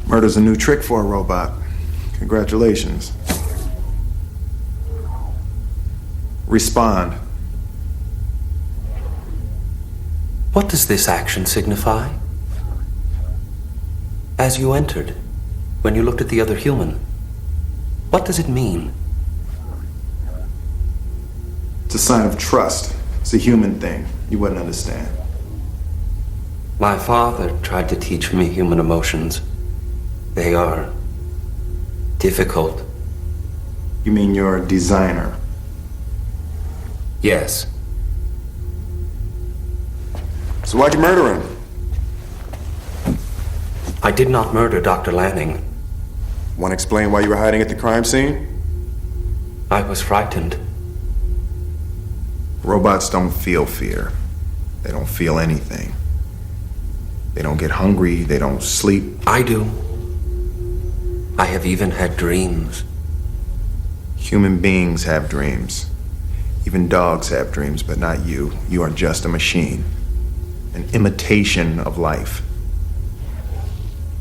Murder's a new trick for a robot. Congratulations. Respond. What does this action signify? As you entered, when you looked at the other human, what does it mean? It's a sign of trust. It's a human thing. You wouldn't understand. My father tried to teach me human emotions. They are difficult. You mean you're a designer? Yes. So why'd you murder him? I did not murder Dr. Lanning. Want to explain why you were hiding at the crime scene? I was frightened. Robots don't feel fear. They don't feel anything. They don't get hungry. They don't sleep. I do. I have even had dreams. Human beings have dreams. Even dogs have dreams, but not you. You are just a machine. An imitation of life.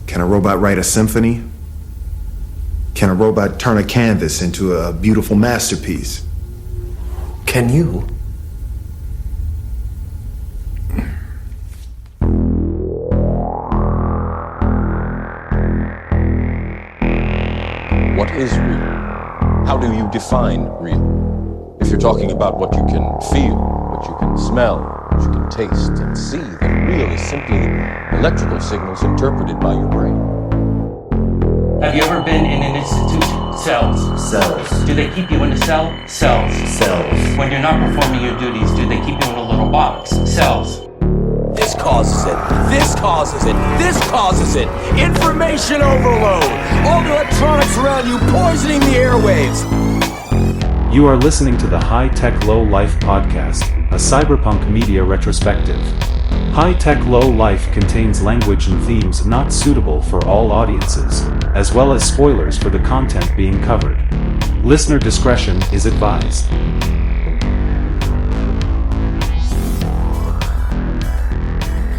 Can a robot write a symphony? Can a robot turn a canvas into a beautiful masterpiece? Can you? What is real? How do you define real? If you're talking about what you can feel, what you can smell, what you can taste and see, then real is simply electrical signals interpreted by your brain. Have you ever been in an institution? Cells. Cells. Do they keep you in a cell? Cells. Cells. When you're not performing your duties, do they keep you in a little box? Cells. This causes it. This causes it. This causes it. Information overload. All the electronics around you poisoning the airwaves. You are listening to the High Tech Low Life podcast, a cyberpunk media retrospective. High Tech Low Life contains language and themes not suitable for all audiences, as well as spoilers for the content being covered. Listener discretion is advised.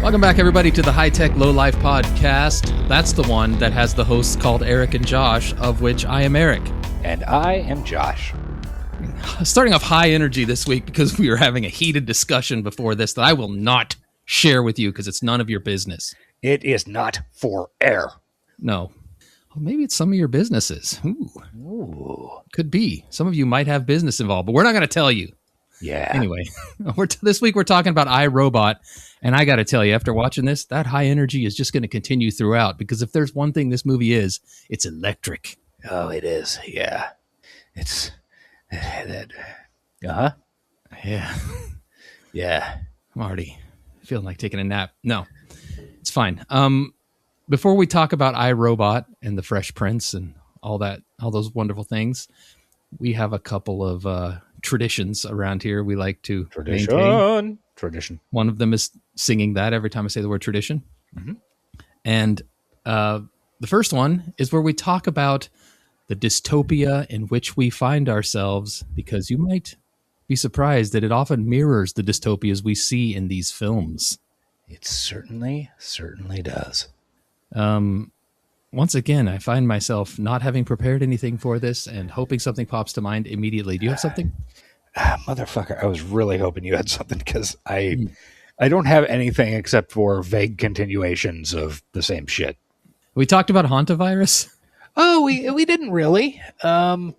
Welcome back, everybody, to the High Tech Low Life podcast. That's the one that has the hosts called Eric and Josh, of which I am Eric. And I am Josh. Starting off high energy this week because we were having a heated discussion before this that I will not share with you because it's none of your business. It is not for air. No. Well, maybe it's some of your businesses. Ooh. Could be. Some of you might have business involved, but we're not going to tell you. Yeah. Anyway, this week we're talking about iRobot, and I got to tell you, after watching this, that high energy is just going to continue throughout, because if there's one thing this movie is, it's electric. Oh, it is. Yeah. It's... Uh-huh. Yeah. Yeah. I'm already feeling like taking a nap. No, it's fine. Before we talk about iRobot and the Fresh Prince and all those wonderful things, we have a couple of traditions around here we like to maintain. Tradition. One of them is singing that every time I say the word tradition. Mm-hmm. And the first one is where we talk about the dystopia in which we find ourselves, because you might be surprised that it often mirrors the dystopias we see in these films. It certainly does. Once again, I find myself not having prepared anything for this and hoping something pops to mind immediately. Do you have something? Motherfucker, I was really hoping you had something, because I don't have anything except for vague continuations of the same shit. We talked about hantavirus. Oh, we didn't really. Yeah.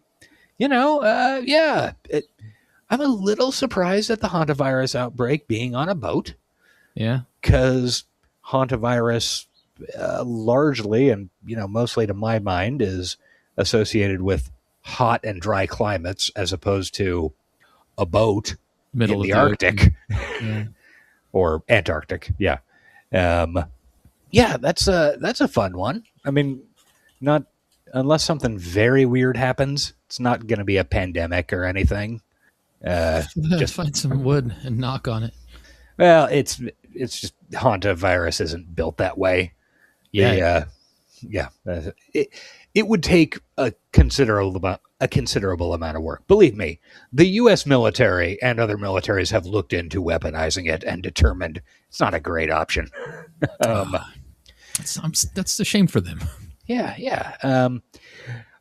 I'm a little surprised at the hantavirus outbreak being on a boat. Yeah. Because hantavirus largely, and mostly to my mind, is associated with hot and dry climates as opposed to a boat in the Arctic. Yeah. Or Antarctic. Yeah. Yeah, that's a fun one. I mean, not unless something very weird happens. It's not going to be a pandemic or anything. Just find some wood and knock on it. Well, it's just hantavirus isn't built that way. Yeah. It would take a considerable amount of work. Believe me, the U.S. military and other militaries have looked into weaponizing it and determined it's not a great option. That's a shame for them. Yeah.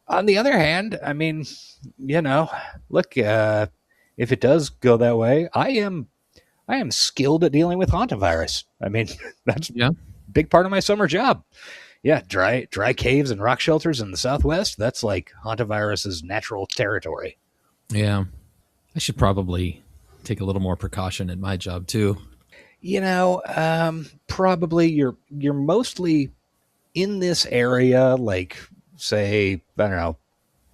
On the other hand, I mean, look, if it does go that way, I am skilled at dealing with hantavirus. I mean, that's a big part of my summer job. Yeah, dry caves and rock shelters in the Southwest, that's like hantavirus's natural territory. Yeah. I should probably take a little more precaution at my job too. Probably you're mostly in this area, like, say, I don't know,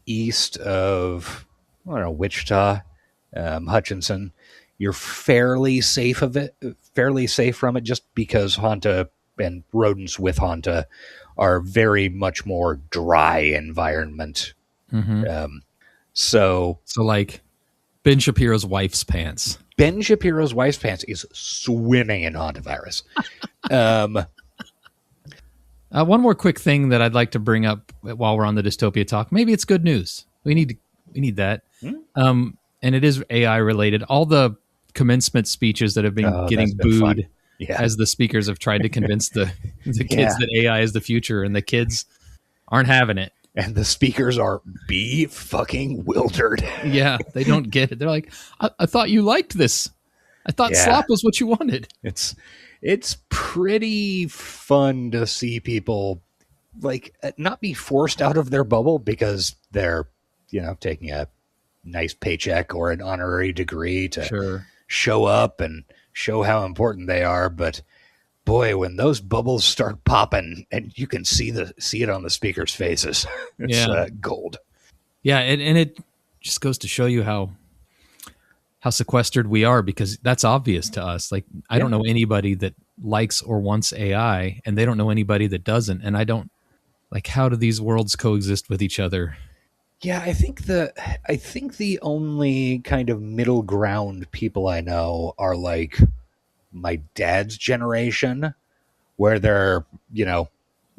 east of, Wichita, Hutchinson. You're fairly safe from it, just because Hanta and rodents with Hanta are very much more dry environment. Mm-hmm. So like Ben Shapiro's wife's pants. Ben Shapiro's wife's pants is swimming in hantavirus. One more quick thing that I'd like to bring up while we're on the dystopia talk. Maybe it's good news. We need that. And it is AI related. All the commencement speeches that have been getting booed as the speakers have tried to convince the kids that AI is the future, and the kids aren't having it. And the speakers are fucking wildered. Yeah, they don't get it. They're like, I thought you liked this. I thought slop was what you wanted. It's pretty fun to see people not be forced out of their bubble because they're, taking a nice paycheck or an honorary degree to show up and show how important they are. But boy, when those bubbles start popping and you can see it on the speakers' faces, it's gold. Yeah, and it just goes to show you how sequestered we are, because that's obvious to us. Like, I don't know anybody that likes or wants AI, and they don't know anybody that doesn't. And I don't how do these worlds coexist with each other? Yeah, I think the only kind of middle ground people I know are like my dad's generation, where they're, well,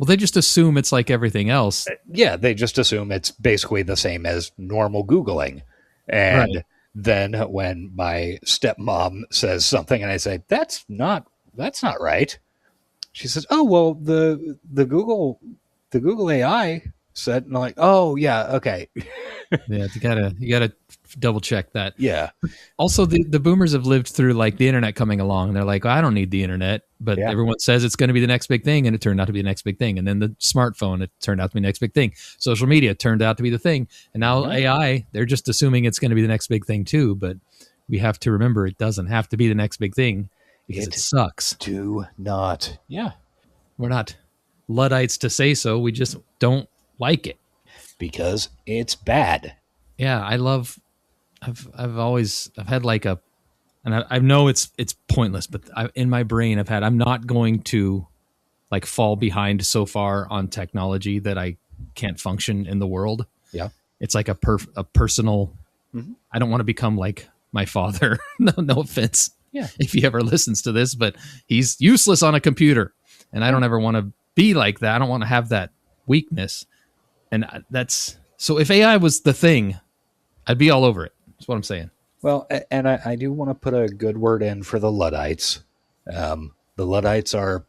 they just assume it's like everything else. Yeah, they just assume it's basically the same as normal Googling. And then when my stepmom says something and I say, that's not right, she says, oh, well, the Google AI said, and I'm like, oh yeah, okay. Yeah, you gotta double check that. Yeah. Also, the boomers have lived through the internet coming along, and they're like, I don't need the internet, but everyone says it's going to be the next big thing, and it turned out to be the next big thing. And then the smartphone, it turned out to be the next big thing. Social media turned out to be the thing, and now AI, they're just assuming it's going to be the next big thing too. But we have to remember, it doesn't have to be the next big thing, because it sucks. Do not. Yeah. We're not Luddites to say so. We just don't like it because it's bad. Yeah, I've had and I know it's pointless, but in my brain I'm not going to fall behind so far on technology that I can't function in the world. Yeah, it's like a personal. Mm-hmm. I don't want to become like my father. No offense. Yeah, if he ever listens to this, but he's useless on a computer, and I don't ever want to be like that. I don't want to have that weakness. And so if AI was the thing, I'd be all over it. That's what I'm saying. Well, and I do want to put a good word in for the Luddites. The Luddites are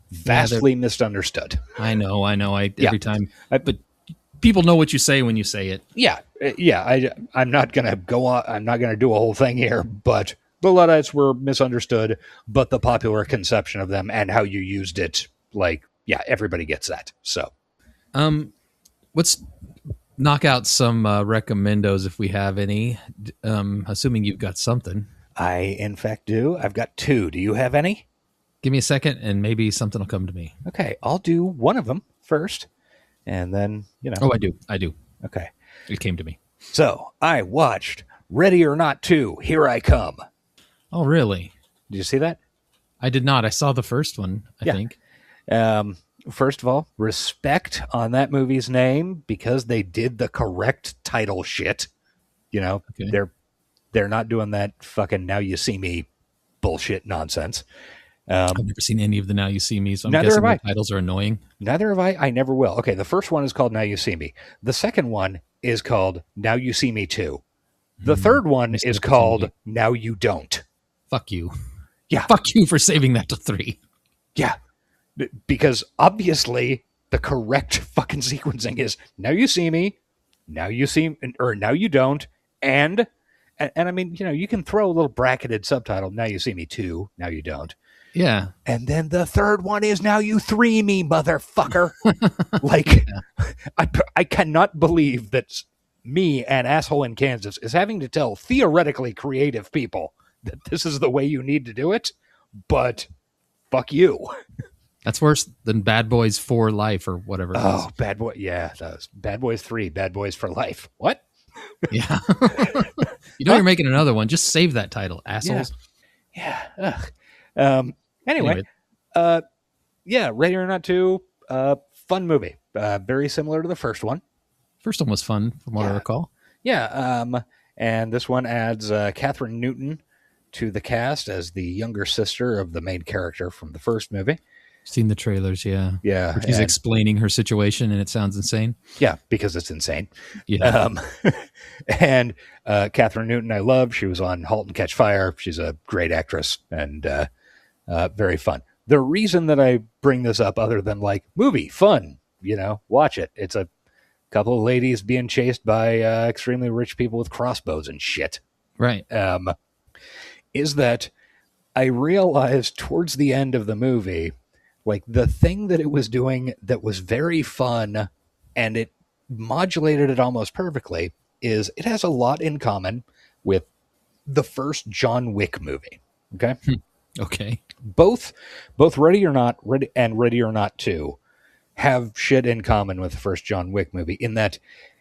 vastly misunderstood. I know. Every time. But people know what you say when you say it. Yeah. I'm not going to go on. I'm not going to do a whole thing here, but the Luddites were misunderstood, but the popular conception of them and how you used it, everybody gets that. So, let's knock out some recommendos if we have any, assuming you've got something. I, in fact, do. I've got 2. Do you have any? Give me a second, and maybe something will come to me. Okay, I'll do one of them first, and then, Oh, I do. Okay. It came to me. So, I watched Ready or Not 2, Here I Come. Oh, really? Did you see that? I did not. I saw the first one, I think. First of all, respect on that movie's name, because they did the correct title shit. Okay. They're not doing that fucking Now You See Me bullshit nonsense. I've never seen any of the Now You See Me, so I'm guessing the titles are annoying. Neither have I. I never will. Okay, the first one is called Now You See Me. The second one is called Now You See Me 2. The third one is called Now You Don't. Fuck you. Yeah. Fuck you for saving that to 3. Yeah. Because obviously The correct fucking sequencing is now you see me, now you see, or now you don't, and I mean, you can throw a little bracketed subtitle. Now you see me too. Now you don't. Yeah. And then the third one is now you three me, motherfucker. Like, I cannot believe that me, an asshole in Kansas, is having to tell theoretically creative people that this is the way you need to do it, but fuck you. That's worse than Bad Boys for Life or whatever. Oh, Bad Boy. Yeah, that was Bad Boys 3, Bad Boys for Life. What? Yeah. You know you're making another one. Just save that title, assholes. Yeah. Anyway. Yeah, Ready or Not 2, fun movie. Very similar to the first one. First one was fun, from what I recall. Yeah, and this one adds Catherine Newton to the cast as the younger sister of the main character from the first movie. Seen the trailers, yeah. Yeah. Where she's explaining her situation, and it sounds insane. Yeah, because it's insane. Yeah. And Catherine Newton I love. She was on *Halt and Catch Fire*. She's a great actress and very fun. The reason that I bring this up, other than like movie, fun, watch it. It's a couple of ladies being chased by extremely rich people with crossbows and shit. Right. Is that I realized towards the end of the movie, like the thing that it was doing that was very fun and it modulated it almost perfectly is it has a lot in common with the first John Wick movie. Okay. Okay. Both Ready or Not and Ready or Not 2 have shit in common with the first John Wick movie in that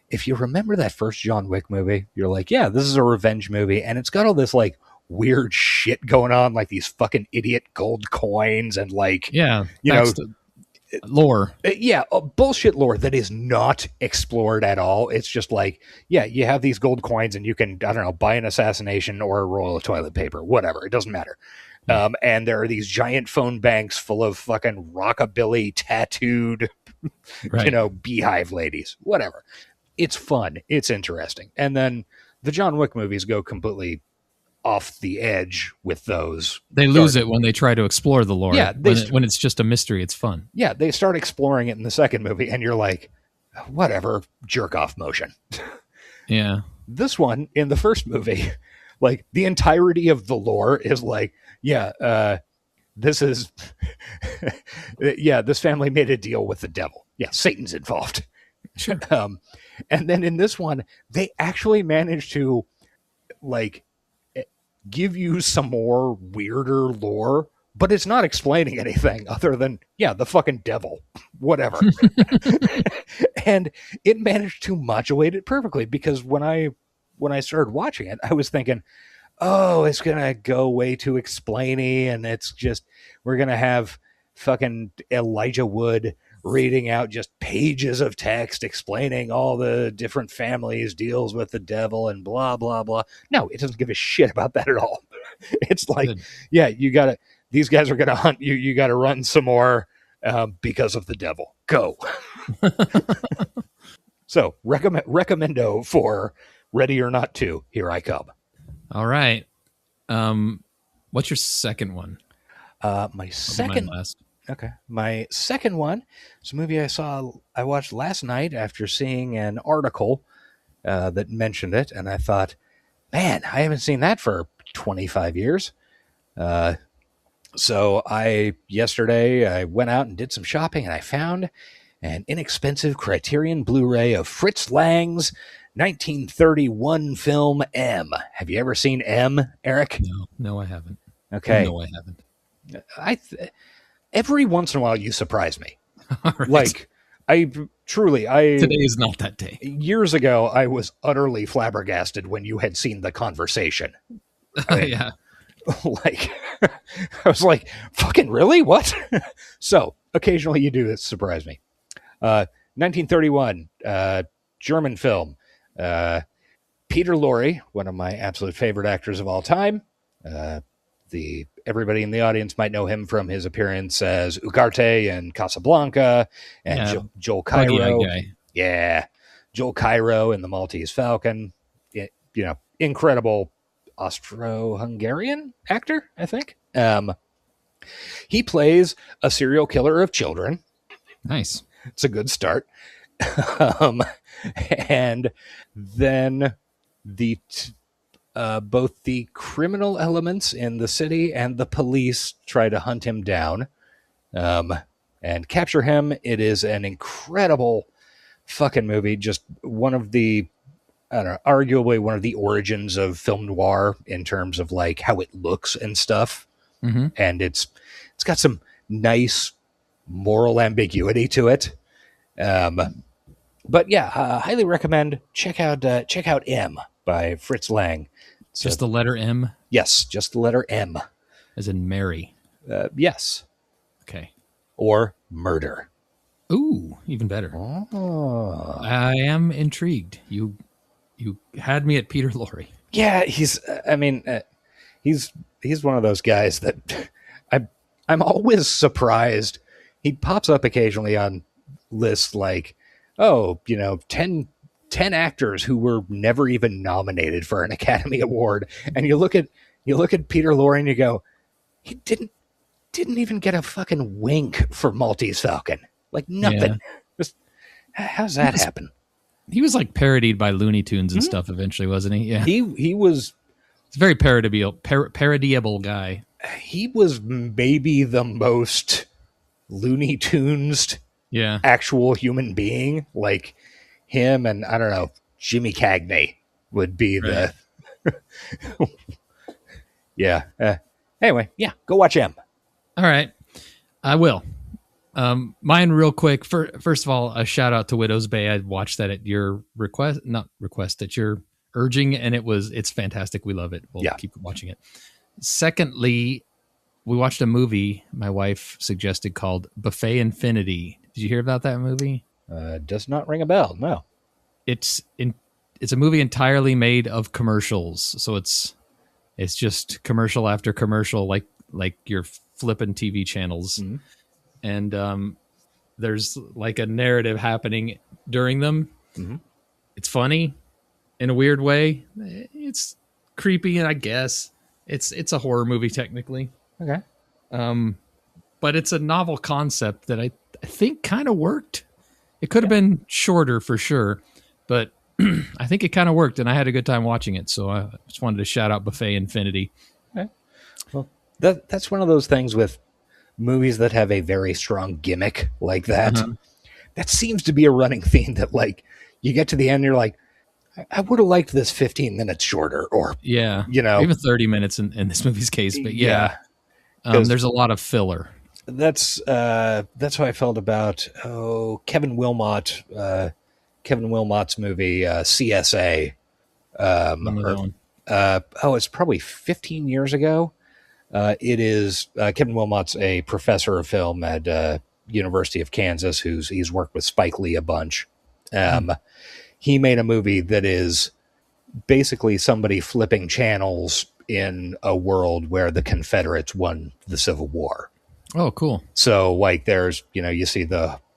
if you remember that first John Wick movie, you're like, yeah, this is a revenge movie and it's got all this like weird shit going on, like these fucking idiot gold coins and like, lore. Yeah, bullshit lore that is not explored at all. It's just like, yeah, you have these gold coins and you can, I don't know, buy an assassination or a roll of toilet paper, whatever. It doesn't matter. And there are these giant phone banks full of fucking rockabilly tattooed, beehive ladies, whatever. It's fun. It's interesting. And then the John Wick movies go completely off the edge with those. They lose it when they try to explore the lore. Yeah, when it's just a mystery, it's fun. Yeah, they start exploring it in the second movie, and you're like, whatever, jerk off motion. Yeah. This one, in the first movie, like, the entirety of the lore is like, this is, this family made a deal with the devil. Yeah, Satan's involved. Sure. And then in this one, they actually managed to, like, give you some more weirder lore, but it's not explaining anything other than, the fucking devil, whatever. And it managed to modulate it perfectly because when I started watching it, I was thinking, oh, it's going to go way too explainy and it's just, we're going to have fucking Elijah Wood reading out just pages of text explaining all the different families deals with the devil and blah, blah, blah. No, it doesn't give a shit about that at all. It's like, these guys are going to hunt you. You got to run some more because of the devil. Go. So recommendo for Ready or Not 2. Here I come. All right. What's your second one? My second last. Okay. My second one is a movie I watched last night after seeing an article that mentioned it. And I thought, man, I haven't seen that for 25 years. So yesterday I went out and did some shopping and I found an inexpensive Criterion Blu-ray of Fritz Lang's 1931 film M. Have you ever seen M, Eric? No, I haven't. Okay. No, I haven't. Every once in a while, you surprise me. Right. Like, today is not that day. Years ago, I was utterly flabbergasted when you had seen The Conversation. Yeah. Like, I was like, fucking really? What? So, occasionally you do this, surprise me. 1931, German film. Peter Lorre, one of my absolute favorite actors of all time. Everybody in the audience might know him from his appearance as Ugarte in Casablanca and Joel Cairo. Yeah. Joel Cairo in The Maltese Falcon. Incredible Austro-Hungarian actor, I think. He plays a serial killer of children. Nice. It's a good start. um, and then both the criminal elements in the city and the police try to hunt him down and capture him. It is an incredible fucking movie. Just one of the, I don't know, arguably one of the origins of film noir in terms of like how it looks and stuff. Mm-hmm. And it's got some nice moral ambiguity to it. But yeah, highly recommend. Check out M by Fritz Lang. So, Just the letter M, yes, just the letter M. as in Mary. Yes, Okay. or murder. Ooh, even better. Oh. I am intrigued. You had me at Peter Lorre. Yeah, he's one of those guys that I'm always surprised. He pops up occasionally on lists like, 10 actors who were never even nominated for an Academy Award. And you look at Peter Lorre and you go, he didn't even get a fucking wink for Maltese Falcon. Like nothing. Yeah. Just, how's that happen? He was like parodied by Looney Tunes and stuff eventually, wasn't he? Yeah. He was He's a very parodiable guy. he was maybe the most Looney Tunes Yeah. actual human being. Like him and I don't know, Jimmy Cagney would be the yeah. Anyway, yeah, go watch him. All right. I will. Mine real quick. First of all, a shout out to Widow's Bay. I watched that at your at your urging, and it's fantastic. We love it. We'll keep watching it. Secondly, we watched a movie my wife suggested called Buffet Infinity. Did you hear about that movie? Does not ring a bell. No. It's a movie entirely made of commercials. So it's just commercial after commercial, like you're flipping TV channels. Mm-hmm. And there's like a narrative happening during them. Mm-hmm. It's funny in a weird way. It's creepy, and I guess it's a horror movie technically. Okay. But it's a novel concept that I think kind of worked. It could have been shorter for sure, but I think it kind of worked, and I had a good time watching it. So I just wanted to shout out Buffet Infinity. Okay. Well, that's one of those things with movies that have a very strong gimmick like that. Uh-huh. That seems to be a running theme that like you get to the end and you're like, I would have liked this 15 minutes shorter, or even 30 minutes in this movie's case. But there's a lot of filler. That's how I felt about Kevin Wilmot's movie CSA. It's probably 15 years ago. It is Kevin Wilmot's a professor of film at University of Kansas he's worked with Spike Lee a bunch. He made a movie that is basically somebody flipping channels in a world where the Confederates won the Civil War. Oh, cool. So like there's, you see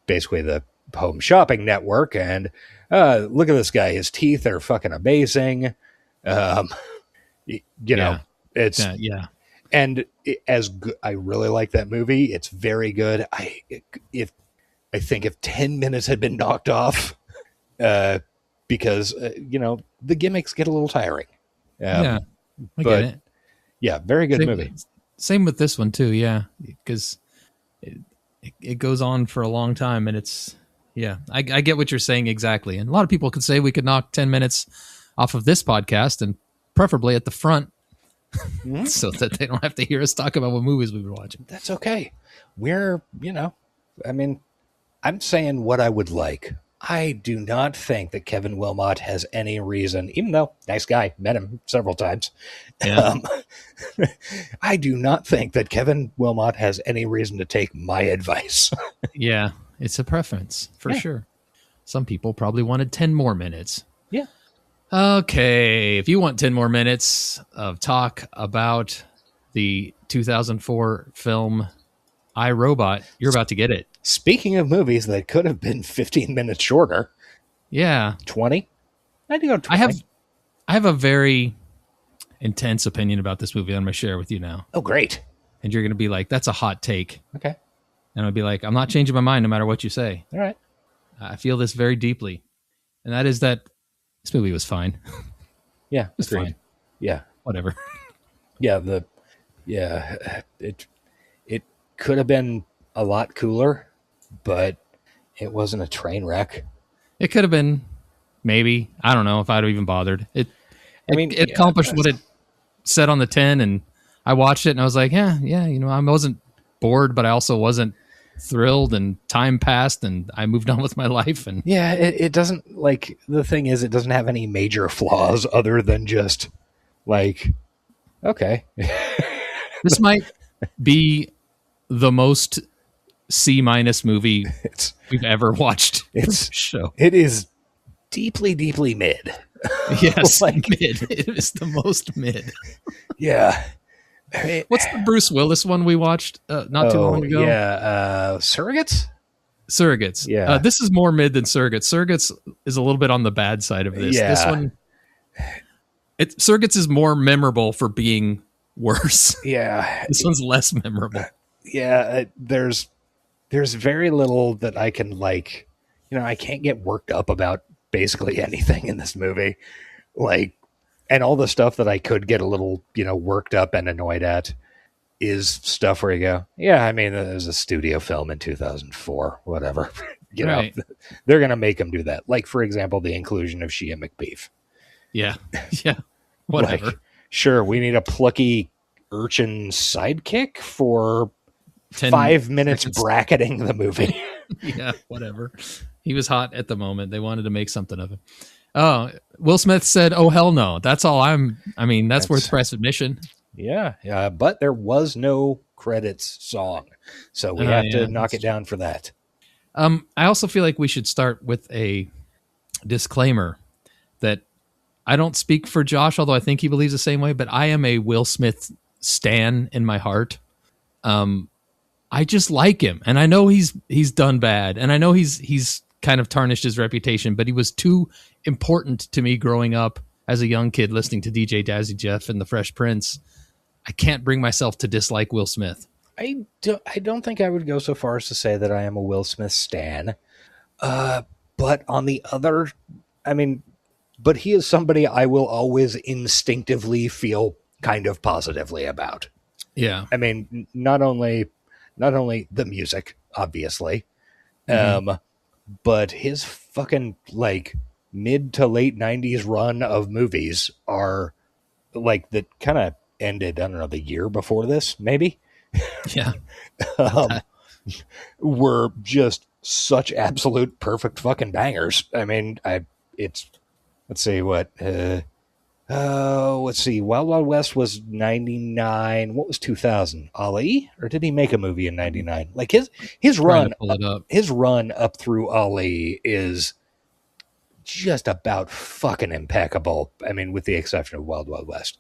basically the Home Shopping Network, and look at this guy. His teeth are fucking amazing. It's And I really like that movie. It's very good. I think if 10 minutes had been knocked off, because the gimmicks get a little tiring. I get it. Yeah, very good movie. Same with this one too. Yeah, because it goes on for a long time, and it's I get what you're saying exactly. And a lot of people could say we could knock 10 minutes off of this podcast, and preferably at the front. So that they don't have to hear us talk about what movies we've been watching. That's okay. I'm saying what I would like. I do not think that Kevin Wilmot has any reason, even though nice guy, met him several times. Yeah. I do not think that Kevin Wilmot has any reason to take my advice. Yeah, it's a preference for sure. Some people probably wanted 10 more minutes. Yeah. Okay, if you want 10 more minutes of talk about the 2004 film I, Robot, you're about to get it. Speaking of movies that could have been 15 minutes shorter. Yeah. 20? I think 20. I have a very intense opinion about this movie I'm going to share with you now. Oh, great. And you're going to be like, that's a hot take. Okay. And I'd be like, I'm not changing my mind no matter what you say. All right. I feel this very deeply. And that is that this movie was fine. Yeah. It's Agreed. fine. Yeah. Whatever. Yeah. It could have been a lot cooler, but it wasn't a train wreck. It could have been, maybe. I don't know if I'd have even bothered. It accomplished what it said on the tin, and I watched it and I was like, yeah, I wasn't bored, but I also wasn't thrilled, and time passed and I moved on with my life. And yeah, it doesn't, like, the thing is, it doesn't have any major flaws other than just like, okay. This might be the most C- movie we've ever watched. It's show. It is deeply, deeply mid. Yes, like, mid. It is the most mid. Yeah. What's the Bruce Willis one we watched not too long ago? Yeah, Surrogates? Surrogates. Yeah. This is more mid than Surrogates. Surrogates is a little bit on the bad side of this. Yeah. This one, Surrogates is more memorable for being worse. Yeah. This one's less memorable. Yeah, there's very little that I can, like, I can't get worked up about basically anything in this movie. Like, and all the stuff that I could get a little, worked up and annoyed at is stuff where you go, yeah, I mean, there's a studio film in 2004, whatever. Right. They're going to make them do that. Like, for example, the inclusion of Shia McBeef. Yeah. Yeah. Whatever. Like, sure, we need a plucky urchin sidekick for 5 minutes seconds. bracketing the movie. Yeah, whatever. He was hot at the moment. They wanted to make something of him. Oh, Will Smith said, "Oh, hell no." That's all that's worth press admission. Yeah. But there was no credits song. So we have to knock it down for that. I also feel like we should start with a disclaimer that I don't speak for Josh, although I think he believes the same way, but I am a Will Smith stan in my heart. I just like him, and I know he's done bad, and I know he's kind of tarnished his reputation, but he was too important to me growing up as a young kid listening to DJ Dazzy Jeff and the Fresh Prince. I can't bring myself to dislike Will Smith. I don't think I would go so far as to say that I am a Will Smith stan. But on the other, but he is somebody I will always instinctively feel kind of positively about. Yeah. I mean, not only the music, obviously, but his fucking, like, mid to late 90s run of movies are, like, that kind of ended, I don't know, the year before this, maybe? Yeah. Were just such absolute perfect fucking bangers. I mean, let's see, Wild Wild West was 99. What was 2000? Ali? Or did he make a movie in 99? Like, his run up through Ali is just about fucking impeccable. I mean, with the exception of Wild Wild West.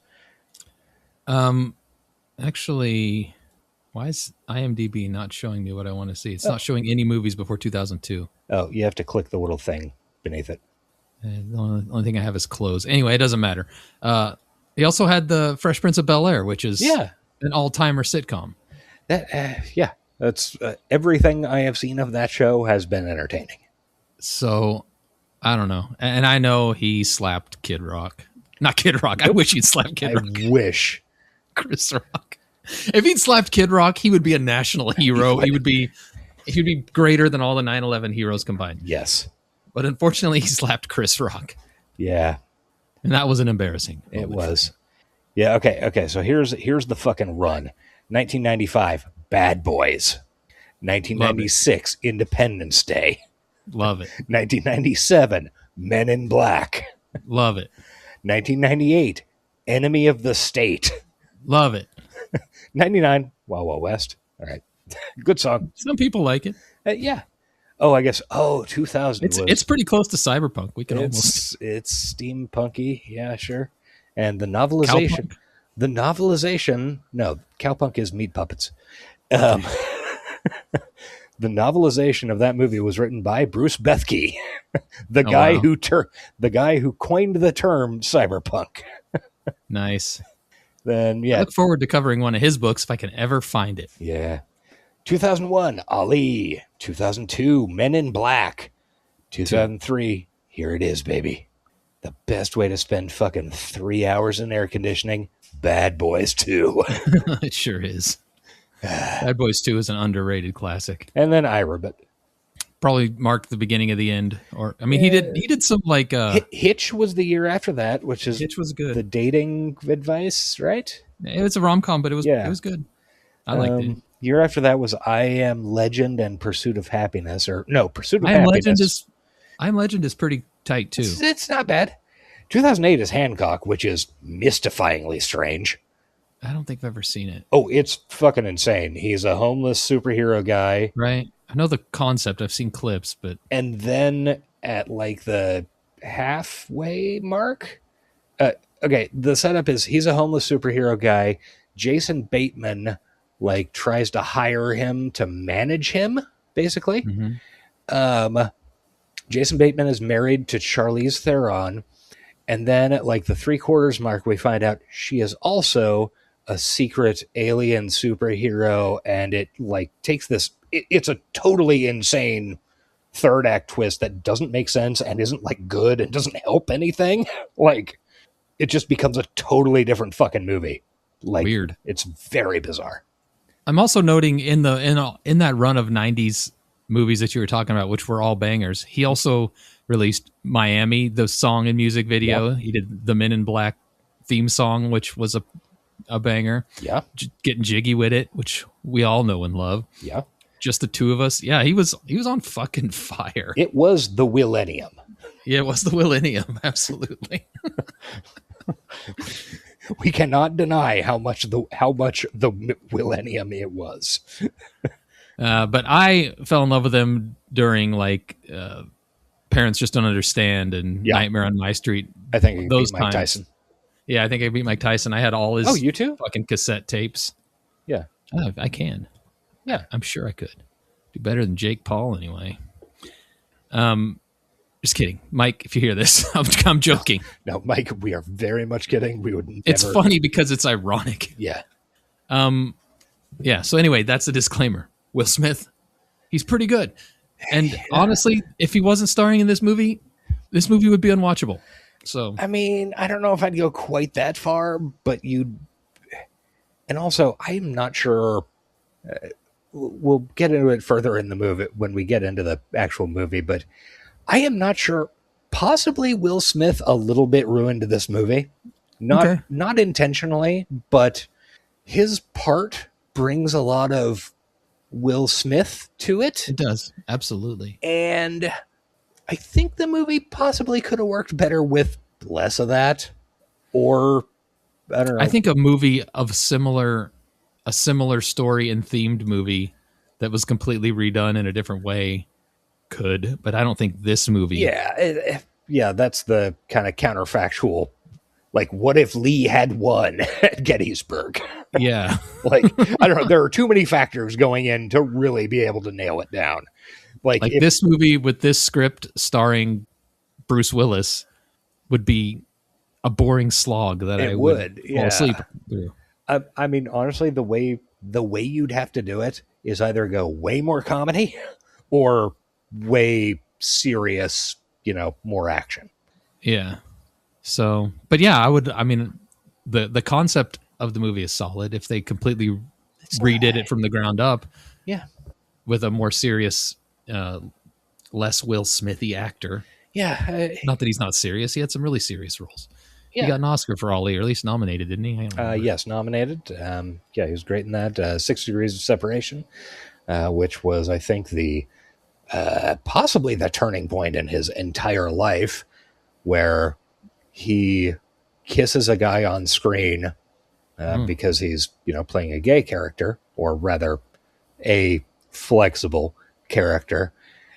Actually, why is IMDb not showing me what I want to see? It's not showing any movies before 2002. Oh, you have to click the little thing beneath it. The only thing I have is close. Anyway, it doesn't matter. He also had the Fresh Prince of Bel-Air, which is an all-timer sitcom. That's everything I have seen of that show has been entertaining. So, I don't know. And I know he slapped Kid Rock. Not Kid Rock. I wish he'd slapped Kid Rock. I wish. Chris Rock. If he'd slapped Kid Rock, he would be a national hero. He'd be greater than all the 9/11 heroes combined. Yes. But unfortunately, he slapped Chris Rock. Yeah. And that was an embarrassing moment. It was. Yeah, okay. So here's the fucking run. 1995, Bad Boys. 1996, Independence Day. Love it. 1997, Men in Black. Love it. 1998, Enemy of the State. Love it. 99, Wild Wild West. All right. Good song. Some people like it. Yeah. Oh, I guess. 2000. It's pretty close to cyberpunk. We can almost. It's steampunky. Yeah, sure. And the novelization. Cowpunk? The novelization. No, Cowpunk is Meat Puppets. The novelization of that movie was written by Bruce Bethke, the guy who coined the term cyberpunk. Nice. Then I look forward to covering one of his books if I can ever find it. Yeah. 2001, Ali. 2002, Men in Black. 2003, here it is, baby. The best way to spend fucking 3 hours in air conditioning, Bad Boys 2. It sure is. Bad Boys 2 is an underrated classic. And then iRobot. Probably marked the beginning of the end. Or I mean, he did some like Hitch was the year after that, which is Hitch was good. The dating advice, right? It was a rom-com, but it was good. I liked it. Year after that was I Am Legend and Pursuit of Happiness, or no, Pursuit of Happiness. I Am Legend is pretty tight too. It's not bad. 2008 is Hancock, which is mystifyingly strange. I don't think I've ever seen it. Oh, it's fucking insane. He's a homeless superhero guy. Right. I know the concept. I've seen clips, but... And then at like the halfway mark... okay, the setup is he's a homeless superhero guy. Jason Bateman like tries to hire him to manage him, basically. Mm-hmm. Jason Bateman is married to Charlize Theron. And then at like the 3/4 mark, we find out she is also a secret alien superhero, and it like takes this it's a totally insane third act twist that doesn't make sense and isn't like good and doesn't help anything. Like it just becomes a totally different fucking movie. Like weird. It's very bizarre. I'm also noting in that run of 90s movies that you were talking about, which were all bangers, he also released Miami, the song and music video. Yeah. He did the Men in Black theme song, which was a banger. Yeah. Getting jiggy with it, which we all know and love. Yeah. Just the two of us. Yeah, he was on fucking fire. It was the Willenium. Yeah, it was the Willenium. Absolutely. We cannot deny how much the Willenium it was. But I fell in love with him during like Parents Just Don't Understand and Nightmare on My Street. I think you those beat Mike Tyson. Yeah, I think I beat Mike Tyson. I had all his you too? fucking cassette tapes. Yeah. I can. Yeah. I'm sure I could. Do better than Jake Paul anyway. Just kidding. Mike, if you hear this, I'm joking. No, Mike, we are very much kidding. We would never... It's funny because it's ironic. Yeah. Yeah, so anyway, that's the disclaimer. Will Smith, he's pretty good. And honestly, if he wasn't starring in this movie would be unwatchable. So I mean, I don't know if I'd go quite that far, but you'd... And also, I'm not sure... we'll get into it further in the movie when we get into the actual movie, but I am not sure. Possibly Will Smith a little bit ruined this movie. Not intentionally, but his part brings a lot of Will Smith to it. It does. Absolutely. And I think the movie possibly could have worked better with less of that. Or, I don't know. I think a movie of a similar story and themed movie that was completely redone in a different way could, but I don't think this movie. Yeah, that's the kind of counterfactual. Like, what if Lee had won at Gettysburg? Yeah. Like, I don't know. There are too many factors going in to really be able to nail it down. Like this movie with this script starring Bruce Willis would be a boring slog that I would fall asleep through. I mean, honestly, the way you'd have to do it is either go way more comedy or way serious, more action. Yeah. So, but yeah, I mean, the concept of the movie is solid. If they completely redid it from the ground up, with a more serious, less Will Smithy actor. Yeah. Not that he's not serious. He had some really serious roles. Yeah. He got an Oscar for Ali, or at least nominated, didn't he? Yes, nominated. He was great in that. 6 Degrees of Separation, which was, I think, the possibly the turning point in his entire life, where he kisses a guy on screen because he's, playing a gay character, or rather a flexible character.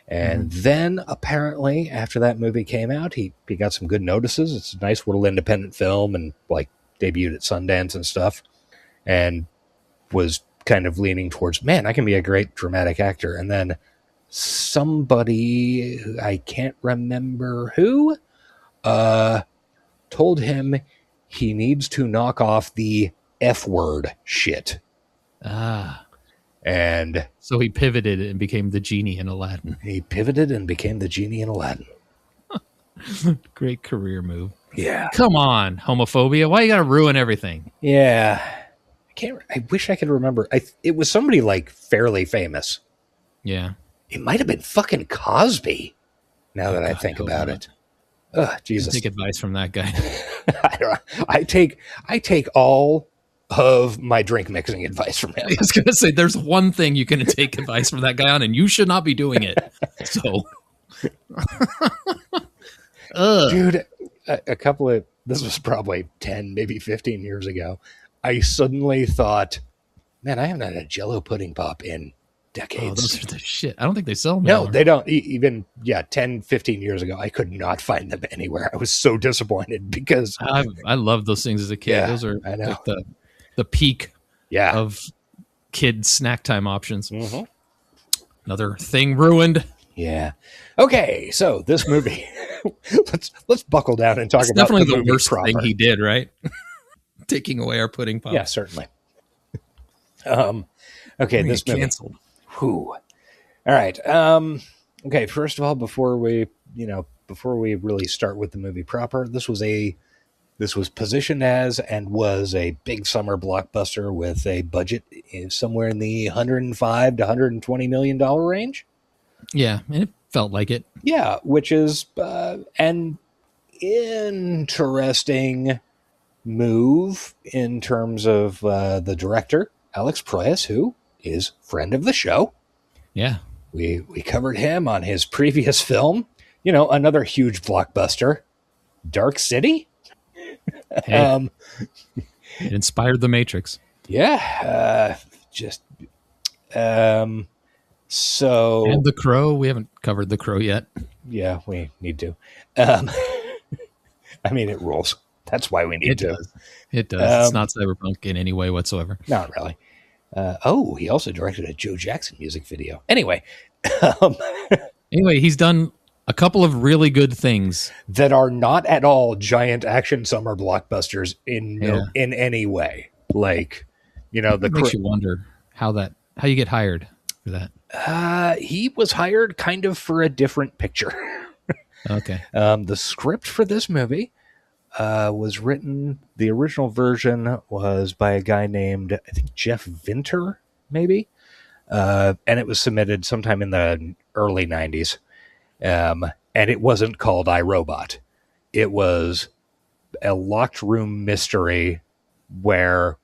And then apparently after that movie came out, he got some good notices. It's a nice little independent film and like debuted at Sundance and stuff, and was kind of leaning towards, man, I can be a great dramatic actor. And then somebody, I can't remember who, told him he needs to knock off the F word shit. And So he pivoted and became the genie in Aladdin. he pivoted and became the genie in Aladdin. Great career move. Yeah. Come on, homophobia. Why you got to ruin everything? Yeah. I wish I could remember. It was somebody like fairly famous. Yeah. It might have been fucking Cosby. Now that I think about it. Ugh, Jesus. Take advice from that guy. I take all of my drink mixing advice from him. I was going to say, there's one thing you can take advice from that guy on, and you should not be doing it. So, dude, this was probably 10, maybe 15 years ago. I suddenly thought, man, I haven't had a Jell-O pudding pop in decades. Oh, those are the shit. I don't think they sell them. No, they don't. Even 10, 15 years ago, I could not find them anywhere. I was so disappointed because I loved those things as a kid. Yeah, those are I know. like the peak yeah. of kid snack time options. Mm-hmm. Another thing ruined. Yeah. Okay, so this movie, let's buckle down and talk It's about definitely the the movie worst proper. thing he did, right? Taking away our pudding pop. Yeah, certainly. Okay, this movie. Canceled. Whew. All right. Okay, first of all, before we really start with the movie proper, this was positioned as and was a big summer blockbuster with a budget somewhere in the $105 to $120 million range. Yeah, and it felt like it. Yeah, which is an interesting move in terms of the director, Alex Proyas, who is friend of the show. Yeah. We covered him on his previous film, another huge blockbuster, Dark City. Hey, it inspired The Matrix. Yeah. So. And The Crow. We haven't covered The Crow yet. Yeah, we need to. I mean, it rules. That's why we need to. It does. It's not cyberpunk in any way whatsoever. Not really. He also directed a Joe Jackson music video. Anyway. Anyway, he's done a couple of really good things that are not at all giant action summer blockbusters in any way. Like, it makes you wonder how you get hired for that. He was hired kind of for a different picture. Okay. The script for this movie was written. The original version was by a guy named, I think, Jeff Vinter, maybe. And it was submitted sometime in the early 90s. And it wasn't called iRobot. It was a locked room mystery where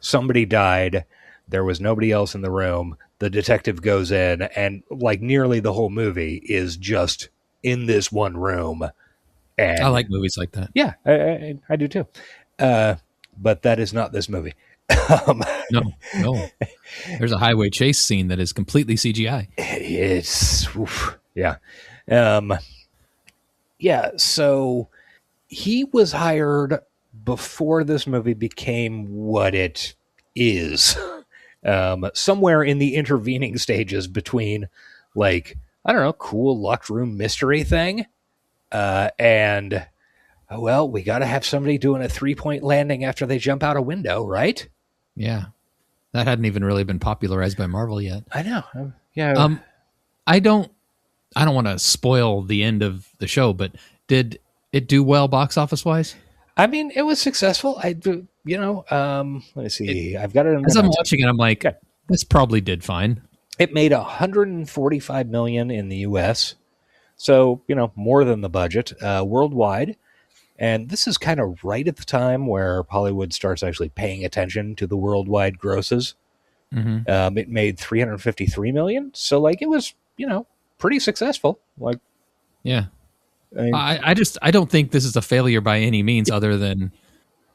somebody died. There was nobody else in the room. The detective goes in, and like nearly the whole movie is just in this one room. And I like movies like that. Yeah, I do too. But that is not this movie. No. There's a highway chase scene that is completely CGI. Yeah. So he was hired before this movie became what it is. Somewhere in the intervening stages between, like, I don't know, cool locked room mystery thing, and we got to have somebody doing a 3-point landing after they jump out a window, right? Yeah, that hadn't even really been popularized by Marvel yet. I know. Yeah. I don't want to spoil the end of the show, but did it do well box office wise? I mean, it was successful. Let's see. I've got it. As I'm watching it, I'm like, this probably did fine. It made $145 million in the U.S., so more than the budget worldwide. And this is kind of right at the time where Hollywood starts actually paying attention to the worldwide grosses. Mm-hmm. It made $353 million, so like it was pretty successful. Like, yeah. I don't think this is a failure by any means, other than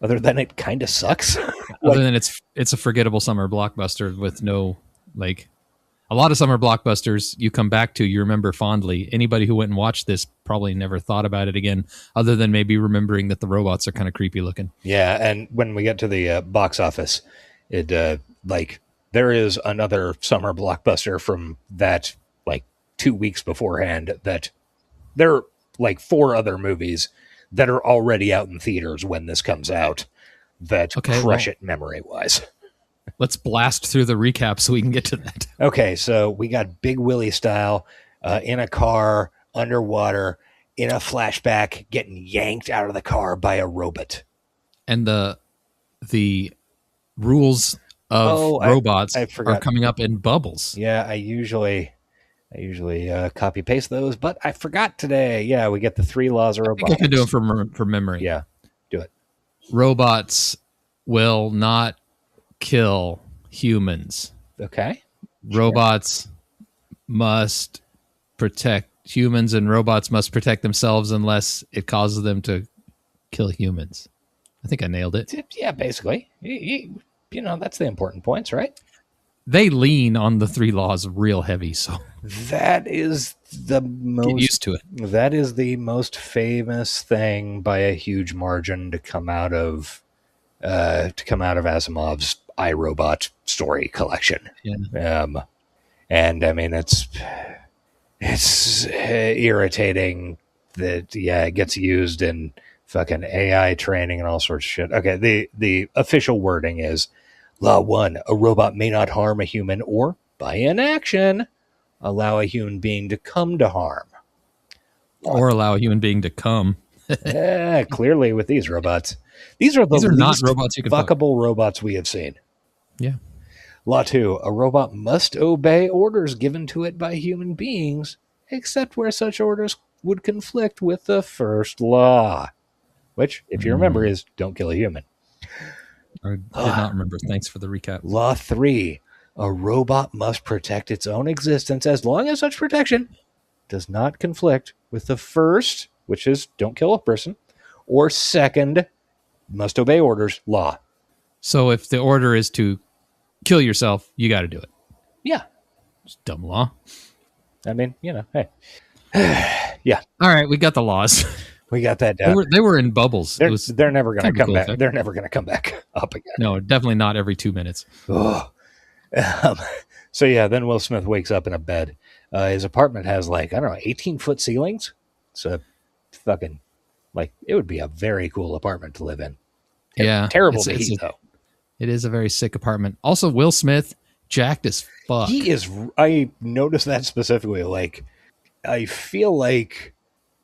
it kind of sucks. Other than it's a forgettable summer blockbuster with no, like, a lot of summer blockbusters you come back to, you remember fondly. Anybody who went and watched this probably never thought about it again, other than maybe remembering that the robots are kind of creepy looking. Yeah, and when we get to the box office, it there is another summer blockbuster from that, like 2 weeks beforehand, that there are like 4 other movies that are already out in theaters when this comes out that crush it memory-wise. Let's blast through the recap so we can get to that. Okay, so we got Big Willie style in a car, underwater, in a flashback, getting yanked out of the car by a robot. And the rules of robots are coming up in bubbles. Yeah, I usually copy paste those, but I forgot today. Yeah, we get the 3 laws of robotics. I think I can do it from memory. Yeah, do it. Robots will not kill humans. Okay. Robots must protect humans, and robots must protect themselves unless it causes them to kill humans. I think I nailed it. Yeah, basically. You know, that's the important points, right? They lean on the 3 laws real heavy, so that is the most get used to it. That is the most famous thing by a huge margin to come out of Asimov's iRobot story collection. Yeah. And I mean it's irritating that it gets used in fucking AI training and all sorts of shit. Okay, the official wording is Law 1, a robot may not harm a human or, by inaction, allow a human being to come to harm. Or allow a human being to come. Clearly with these robots. These are not robots you can fuckable robots we have seen. Yeah. Law 2, a robot must obey orders given to it by human beings, except where such orders would conflict with the first law. Which, if you remember, is don't kill a human. I did not remember. Thanks for the recap. Law 3, a robot must protect its own existence as long as such protection does not conflict with the first, which is don't kill a person, or second, must obey orders, law. So if the order is to kill yourself, you got to do it. Yeah. It's dumb law. I mean, you know, hey. Yeah. All right, we got the laws. We got that down. They were in bubbles. They're never going to come cool back. effect. They're never going to come back up again. No, definitely not every 2 minutes. Oh. So yeah, then Will Smith wakes up in a bed. His apartment has 18-foot ceilings. So fucking it would be a very cool apartment to live in. Yeah. Terrible to heat though. It is a very sick apartment. Also, Will Smith, jacked as fuck. He is. I noticed that specifically. I feel like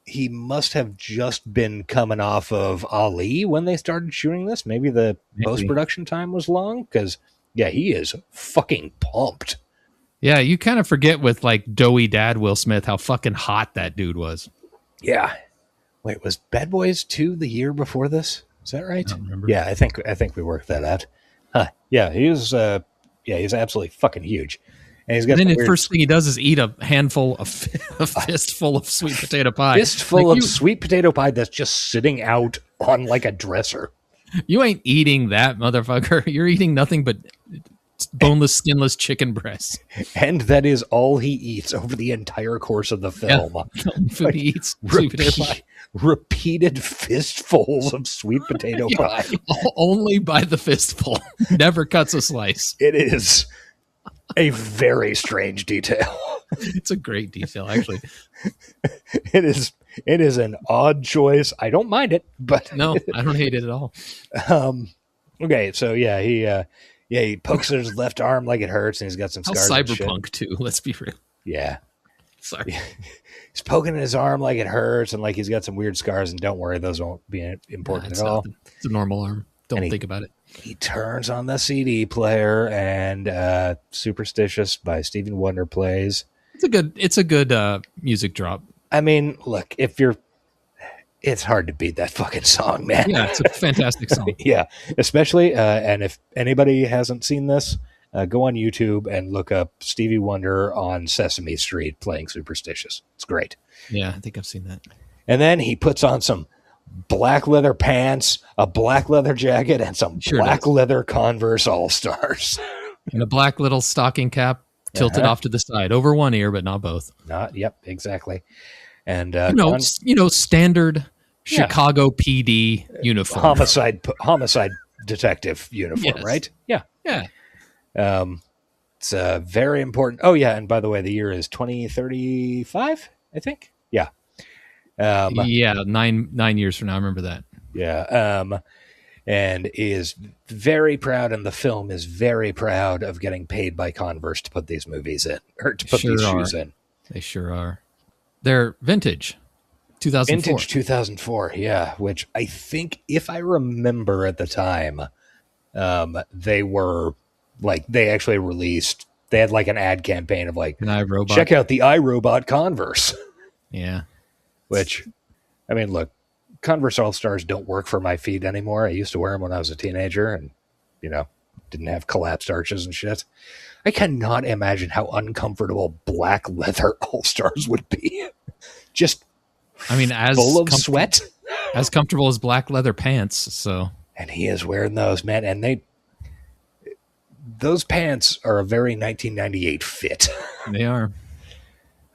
he must have just been coming off of Ali when they started shooting this. Maybe the post-production time was long because, yeah, he is fucking pumped. Yeah, you kind of forget with doughy dad Will Smith how fucking hot that dude was. Yeah. Wait, was Bad Boys 2 the year before this? Is that right? I don't remember. Yeah, I think we worked that out. Huh. Yeah, he's absolutely fucking huge. And he's got. And then the first thing he does is eat a fistful of sweet potato pie. Fistful of sweet potato pie that's just sitting out on a dresser. You ain't eating that, motherfucker. You're eating nothing but boneless, skinless chicken breasts. And that is all he eats over the entire course of the film. Yeah, the only food he eats, sweet potato pie. Repeated fistfuls of sweet potato pie. Only by the fistful. Never cuts a slice. It is a very strange detail. It's a great detail, actually. It is an odd choice. I don't mind it, but no, I don't hate it at all. Okay, so yeah, he pokes at his left arm like it hurts, and he's got some scars. Cyberpunk too. Let's be real. Yeah. Sorry. He's poking at his arm like it hurts, and he's got some weird scars. And don't worry, those won't be important at all. Nothing. It's a normal arm. Don't think about it. He turns on the CD player, and "Superstitious" by Stevie Wonder plays. It's a good music drop. I mean, look, it's hard to beat that fucking song, man. Yeah, it's a fantastic song. Yeah, especially, and if anybody hasn't seen this, go on YouTube and look up Stevie Wonder on Sesame Street playing Superstitious. It's great. Yeah, I think I've seen that. And then he puts on some black leather pants, a black leather jacket, and some black leather Converse All-Stars. And a black little stocking cap tilted off to the side, over one ear, but not both. Yep, exactly. And standard Chicago PD uniform, homicide detective uniform, right? Yeah. It's very important. Oh yeah, and by the way, the year is 2035, I think. Yeah. 9 years from now. I remember that. Yeah. and is very proud, and the film is very proud of getting paid by Converse to put these movies in, or to put these shoes in. They sure are. They're vintage. 2004. Vintage 2004, yeah, which I think, if I remember at the time, they were like, they actually released, they had like an ad campaign of like, an iRobot. Check out the iRobot Converse. Yeah. Which, I mean, look, Converse All-Stars don't work for my feet anymore. I used to wear them when I was a teenager and, you know, didn't have collapsed arches and shit. I cannot imagine how uncomfortable black leather All-Stars would be. Just I mean, as full of sweat. As comfortable as black leather pants, so. And he is wearing those, man. And those pants are a very 1998 fit. They are.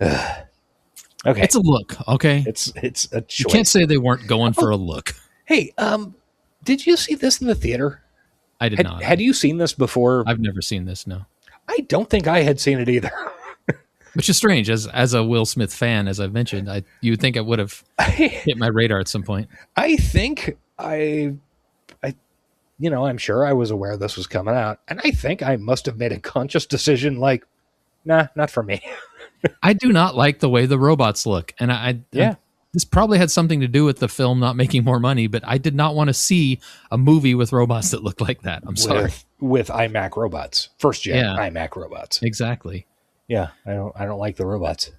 Okay. It's a look, okay? It's a choice. You can't say they weren't going for a look. Hey, did you see this in the theater? I did not. Had you seen this before? I've never seen this, no. I don't think I had seen it either. Which is strange. As a Will Smith fan, as I've mentioned, you would think it would have hit my radar at some point. I think I'm sure I was aware this was coming out, and I think I must have made a conscious decision like, nah, not for me. I do not like the way the robots look, and this probably had something to do with the film not making more money, but I did not want to see a movie with robots that look like that. I'm sorry. With iMac robots. First gen Yeah. iMac robots. Exactly. Yeah, I don't like the robots.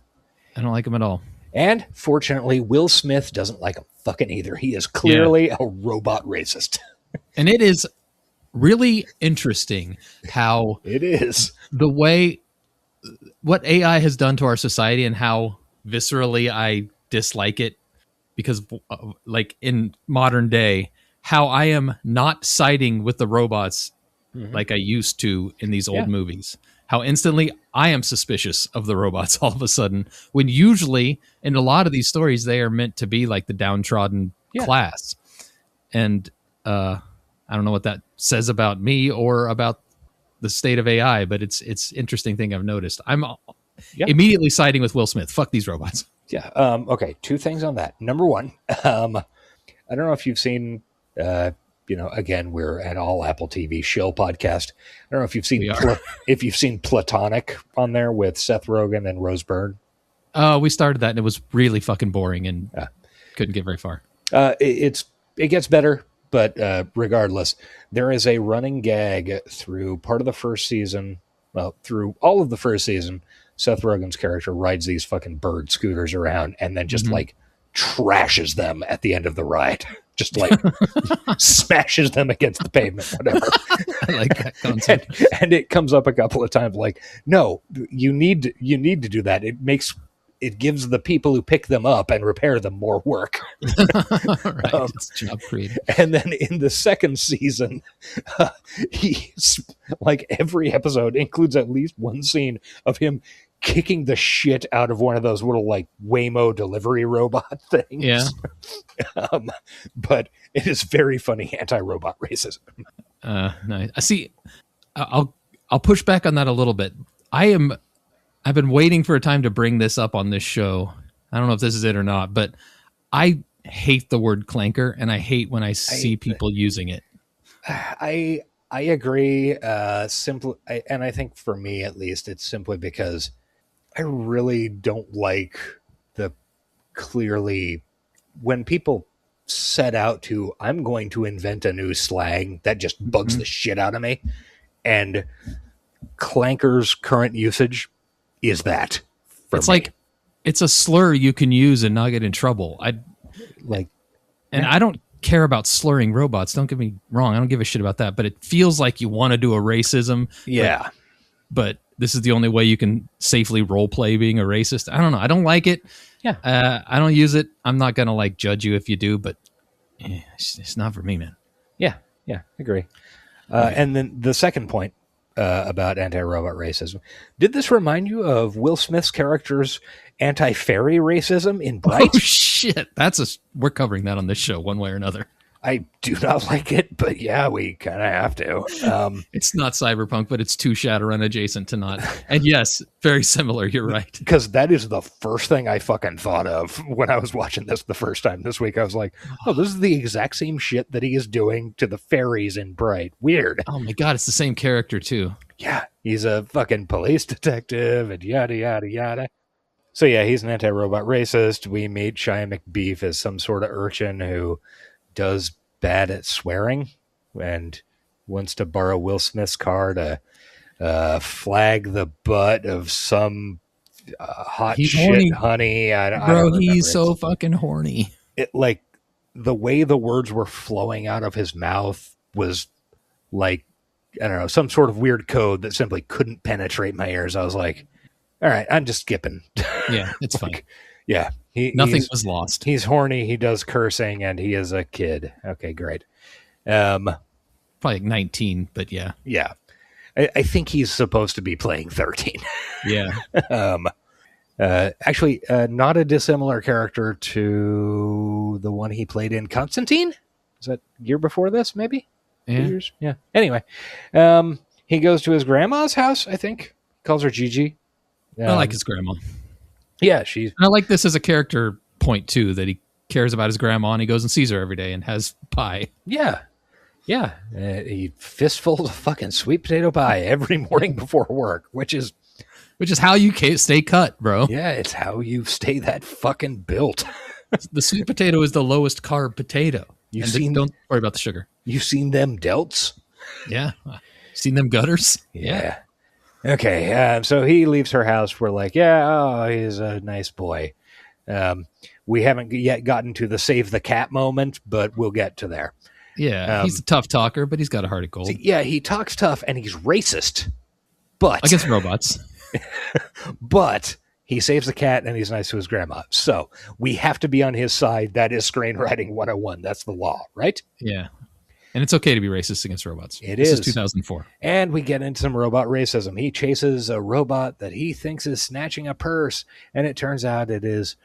I don't like them at all. And fortunately, Will Smith doesn't like them fucking either. He is clearly a robot racist. And it is really interesting how It is. the way what AI has done to our society and how viscerally I dislike it, because like in modern day, how I am not siding with the robots like I used to in these old movies. How instantly I am suspicious of the robots all of a sudden, when usually in a lot of these stories, they are meant to be like the downtrodden class. And I don't know what that says about me or about the state of AI, but it's interesting thing I've noticed. I'm immediately siding with Will Smith. Fuck these robots. Yeah. Okay. Two things on that. Number one, I don't know if you've seen, again, we're at all Apple TV shill podcast. I don't know if you've seen if you've seen Platonic on there with Seth Rogen and Rose Byrne. We started that and it was really fucking boring and couldn't get very far. It gets better, but regardless, there is a running gag through part of the first season. Well, through all of the first season, Seth Rogen's character rides these fucking bird scooters around and then just like trashes them at the end of the ride. Just like smashes them against the pavement, whatever. I like that concept. And it comes up a couple of times like, no, you need to do that. It gives the people who pick them up and repair them more work. Right. It's job created. And then in the second season, he's like every episode includes at least one scene of him kicking the shit out of one of those little like Waymo delivery robot things. Yeah. But it is very funny anti-robot racism. Nice. I see. I'll push back on that a little bit. I've been waiting for a time to bring this up on this show. I don't know if this is it or not, but I hate the word clanker, and I hate when I see people using it. I agree. And I think for me at least, it's simply because I really don't like the clearly when people set out to, I'm going to invent a new slang that just bugs the shit out of me. And clanker's current usage is that. It's me. Like, it's a slur you can use and not get in trouble. I don't care about slurring robots. Don't get me wrong. I don't give a shit about that, but it feels like you want to do a racism. Yeah. But this is the only way you can safely role play being a racist. I don't know. I don't like it. Yeah. I don't use it. I'm not going to like judge you if you do, but it's not for me, man. Yeah. Yeah. Agree. And then the second point about anti-robot racism. Did this remind you of Will Smith's character's anti-fairy racism in Bright? Oh, shit. We're covering that on this show one way or another. I do not like it, but yeah, we kind of have to. It's not cyberpunk, but it's too Shadowrun adjacent to not. And yes, very similar. You're right. Because that is the first thing I fucking thought of when I was watching this the first time this week. I was like, oh, this is the exact same shit that he is doing to the fairies in Bright. Weird. Oh my God, it's the same character too. Yeah, he's a fucking police detective and yada, yada, yada. So yeah, he's an anti-robot racist. We meet Shia McBeef as some sort of urchin who does bad at swearing and wants to borrow Will Smith's car to flag the butt of some hot He's shit horny. honey. I Bro, don't remember. he's so fucking horny. It, like, the way the words were flowing out of his mouth was like, I don't know, some sort of weird code that simply couldn't penetrate my ears. I was like, all right, I'm just skipping. Yeah, it's fine. Yeah. Nothing was lost. He's horny, he does cursing, and he is a kid. Okay, great. Probably like 19, but yeah. Yeah. I think he's supposed to be playing 13. Yeah. Actually, not a dissimilar character to the one he played in Constantine. Is that year before this, maybe? Yeah. 2 years? Yeah. Anyway, he goes to his grandma's house, I think. Calls her Gigi. I like his grandma. Yeah, she's... And I like this as a character point, too, that he cares about his grandma and he goes and sees her every day and has pie. Yeah. Yeah. He fistfuls of fucking sweet potato pie every morning before work, which is how you stay cut, bro. Yeah, it's how you stay that fucking built. The sweet potato is the lowest carb potato. Don't worry about the sugar. You seen them delts? Yeah. Seen them gutters? Yeah. Okay, so he leaves her house. We're like, he's a nice boy. We haven't yet gotten to the save the cat moment, but we'll get to there. Yeah, he's a tough talker, but he's got a heart of gold. Yeah, he talks tough and he's racist, but against robots. But he saves the cat and he's nice to his grandma. So we have to be on his side. That is screenwriting 101. That's the law, right? Yeah. And it's okay to be racist against robots. This is 2004. And we get into some robot racism. He chases a robot that he thinks is snatching a purse, and it turns out it is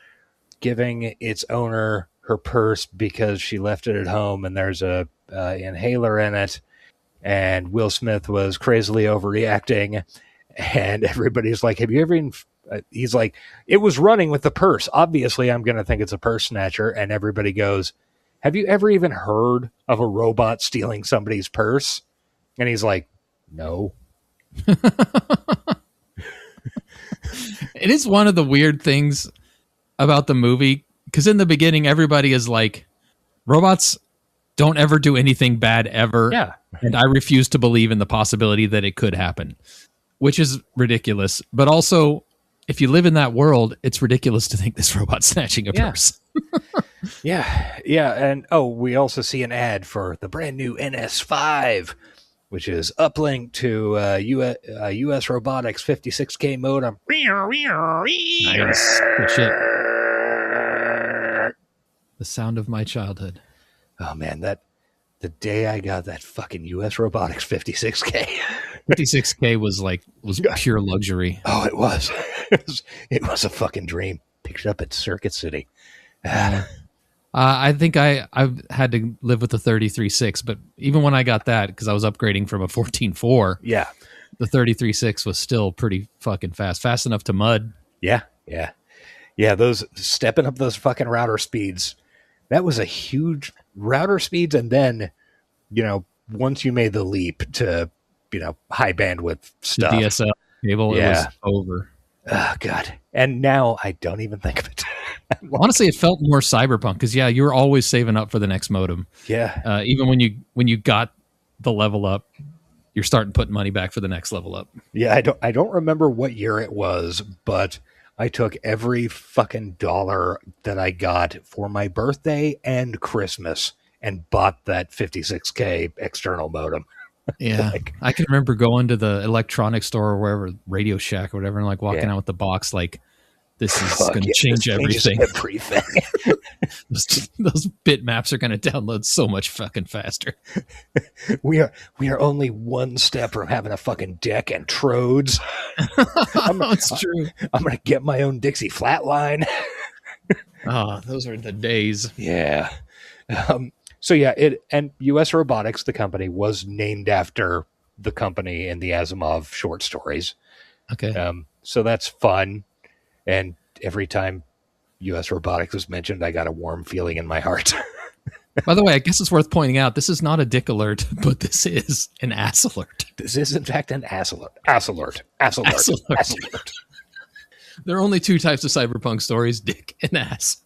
giving its owner her purse because she left it at home, and there's a inhaler in it, and Will Smith was crazily overreacting, and everybody's like, have you ever even... he's like, it was running with the purse. Obviously, I'm going to think it's a purse snatcher, and everybody goes... Have you ever even heard of a robot stealing somebody's purse? And he's like, no. It is one of the weird things about the movie, because in the beginning, everybody is like, robots don't ever do anything bad ever. Yeah. And I refuse to believe in the possibility that it could happen, which is ridiculous. But also, if you live in that world, it's ridiculous to think this robot's snatching a purse. Yeah. And we also see an ad for the brand new NS5, which is uplink to US Robotics 56K modem. Nice. Good shit. The sound of my childhood. Oh man, the day I got that fucking US Robotics 56K. 56K was pure luxury. Oh, it was. It was a fucking dream. Picked it up at Circuit City. I think I've had to live with the 33.6, but even when I got that, because I was upgrading from a 14.4, the 33.6 was still pretty fucking fast enough to mud. Yeah. Those stepping up those fucking router speeds, that was a huge router speeds. And then, once you made the leap to, high bandwidth stuff, the DSL cable, it was over. Oh God. And now I don't even think of it. Honestly, it felt more cyberpunk because you were always saving up for the next modem. Yeah. Even when you got the level up, you're starting putting money back for the next level up. Yeah, I don't remember what year it was, but I took every fucking dollar that I got for my birthday and Christmas and bought that 56K external modem. Yeah. I can remember going to the electronics store or wherever, Radio Shack or whatever, and walking out with the box this is going to change everything. Those bitmaps are going to download so much fucking faster. We are only one step from having a fucking deck and trodes. It's true. I'm going to get my own Dixie Flatline. Those are the days. Yeah. So yeah, and U.S. Robotics, the company, was named after the company in the Asimov short stories. Okay. So that's fun. And every time U.S. Robotics was mentioned, I got a warm feeling in my heart. By the way, I guess it's worth pointing out this is not a dick alert, but this is an ass alert. This is, in fact, an ass alert. Ass alert. Ass alert. Ass alert. Ass alert. There are only two types of cyberpunk stories: dick and ass.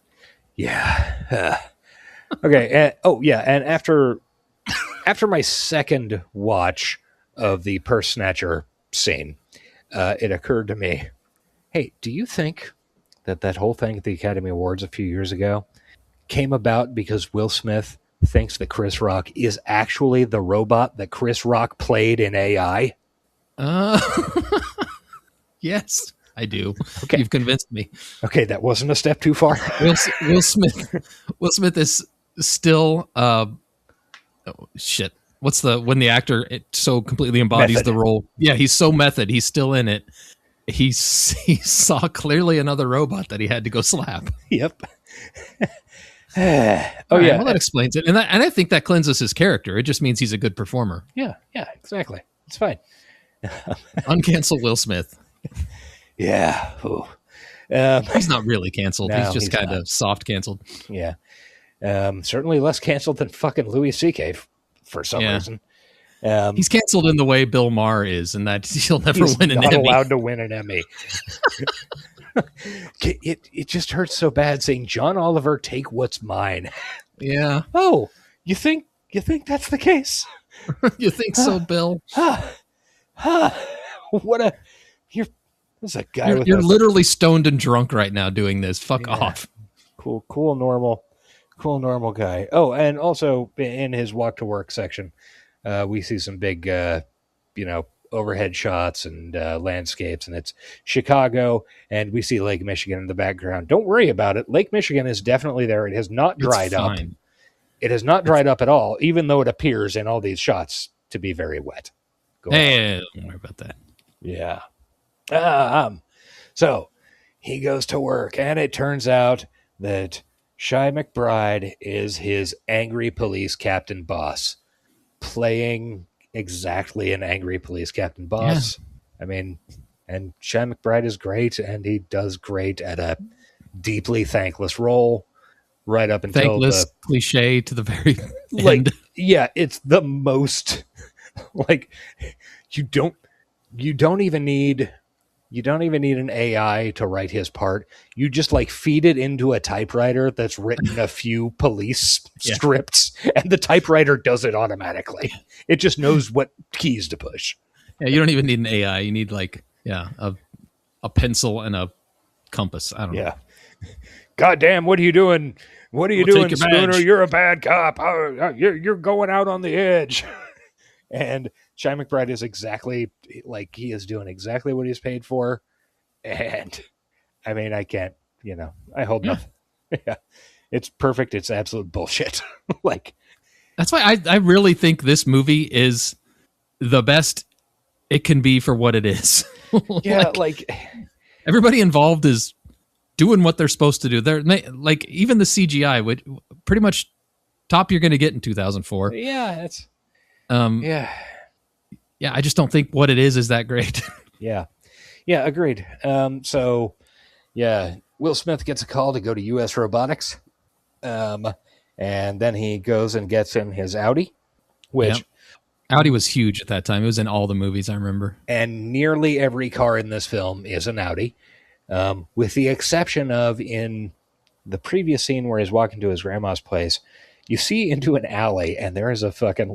Yeah. Okay. And after my second watch of the purse snatcher scene, it occurred to me, hey, do you think that whole thing at the Academy Awards a few years ago came about because Will Smith thinks that Chris Rock is actually the robot that Chris Rock played in AI? Yes, I do. Okay. You've convinced me. Okay, that wasn't a step too far. Will Smith is still shit. What's when the actor so completely embodies Method. the role? Yeah, he's so method. He's still in it. He saw clearly another robot that he had to go slap. Yep. Yeah, well, that explains it, and I think that cleanses his character. It just means he's a good performer. Yeah, exactly. It's fine. Uncancel Will Smith. Yeah. He's not really canceled. No, he's just he's kind of soft canceled. Yeah. Certainly less canceled than fucking Louis C.K. for some reason. He's canceled in the way Bill Maher is, and that he'll never win an Emmy. Not allowed to win an Emmy. It just hurts so bad seeing John Oliver take what's mine. Yeah. Oh, you think that's the case? You think so, Bill? There's a guy You're literally stoned and drunk right now doing this. Fuck off. Cool, normal guy. Oh, and also in his walk to work section, we see some big, overhead shots and landscapes, and it's Chicago, and we see Lake Michigan in the background. Don't worry about it. Lake Michigan is definitely there. It has not dried up. It has not dried up at all, even though it appears in all these shots to be very wet. Hey, don't worry about that. Yeah. So he goes to work, and it turns out that Shai McBride is his angry police captain boss, playing exactly an angry police captain boss. Yeah. I mean, and Shai McBride is great, and he does great at a deeply thankless role right up until thankless cliche to the very end. Yeah, it's the most you don't even need an AI to write his part. You just feed it into a typewriter that's written a few police scripts, and the typewriter does it automatically. It just knows what keys to push. Yeah, you don't even need an AI. You need a pencil and a compass. I don't know. God damn, what are you doing? What are you doing, Spooner? Badge. You're a bad cop. You're going out on the edge. And Shai McBride is exactly he is doing exactly what he's paid for. And I mean, I can't, I hold nothing. Yeah. It's perfect. It's absolute bullshit. That's why I really think this movie is the best it can be for what it is. Yeah. Everybody involved is doing what they're supposed to do. They're even the CGI would pretty much top you're going to get in 2004. Yeah. It's, yeah, I just don't think what it is that great. Yeah, agreed. So, Will Smith gets a call to go to U.S. Robotics, and then he goes and gets in his Audi, which Audi was huge at that time. It was in all the movies, I remember. And nearly every car in this film is an Audi, with the exception of in the previous scene where he's walking to his grandma's place, you see into an alley, and there is a fucking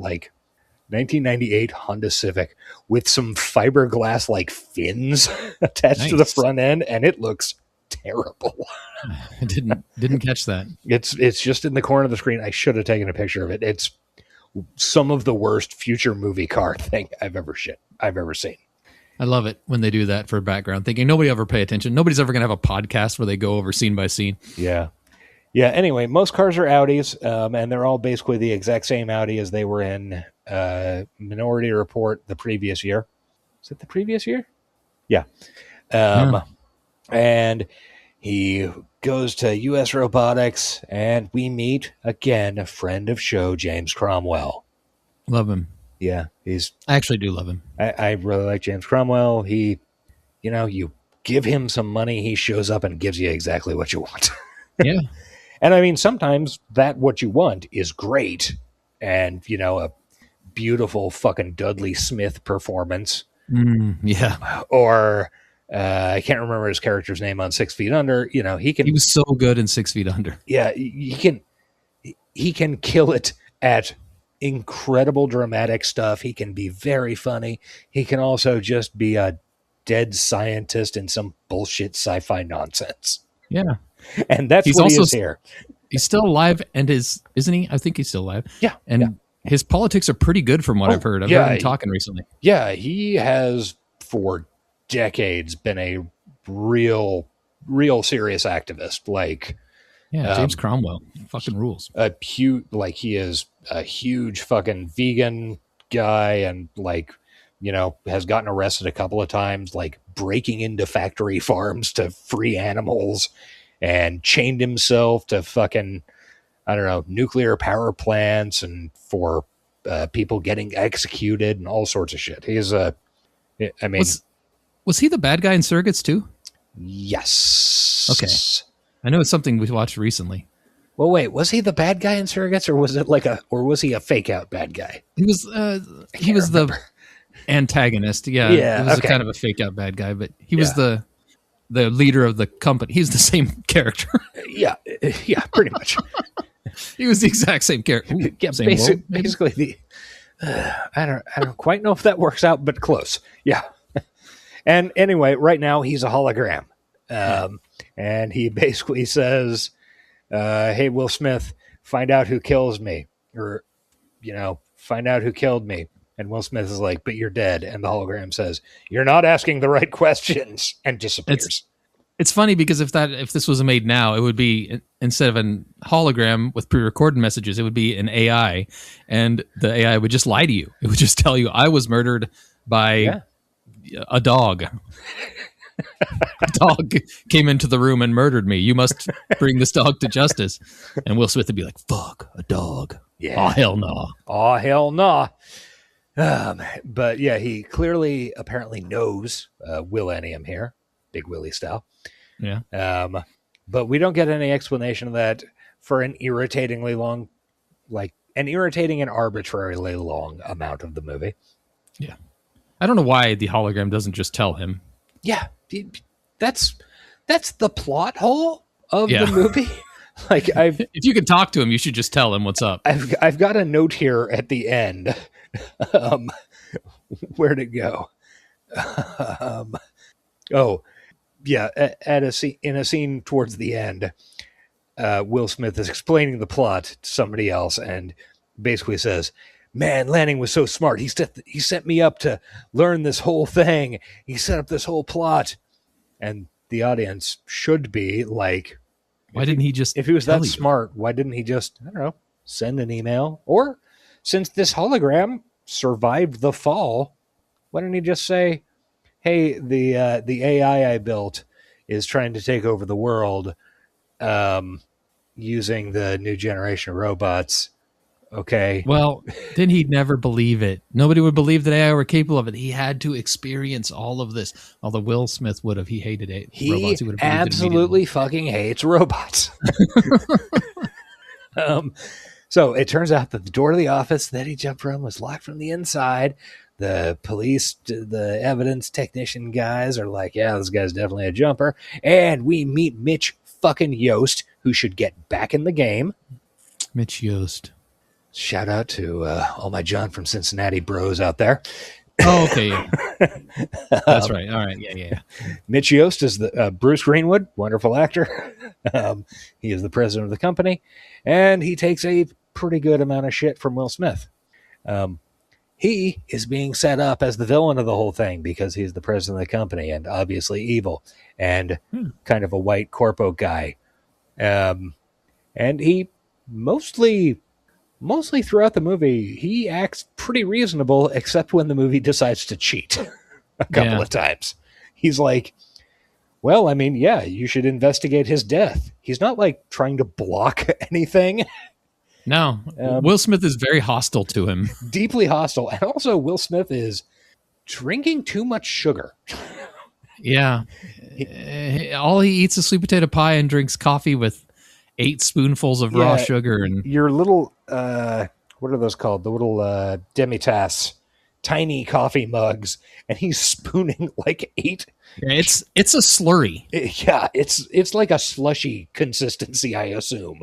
1998 Honda Civic with some fiberglass fins attached to the front end, and it looks terrible. I didn't catch that. It's just in the corner of the screen. I should have taken a picture of it. It's some of the worst future movie car thing I've ever seen. I love it when they do that for background thinking. Nobody ever pay attention. Nobody's ever going to have a podcast where they go over scene by scene. Yeah. Anyway, most cars are Audis, and they're all basically the exact same Audi as they were in Minority Report the previous year. Is it the previous year? Yeah. And He goes to U.S. Robotics, and we meet, again, a friend of show, James Cromwell. Love him. Yeah, I actually do love him. I really like James Cromwell. He, you give him some money, he shows up and gives you exactly what you want. Yeah. And I mean, sometimes that what you want is great. And, a beautiful fucking Dudley Smith performance. Yeah. Or I can't remember his character's name on 6 Feet Under. He was so good in 6 Feet Under. Yeah, he can kill it at incredible dramatic stuff. He can be very funny. He can also just be a dead scientist in some bullshit sci-fi nonsense. Yeah. And that's what he is here. He's still alive, and isn't he? I think he's still alive. Yeah. And his politics are pretty good from what I've heard. I've heard him talking recently. Yeah, he has for decades been a real serious activist. Like, James Cromwell fucking rules. He is a huge fucking vegan guy, and has gotten arrested a couple of times, like breaking into factory farms to free animals, and chained himself to fucking, I don't know, nuclear power plants and for people getting executed and all sorts of shit. He's was he the bad guy in Surrogates too? Yes. Okay. I know it's something we watched recently. Well, wait, was he the bad guy in Surrogates, or was he a fake out bad guy? He was the antagonist. Yeah. Yeah. He was a kind of a fake out bad guy, but he was the leader of the company. He's the same character. Yeah, pretty much. He was the exact same character. Ooh, yeah, same role, basically I don't quite know if that works out, but close. Yeah. And anyway, right now he's a hologram. And he basically says, hey, Will Smith, find out who kills me, or, find out who killed me. And Will Smith is like, but you're dead. And the hologram says, you're not asking the right questions, and disappears. It's funny because if this was made now, it would be, instead of a hologram with pre-recorded messages, it would be an AI, and the AI would just lie to you. It would just tell you, I was murdered by a dog. A dog came into the room and murdered me. You must bring this dog to justice. And Will Smith would be like, fuck, a dog. Yeah. Oh, hell no. Oh, hell no. But yeah, he clearly apparently knows Willenium here. Big Willie style. Yeah. But we don't get any explanation of that for an irritating and arbitrarily long amount of the movie. Yeah. I don't know why the hologram doesn't just tell him. Yeah. That's the plot hole of the movie. If you can talk to him, you should just tell him what's up. I've got a note here at the end. Where'd it go? In a scene towards the end, Will Smith is explaining the plot to somebody else and basically says, man, Lanning was so smart. He set me up to learn this whole thing. He set up this whole plot. And the audience should be like, why didn't he just, if he was that smart, why didn't he just, I don't know, send an email? Or since this hologram survived the fall, why didn't he just say, hey, the AI I built is trying to take over the world using the new generation of robots. Okay. Well, then he'd never believe it. Nobody would believe that AI were capable of it. He had to experience all of this. Although Will Smith would have, he hated it. He absolutely fucking hates robots. So it turns out that the door to the office that he jumped from was locked from the inside. The police, the evidence technician guys are like, yeah, this guy's definitely a jumper. And we meet Mitch fucking Yost, who should get back in the game. Mitch Yost. Shout out to all my John from Cincinnati bros out there. Oh, okay. Yeah. That's right. All right. Yeah. Mitch Yost is the Bruce Greenwood, wonderful actor. He is the president of the company, and he takes a pretty good amount of shit from Will Smith. He is being set up as the villain of the whole thing because he's the president of the company and obviously evil and kind of a white corpo guy. And he mostly throughout the movie, he acts pretty reasonable, except when the movie decides to cheat a couple of times. He's like, Well, I mean, yeah, you should investigate his death. He's not like trying to block anything. No, Will Smith is very hostile to him. Deeply hostile. And also, Will Smith is drinking too much sugar. Yeah. All he eats is sweet potato pie and drinks coffee with 8 spoonfuls of raw sugar. And your little, what are those called? The little demi-tasse, tiny coffee mugs. And he's spooning like 8. It's a slurry. It's like a slushy consistency, I assume.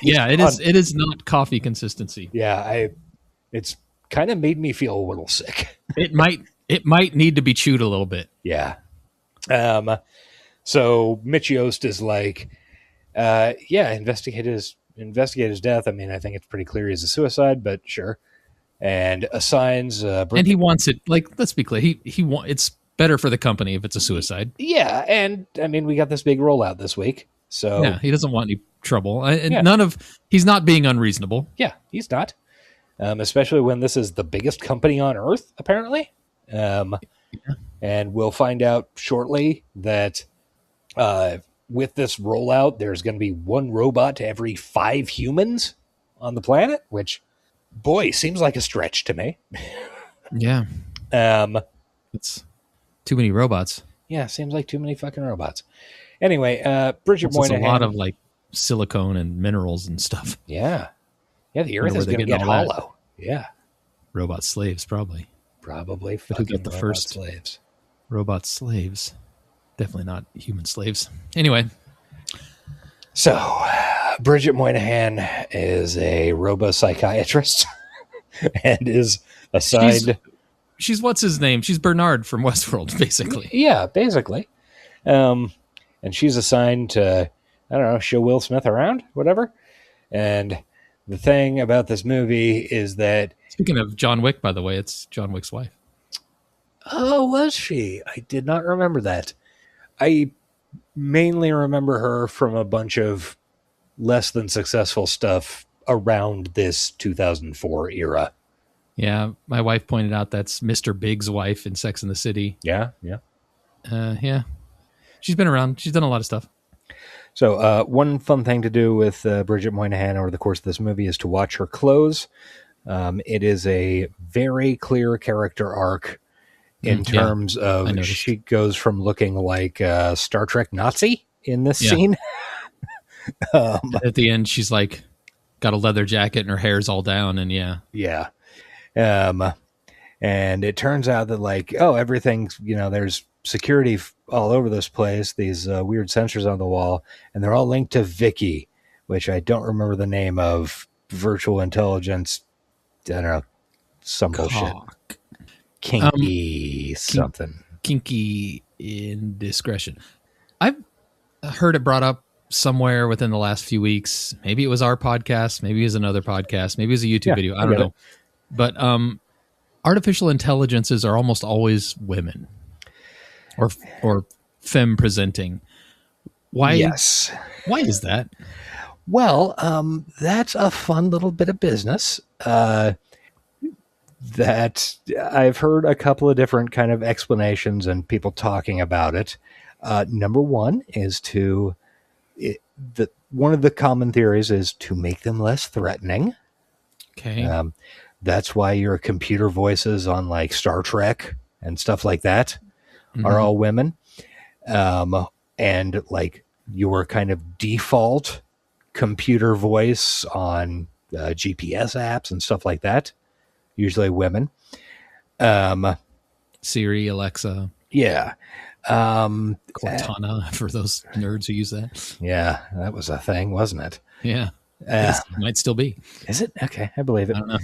Yeah, it is. It is not coffee consistency. Yeah, it's kind of made me feel a little sick. It might need to be chewed a little bit. Yeah. So Mitch Yost is like, investigate his death. I mean, I think it's pretty clear he's a suicide, but sure. And assigns, and he wants it. Like, let's be clear. He it's better for the company if it's a suicide. Yeah, and I mean, we got this big rollout this week, so yeah, he doesn't want any trouble. And he's not being unreasonable. Yeah, he's not. Especially when this is the biggest company on Earth, apparently. And we'll find out shortly that with this rollout, there's going to be 1 robot to every 5 humans on the planet, which, boy, seems like a stretch to me. Yeah. It's too many robots. Yeah, seems like too many fucking robots. Anyway, Bridget Moynihan. A lot of like silicone and minerals and stuff. Yeah. Yeah, the Earth is going to get hollow. Yeah. Robot slaves, probably. Probably. But who got the first slaves? Robot slaves. Definitely not human slaves. Anyway. So, Bridget Moynihan is a robo-psychiatrist and is assigned... She's what's his name? She's Bernard from Westworld, basically. Yeah, basically. And she's assigned to, I don't know, show Will Smith around, whatever. And the thing about this movie is that... Speaking of John Wick, by the way, it's John Wick's wife. Oh, was she? I did not remember that. I mainly remember her from a bunch of less than successful stuff around this 2004 era. Yeah, my wife pointed out that's Mr. Big's wife in Sex and the City. Yeah. Yeah. She's been around. She's done a lot of stuff. So one fun thing to do with Bridget Moynihan over the course of this movie is to watch her clothes. It is a very clear character arc in terms of she goes from looking like a Star Trek Nazi in this scene. At the end, she's like got a leather jacket and her hair's all down. And yeah. And it turns out that like, everything's, there's security all over this place, these weird sensors on the wall, and they're all linked to Vicky, which I don't remember the name of, virtual intelligence. I don't know, some bullshit. Kinky something. Kinky indiscretion. I've heard it brought up somewhere within the last few weeks. Maybe it was our podcast. Maybe it was another podcast. Maybe it was a YouTube video. I don't know. But artificial intelligences are almost always women or femme presenting. Why? Yes. Why is that? Well, that's a fun little bit of business that I've heard a couple of different kind of explanations and people talking about it. Number one is one of the common theories is to make them less threatening. Okay. That's why your computer voices on like Star Trek and stuff like that are all women. And like your kind of default computer voice on GPS apps and stuff like that, usually women. Siri, Alexa. Yeah. Cortana, for those nerds who use that. Yeah, that was a thing, wasn't it? Yeah. It might still be. Is it? Okay, I believe it. I don't know.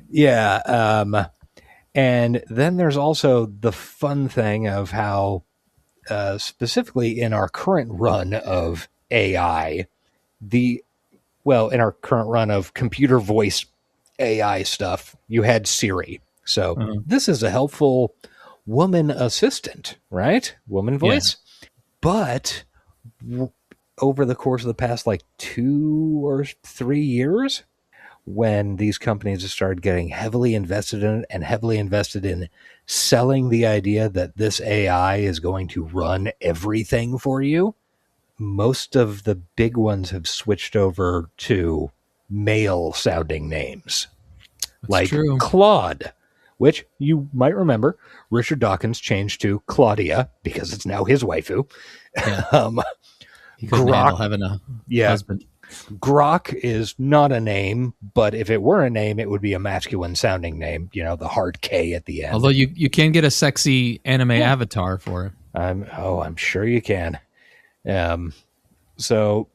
Yeah. And then there's also the fun thing of how, specifically in our current run of AI, in our current run of computer voice AI stuff, you had Siri. So this is a helpful woman assistant, right? Woman voice. Yeah. But over the course of the past like 2 or 3 years, when these companies started getting heavily invested in it and heavily invested in selling the idea that this AI is going to run everything for you. Most of the big ones have switched over to male sounding names. Like true. Claude, which you might remember Richard Dawkins changed to Claudia because it's now his waifu. Yeah. He couldn't handle having a husband. Grok is not a name, but if it were a name, it would be a masculine sounding name, the hard K at the end. Although you can get a sexy anime avatar for it. I'm sure you can. So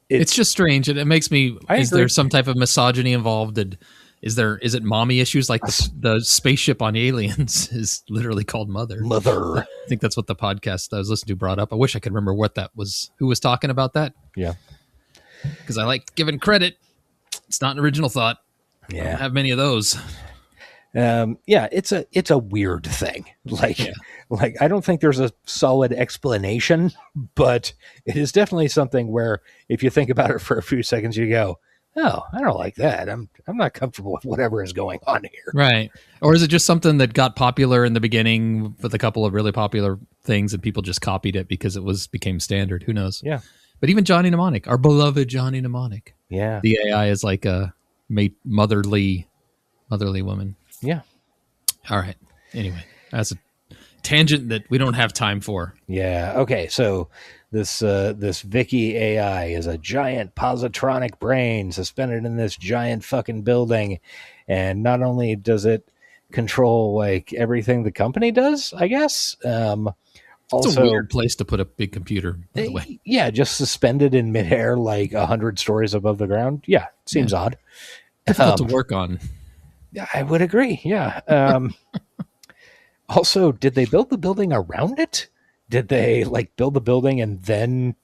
it's just strange. And it makes me, is agree. there some type of misogyny involved? And is it mommy issues? Like the spaceship on Aliens is literally called Mother. I think that's what the podcast I was listening to brought up. I wish I could remember what that was, who was talking about that. Yeah. Because I like giving credit. It's not an original thought. Yeah. I don't have many of those. It's a weird thing. Like I don't think there's a solid explanation, but it is definitely something where if you think about it for a few seconds, you go, "Oh, I don't like that. I'm not comfortable with whatever is going on here." Right. Or is it just something that got popular in the beginning with a couple of really popular things and people just copied it because it became standard? Who knows? Yeah. But even Johnny Mnemonic, our beloved Johnny Mnemonic. Yeah. The AI is like a motherly woman. Yeah. All right. Anyway, that's a tangent that we don't have time for. Yeah. Okay. So this Vicky AI is a giant positronic brain suspended in this giant fucking building. And not only does it control like everything the company does, I guess, it's also a weird place to put a big computer, by the way. Yeah, just suspended in midair, like 100 stories above the ground. Yeah, seems odd. Difficult to work on. I would agree. Yeah. Also, did they build the building around it? Did they build the building and then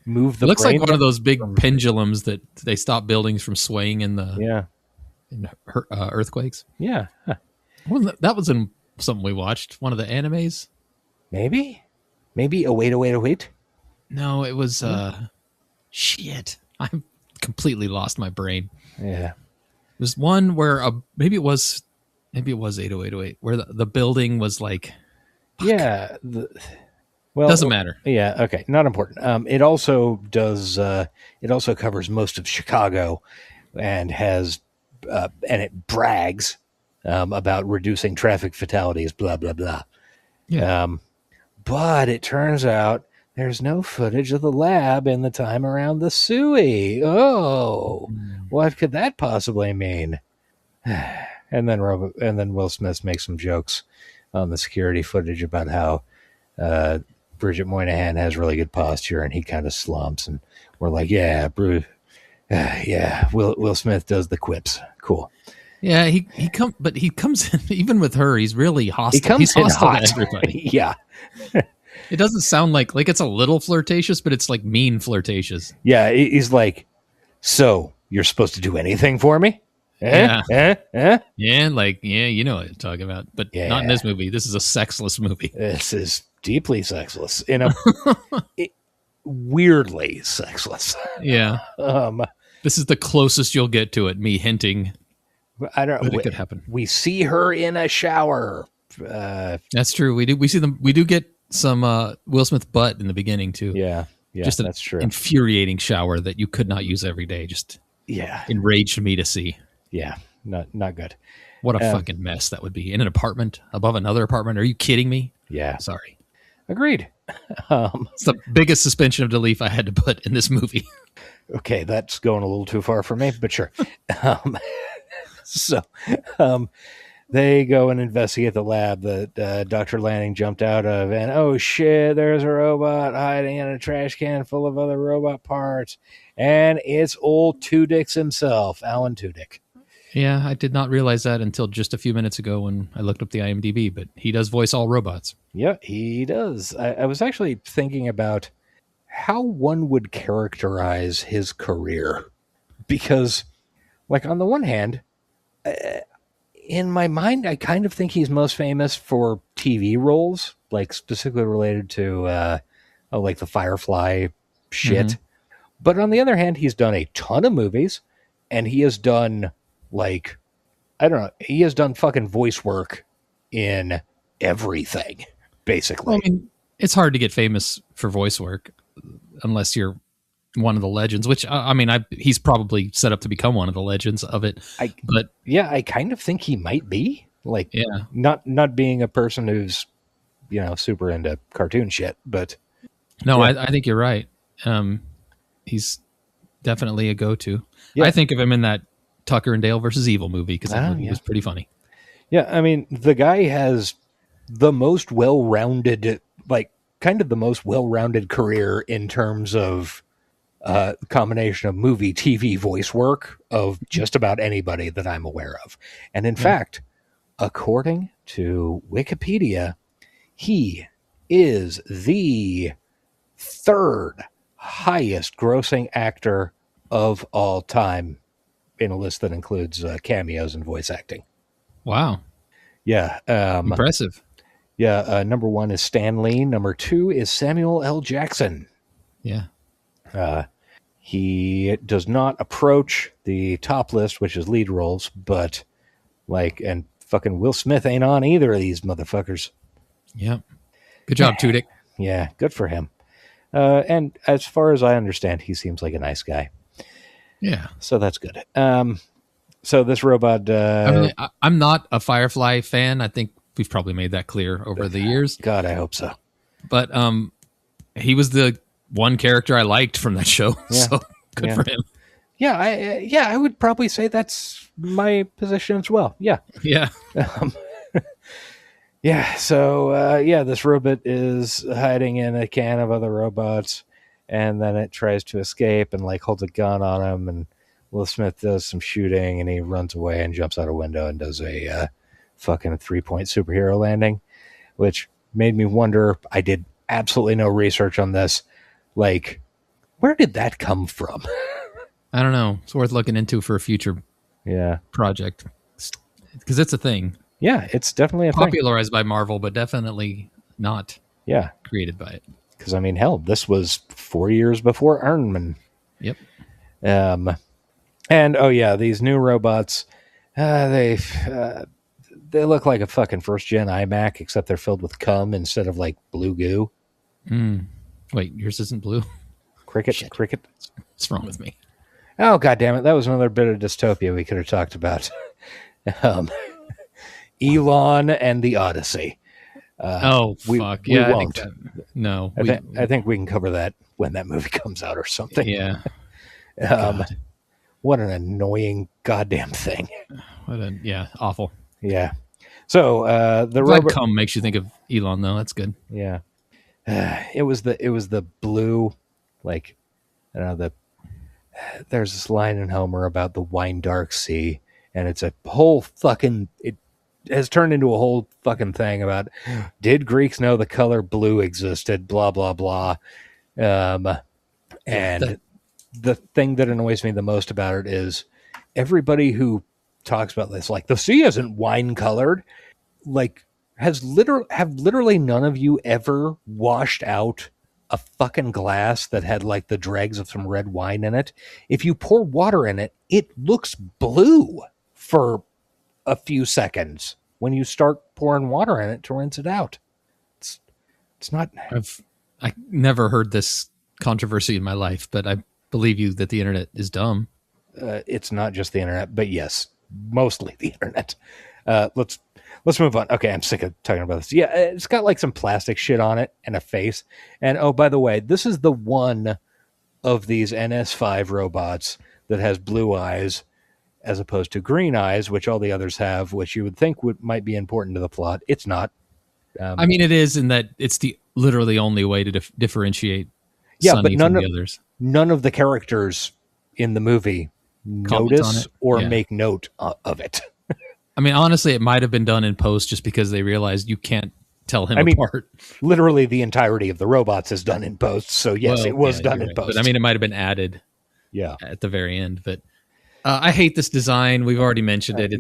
move the? It looks like one of those big pendulums that they stop buildings from swaying in the earthquakes. Yeah. Huh. Well, that was in something we watched. One of the animes. Maybe. Oh, wait. No, it was shit. I've completely lost my brain. Yeah. It was one where maybe it was 80808 where the building was like yeah. Doesn't matter. Yeah. Okay. Not important. It also does. It also covers most of Chicago, and has and it brags about reducing traffic fatalities. Blah blah blah. Yeah. But it turns out there's no footage of the lab in the time around the Suey. Oh, what could that possibly mean? And then Will Smith makes some jokes on the security footage about how Bridget Moynihan has really good posture, and he kind of slumps, and we're like, Will Smith does the quips. Cool. Yeah, he comes in even with her. He's really hostile. He's hostile to everybody. Yeah. It doesn't sound like it's a little flirtatious, but it's like mean flirtatious. Yeah, he's like, so you're supposed to do anything for me? Yeah, you know what I'm talking about, but not in this movie. This is a sexless movie. This is deeply sexless in a weirdly sexless. Yeah. This is the closest you'll get to it. Me hinting. I don't know. It could happen. We see her in a shower. That's true. We do. We see them. We do get some Will Smith butt in the beginning too. Yeah. Just that's true. Infuriating shower that you could not use every day. Just enraged me to see. Yeah. Not good. What a fucking mess that would be in an apartment above another apartment. Are you kidding me? Yeah. Sorry. Agreed. It's the biggest suspension of belief I had to put in this movie. Okay, that's going a little too far for me, but sure. So they go and investigate the lab that Dr. Lanning jumped out of, and oh shit, there's a robot hiding in a trash can full of other robot parts, and it's old Tudyk himself, Alan Tudyk. Yeah, I did not realize that until just a few minutes ago when I looked up the IMDb, but he does voice all robots. Yeah, he does. I was actually thinking about how one would characterize his career, because, like, on the one hand, in my mind, I kind of think he's most famous for TV roles, like specifically related to like the Firefly shit. Mm-hmm. But on the other hand, he's done a ton of movies. And he has done, like, I don't know, he has done fucking voice work in everything, basically. Well, I mean, it's hard to get famous for voice work unless you're one of the legends, which, he's probably set up to become one of the legends of it. I kind of think he might be. Like, yeah. Not being a person who's, super into cartoon shit, but... No, yeah. I think you're right. He's definitely a go-to. Yeah. I think of him in that Tucker and Dale versus Evil movie because that movie was pretty funny. Yeah, I mean, the guy has the most well-rounded, like, kind of the most well-rounded career in terms of combination of movie, TV, voice work of just about anybody that I'm aware of. And in fact, according to Wikipedia, he is the third highest grossing actor of all time in a list that includes cameos and voice acting. Wow. Yeah. Impressive. Yeah. Number one is Stan Lee. Number two is Samuel L. Jackson. Yeah. He does not approach the top list, which is lead roles, but and fucking Will Smith ain't on either of these motherfuckers. Yeah. Good job, Tudyk. Yeah. Good for him. And as far as I understand, he seems like a nice guy. Yeah. So that's good. So this robot... I'm not a Firefly fan. I think we've probably made that clear over the years. God, I hope so. But he was the one character I liked from that show. Yeah. So good for him. Yeah, I would probably say that's my position as well. Yeah. Yeah. Yeah, so, this robot is hiding in a can of other robots, and then it tries to escape and, holds a gun on him, and Will Smith does some shooting, and he runs away and jumps out a window and does a fucking 3-point superhero landing, which made me wonder, I did absolutely no research on this, where did that come from? I don't know. It's worth looking into for a future project, because it's a thing. Yeah, it's definitely a popularized by Marvel, but definitely not created by it. Because, hell, this was 4 years before Iron Man. Yep. And, these new robots, they look like a fucking first-gen iMac, except they're filled with cum instead of, blue goo. Wait, yours isn't blue? Cricket. What's wrong with me? Oh, goddammit, that was another bit of dystopia we could have talked about. Elon and the Odyssey. Fuck. We won't. I think we can cover that when that movie comes out or something. Yeah. What an annoying goddamn thing. Awful. Yeah. So the robot cum makes you think of Elon, though. That's good. Yeah. It was the blue, there's this line in Homer about the wine dark sea, and it's a whole fucking has turned into a whole fucking thing about, did Greeks know the color blue existed, blah, blah, blah. And the thing that annoys me the most about it is everybody who talks about this, the sea isn't wine colored, have literally none of you ever washed out a fucking glass that had the dregs of some red wine in it? If you pour water in it, it looks blue for a few seconds when you start pouring water in it to rinse it out. It's not... I never heard this controversy in my life, but I believe you that the internet is dumb. It's not just the internet, but yes, mostly the internet. Let's move on. Okay, I'm sick of talking about this. Yeah, it's got some plastic shit on it and a face. And oh, by the way, this is the one of these NS5 robots that has blue eyes as opposed to green eyes, which all the others have, which you would think might be important to the plot. It's not. It is in that it's the literally only way to differentiate Sonny from the others. None of the characters in the movie notice or make note of it. Honestly, it might have been done in post just because they realized you can't tell him apart. Literally the entirety of the robots is done in post. So yes, it was done in post. But it might have been added at the very end. But I hate this design. We've already mentioned it.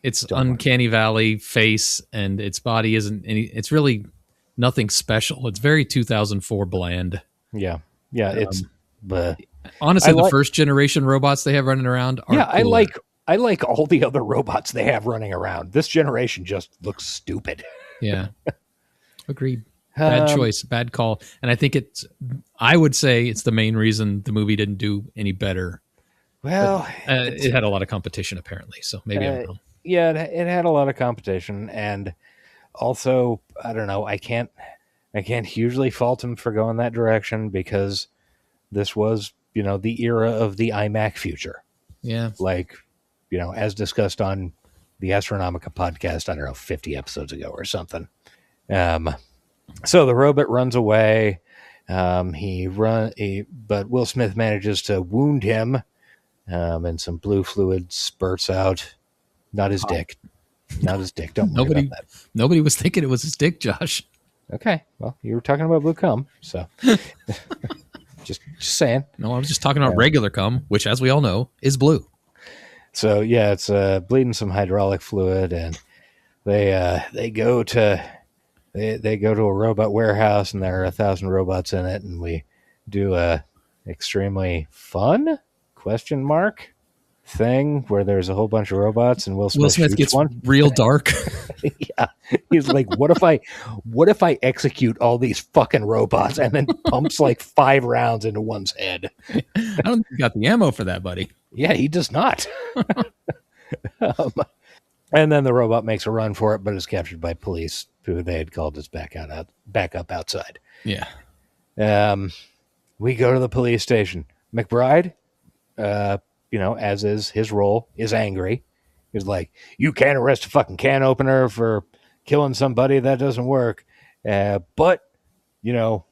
It's Uncanny Valley face, and its body isn't it's really nothing special. It's very 2004 bland. Yeah. But Honestly, the like- first generation robots they have running around are yeah, cooler. I like all the other robots they have running around. This generation just looks stupid. Yeah. Agreed. Bad choice, bad call. And I would say it's the main reason the movie didn't do any better. Well, It had a lot of competition apparently, so maybe I'm wrong. yeah, it had a lot of competition, and also I don't know. I can't hugely fault him for going that direction because this was the era of the iMac future. Yeah. Like as discussed on the Astronomica podcast, I don't know, 50 episodes ago or something. So the robot runs away. But Will Smith manages to wound him, and some blue fluid spurts out. Not his dick. Not his dick. Don't worry about that. Nobody was thinking it was his dick, Josh. Okay. Well, you were talking about blue cum, so just saying. No, I was just talking about regular cum, which, as we all know, is blue. So yeah, it's bleeding some hydraulic fluid, and they go to a robot warehouse, and there are 1,000 robots in it, and we do a extremely fun thing where there's a whole bunch of robots, and Will Smith shoots gets one. real dark. Yeah, he's like, what if I execute all these fucking robots and then pumps like 5 rounds into one's head? I don't think you got the ammo for that, buddy. Yeah, he does not. And then the robot makes a run for it, but is captured by police who they had called us back up outside. Yeah. We go to the police station. McBride, as is his role, is angry. He's like, you can't arrest a fucking can opener for killing somebody. That doesn't work. But, you're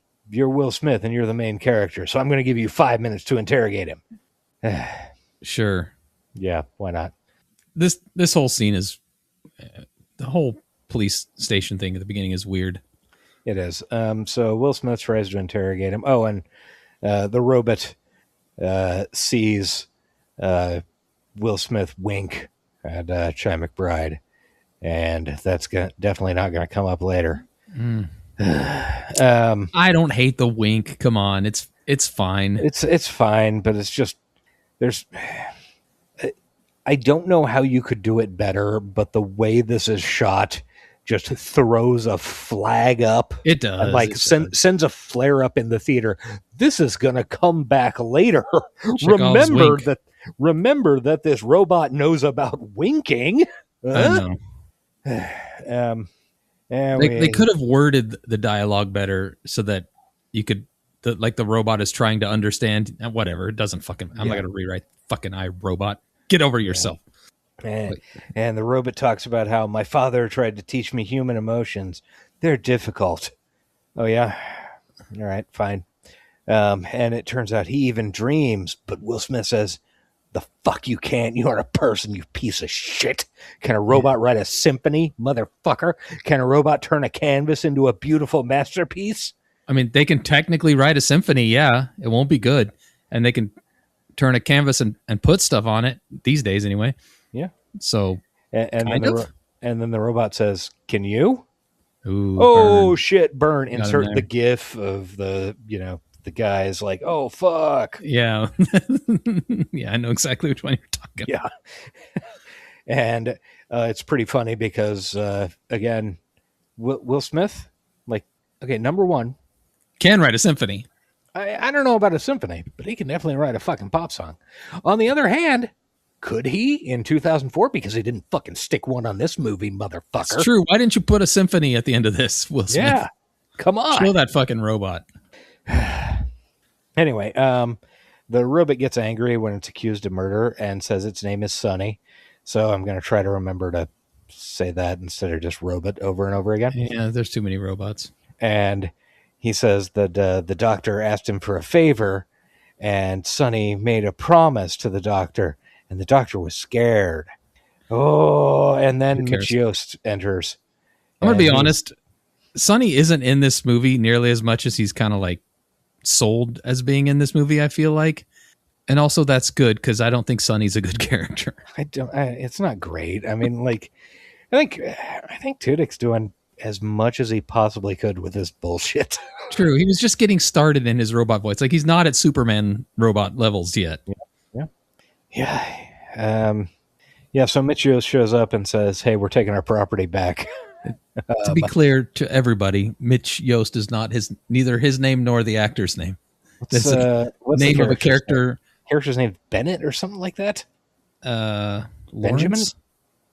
Will Smith and you're the main character, so I'm going to give you 5 minutes to interrogate him. Sure. Yeah, why not? This whole scene is the whole police station thing at the beginning is weird. It is. So Will Smith tries to interrogate him. Oh, and the robot sees Will Smith wink at Chai McBride, and that's definitely not going to come up later. I don't hate the wink. Come on, it's fine. It's fine, but it's just I don't know how you could do it better, but the way this is shot just throws a flag up. It does. And sends a flare up in the theater. This is going to come back later. Remember that this robot knows about winking. I know. They could have worded the dialogue better so that you could, the robot is trying to understand. Whatever, it doesn't fucking. I'm not going to rewrite fucking iRobot. Get over yourself. And the robot talks about how my father tried to teach me human emotions. They're difficult. Oh, yeah? All right, fine. And it turns out he even dreams, but Will Smith says, the fuck you can't. You aren't a person, you piece of shit. Can a robot write a symphony, motherfucker? Can a robot turn a canvas into a beautiful masterpiece? I mean, they can technically write a symphony, yeah. It won't be good. And they can turn a canvas and put stuff on it, these days anyway. Yeah. So, and then the robot says, can you? Ooh, oh, burn. Shit, burn. Got Insert the gif of the guy's like, oh, fuck. Yeah. Yeah, I know exactly which one you're talking about. Yeah. And it's pretty funny because, again, Will Smith, number one, can write a symphony. I don't know about a symphony, but he can definitely write a fucking pop song. On the other hand, could he in 2004? Because he didn't fucking stick one on this movie, motherfucker. It's true. Why didn't you put a symphony at the end of this, Will Smith? Yeah. Come on. Kill that fucking robot. Anyway, the robot gets angry when it's accused of murder and says its name is Sonny. So I'm going to try to remember to say that instead of just robot over and over again. Yeah, there's too many robots. And he says that the doctor asked him for a favor, and Sonny made a promise to the doctor, and the doctor was scared. Oh, and then Mitch Yost enters. I'm going to be honest. Sonny isn't in this movie nearly as much as he's kind of like sold as being in this movie, I feel like. And also that's good because I don't think Sonny's a good character. It's not great. I mean, I think Tudyk's doing as much as he possibly could with this bullshit. True. He was just getting started in his robot voice. Like, he's not at Superman robot levels yet. Yeah. So Mitch Yost shows up and says, "Hey, we're taking our property back." To be clear to everybody, Mitch Yost is not neither his name nor the actor's name. What's the name of a character. Character's name Bennett or something like that. Benjamin.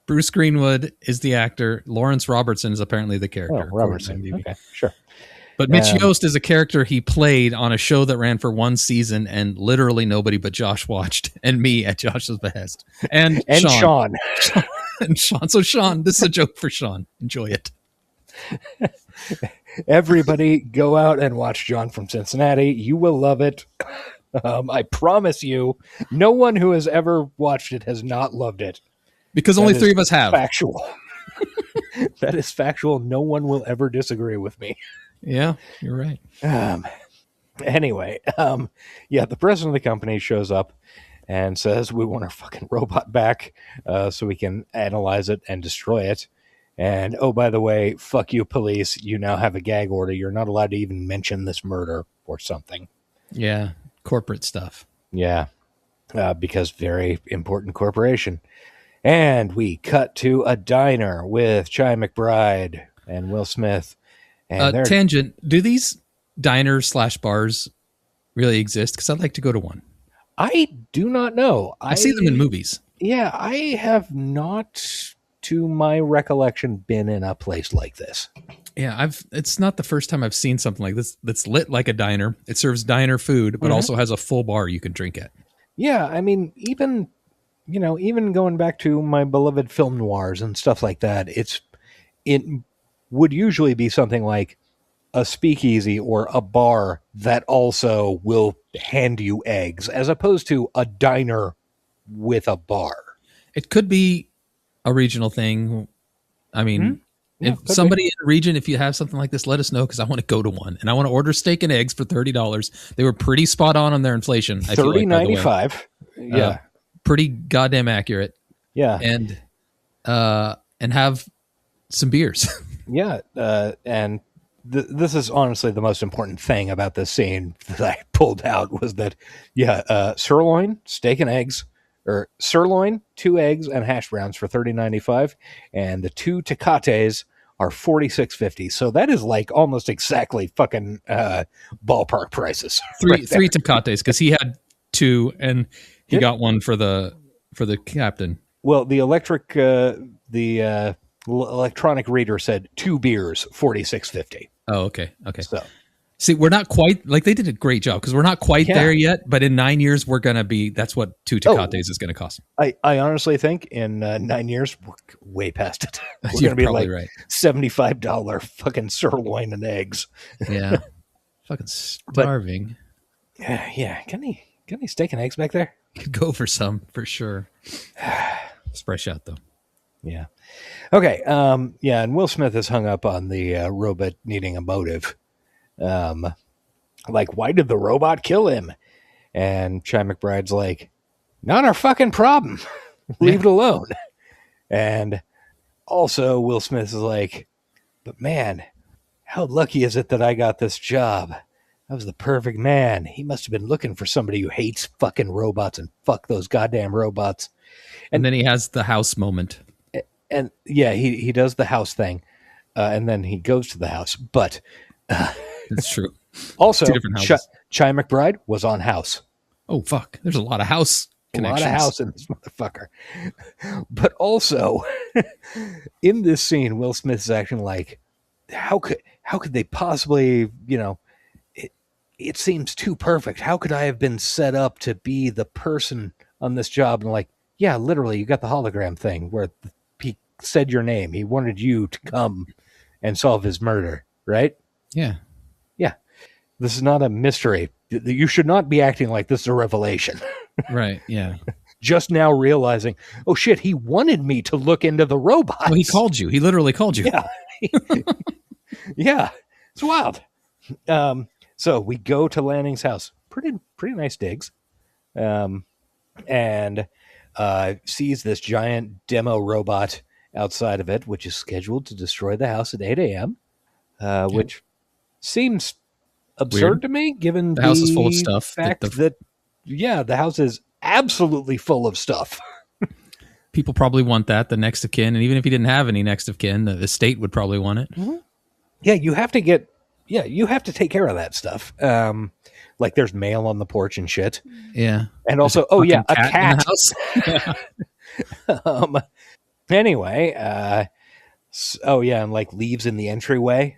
Bruce Greenwood is the actor. Lawrence Robertson is apparently the character. Oh, Robertson. Okay, sure. But Mitch Yost is a character he played on a show that ran for one season, and literally nobody but Josh watched, and me at Josh's behest, and Sean. And Sean. So Sean, this is a joke for Sean. Enjoy it. Everybody, go out and watch John from Cincinnati. You will love it. I promise you, no one who has ever watched it has not loved it. Because only 3 of us have. Factual. That is factual. No one will ever disagree with me. Yeah, you're right. Anyway, the president of the company shows up and says, "We want our fucking robot back so we can analyze it and destroy it. And, oh, by the way, fuck you, police. You now have a gag order. You're not allowed to even mention this murder or something." Yeah, corporate stuff. Yeah, because very important corporation. And we cut to a diner with Chi McBride and Will Smith. And tangent, do these diners/bars really exist? Because I'd like to go to one. I do not know. I see them in movies. Yeah, I have not, to my recollection, been in a place like this. Yeah, it's not the first time I've seen something like this that's lit like a diner. It serves diner food, but also has a full bar you can drink at. Yeah, I mean, even going back to my beloved film noirs and stuff like that, it would usually be something like a speakeasy or a bar that also will hand you eggs, as opposed to a diner with a bar. It could be a regional thing. I mean, if somebody in the region, if you have something like this, let us know, because I want to go to one and I want to order steak and eggs for $30. They were pretty spot on their inflation. $30.95. Yeah, pretty goddamn accurate. Yeah, and have some beers. Yeah, and this is honestly the most important thing about this scene that I pulled out was that, sirloin, steak and eggs, or sirloin, 2 eggs and hash browns for $30.95, and the 2 tecates are $46.50. So that is like almost exactly fucking ballpark prices. Three tecates, because he had 2 and he got one for the captain. Well, the electronic reader said 2 beers, $46.50. Oh, okay. So, see, we're not quite, like, they did a great job, because we're not quite there yet, but in 9 years, we're going to be, that's what 2 tecates is going to cost. I honestly think in 9 years, we're way past it. We're going to be like right. $75 fucking sirloin and eggs. Yeah. Fucking starving. Yeah. Got any steak and eggs back there? Could go for some, for sure. It's fresh out, though. Yeah. Okay. And Will Smith is hung up on the robot needing a motive. Like, why did the robot kill him? And Chi McBride's like, not our fucking problem. Leave it alone. And also Will Smith is like, but man, how lucky is it that I got this job? I was the perfect man. He must have been looking for somebody who hates fucking robots and fuck those goddamn robots. And then he has the house moment. And yeah, he does the house thing, and then he goes to the house. But it's true. Also, Chi McBride was on House. Oh fuck! There's a lot of House connections. A lot of House in this motherfucker. But also, in this scene, Will Smith is acting like, how could they possibly? It seems too perfect. How could I have been set up to be the person on this job? And like, yeah, literally, you got the hologram thing where he said your name. He wanted you to come and solve his murder, right? Yeah. This is not a mystery. You should not be acting like this is a revelation. Right, yeah. Just now realizing, oh shit, he wanted me to look into the robots. Well, he called you. He literally called you. Yeah. Yeah. It's wild. So we go to Lanning's house. Pretty nice digs. And sees this giant demo robot outside of it, which is scheduled to destroy the house at 8 a.m., which seems absurd Weird. to me, given The house is full of stuff fact that the house is absolutely full of stuff. People probably want that, the next of kin. And even if he didn't have any next of kin, the state would probably want it. Mm-hmm. Yeah, you have to take care of that stuff. Like there's mail on the porch and shit. Yeah. And also, a cat. in the house. Anyway, and like leaves in the entryway.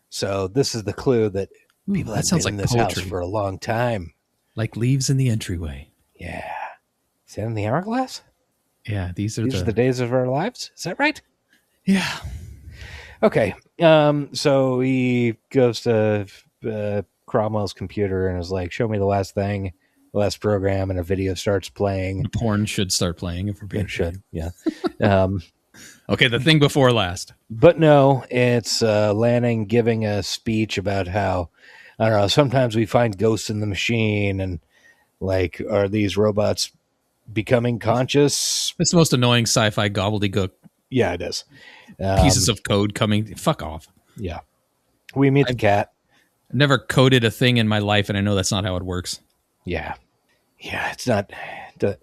So this is the clue that people have been in this house for a long time. Like leaves in the entryway. Yeah. Is that in the hourglass? Yeah, these are the days of our lives. Is that right? Yeah. Okay. So he goes to Cromwell's computer and is like, show me the last program, and a video starts playing. The porn should start playing if we're being should, yeah. Okay, the thing before last. But no, it's Lanning giving a speech about how, I don't know, sometimes we find ghosts in the machine, and like, are these robots becoming conscious? It's the most annoying sci-fi gobbledygook. Yeah, it is. Pieces of code coming. Fuck off. Yeah. We meet the cat. I've never coded a thing in my life, and I know that's not how it works. Yeah. Yeah, it's not.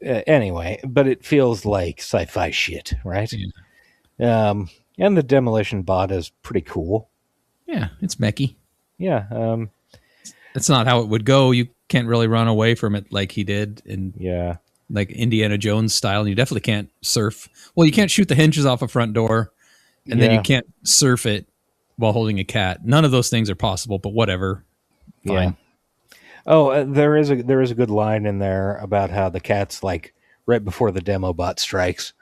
Anyway, but it feels like sci-fi shit, right? Yeah. And the demolition bot is pretty cool. Yeah, it's mechy. Yeah. That's not how it would go. You can't really run away from it like he did. Yeah. Like Indiana Jones style, and you definitely can't surf. Well, you can't shoot the hinges off a front door, and then you can't surf it while holding a cat. None of those things are possible, but whatever. Fine. Yeah. Oh, there is a good line in there about how the cat's like right before the demo bot strikes,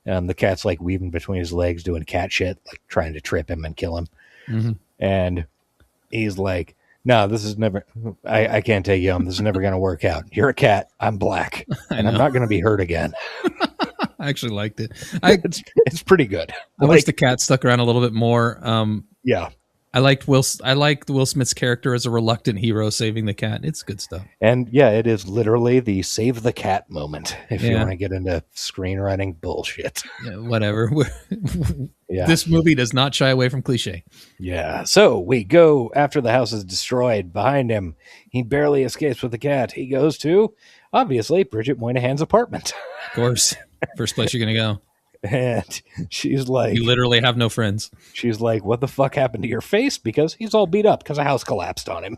the cat's like weaving between his legs doing cat shit, like trying to trip him and kill him. Mm-hmm. And he's like, no, this is never, I can't take you home. This is never going to work out. You're a cat. I'm black. And I'm not going to be hurt again. I actually liked it. It's pretty good. I wish the cat stuck around a little bit more. Yeah. I liked Will Smith's character as a reluctant hero saving the cat. It's good stuff. And yeah, it is literally the save the cat moment. If you want to get into screenwriting bullshit. Yeah, whatever. This movie does not shy away from cliche. Yeah. So we go after the house is destroyed. Behind him, he barely escapes with the cat. He goes to, obviously, Bridget Moynihan's apartment. Of course. First place you're going to go. And she's like, you literally have no friends. She's like, what the fuck happened to your face? Because he's all beat up because a house collapsed on him.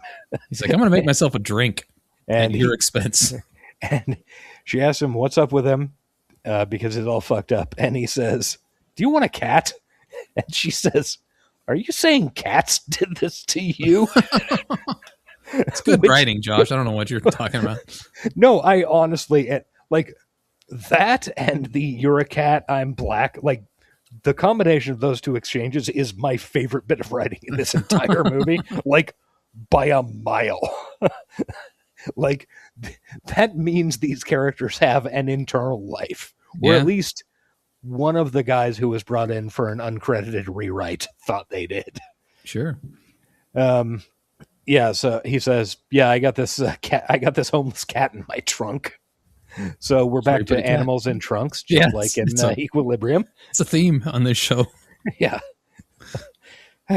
He's like, I'm going to make myself a drink at your expense. And she asks him what's up with him because it's all fucked up. And he says, do you want a cat? And she says, are you saying cats did this to you? It's good writing, Josh. I don't know what you're talking about. No, I honestly, like, that and the you're a cat, I'm black, like the combination of those two exchanges is my favorite bit of writing in this entire movie, like by a mile. Like that means these characters have an internal life, or at least one of the guys who was brought in for an uncredited rewrite thought they did. Sure. Yeah. So he says, "Yeah, I got this cat. I got this homeless cat in my trunk." So we're back to animals in trunks, just like in Equilibrium. It's a theme on this show. Yeah. He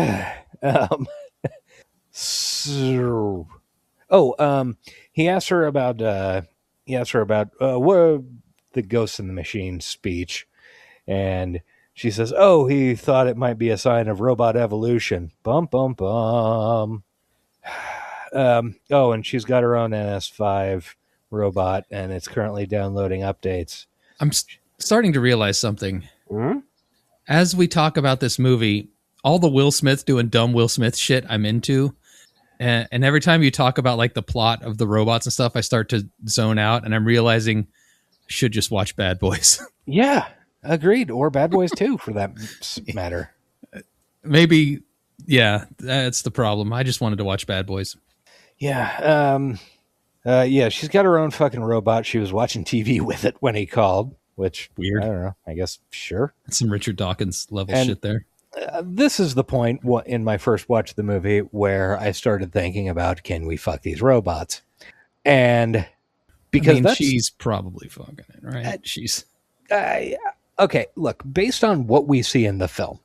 asked her about what the Ghost in the Machine speech, and she says, "Oh, he thought it might be a sign of robot evolution." Bum bum bum. And she's got her own NS5 robot, and it's currently downloading updates. I'm starting to realize something. As we talk about this movie, all the Will Smith doing dumb Will Smith shit I'm into. And every time you talk about like the plot of the robots and stuff, I start to zone out, and I'm realizing I should just watch Bad Boys. Yeah, agreed. Or Bad Boys 2 for that matter. Maybe, yeah, that's the problem. I just wanted to watch Bad Boys. Yeah. She's got her own fucking robot. She was watching TV with it when he called, which weird. I don't know. I guess sure. That's some Richard Dawkins level shit there. This is the point in my first watch of the movie where I started thinking about, can we fuck these robots? And because she's probably fucking it, right? okay, look, based on what we see in the film,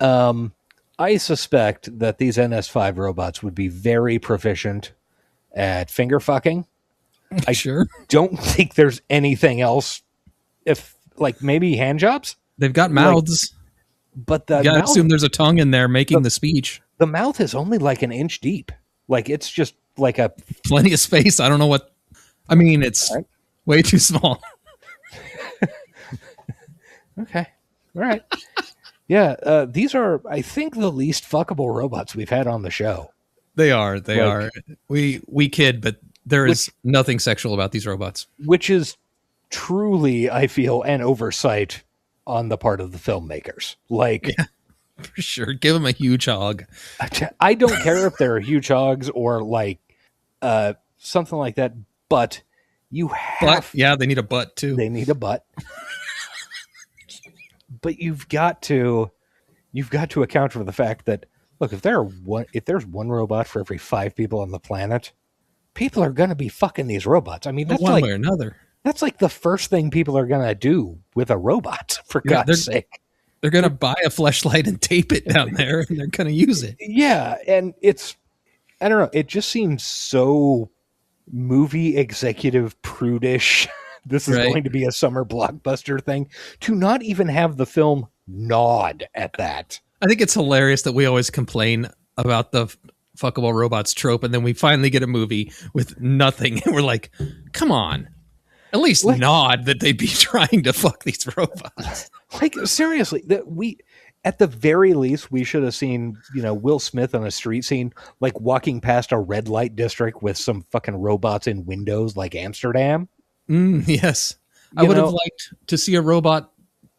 I suspect that these NS5 robots would be very proficient at finger fucking. I Sure. don't think there's anything else. If like maybe hand jobs, They've got mouths. but the You gotta mouth, assume there's a tongue in there making the speech. the mouth is only like an inch deep. Like it's just like a Plenty of space. I don't know what. I mean, it's Right. way too small. okay, all right, yeah. These are, I think, the least fuckable robots we've had on the show. They are. They Like- are. We kid, but there is nothing sexual about these robots. Which is truly, I feel, an oversight on the part of the filmmakers. Like, For sure. Give them a huge hog. I don't care if they're huge hogs or like something like that, but you have But yeah, they need a butt too. they need a butt. But you've got to account for the fact that, look, if there's one robot for every 5 people on the planet, people are going to be fucking these robots. I mean, that's one like way or another. that's like the first thing people are going to do with a robot, for Yeah, God's sake. They're gonna buy a fleshlight and tape it down there, and they're gonna use it. Yeah, and it's, I don't know, it just seems so movie executive prudish. This is Right. going to be a summer blockbuster thing, to not even have the film nod at that. I think it's hilarious that we always complain about the fuckable robots trope, and then we finally get a movie with nothing, and we're like, "Come on, at least nod that they'd be trying to fuck these robots." Like, seriously, that we, at the very least, we should have seen, Will Smith on a street scene, like walking past a red light district with some fucking robots in windows like Amsterdam. Yes, I You would have know- liked to see a robot